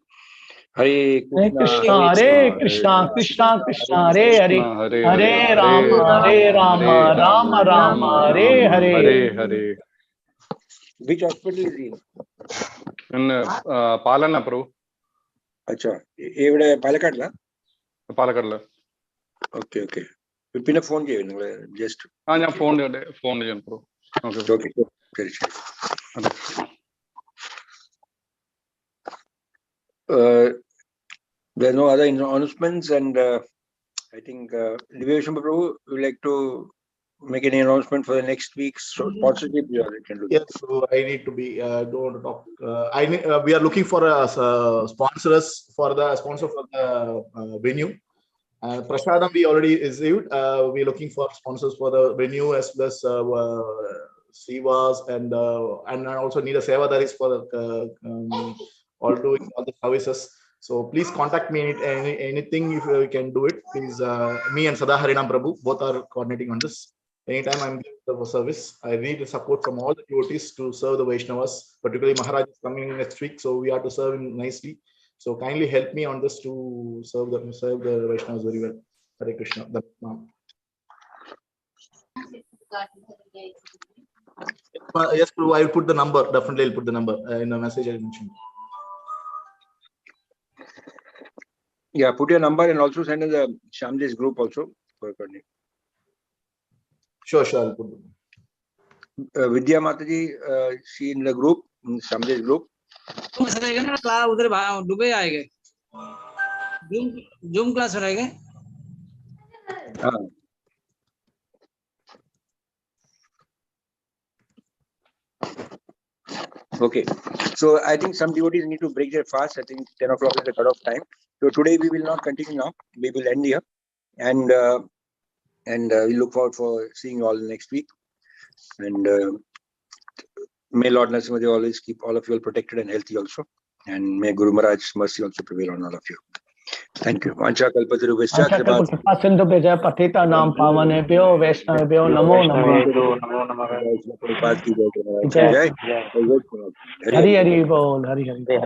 Hare Krishna, Krishna Krishna Krishna Hare Hare, Hare Rama Rama Rama Hare Hare. Which hospital is he in? In Palana, Prabhu. Acha. Evide Palakkad la? Palakkad. Okay, okay. പിന്നെ phone ചെയ്യുന്നു just ഞാൻ phone ചെയ്യാം bro. Okay ശരി ശരി. There are no other announcements, and I think Divya Prabhu would like to make any announcement for the next week's sponsorship. Yes, so I need to be don't want to talk. We are looking for a sponsor for the venue. Prasadam we already received. We are looking for sponsors for the venue as well as Sivas and I also need a Sevadaris for all doing all the services. So please contact me anything if you can do it. Please, me and Sadaharinam Prabhu both are coordinating on this. Anytime I'm giving the service, I need the support from all the devotees to serve the Vaishnavas. Particularly Maharaj is coming next week, so we have to serve him nicely. So kindly help me on this to serve the Vaishnavas very well. Hare Krishna. Yes, Prabhu, I will put the number. Definitely, I'll put the number in the message I mentioned. Yeah, put your number and also send in the Shamji's group also for coordinating. Sure, I'll put it. Vidya Mataji, she in the group, in Shamji's group. Class उधर Dubai आएंगे, zoom class रहेंगे. Okay, so I think some devotees need to break their fast. I think 10 o'clock is the cutoff time. So today we will not continue now. We will end here, and we look forward for seeing you all next week. And may Lord Narasimha always keep all of you all protected and healthy also. And may Guru Maharaj's mercy also prevail on all of you. Thank you. Vancha kalpatarubhascha kripa sindhu bheja patita nam pavanebhyo vaishnavebhyo namo namah. Jai. Hari Hari bol, Hari Hari.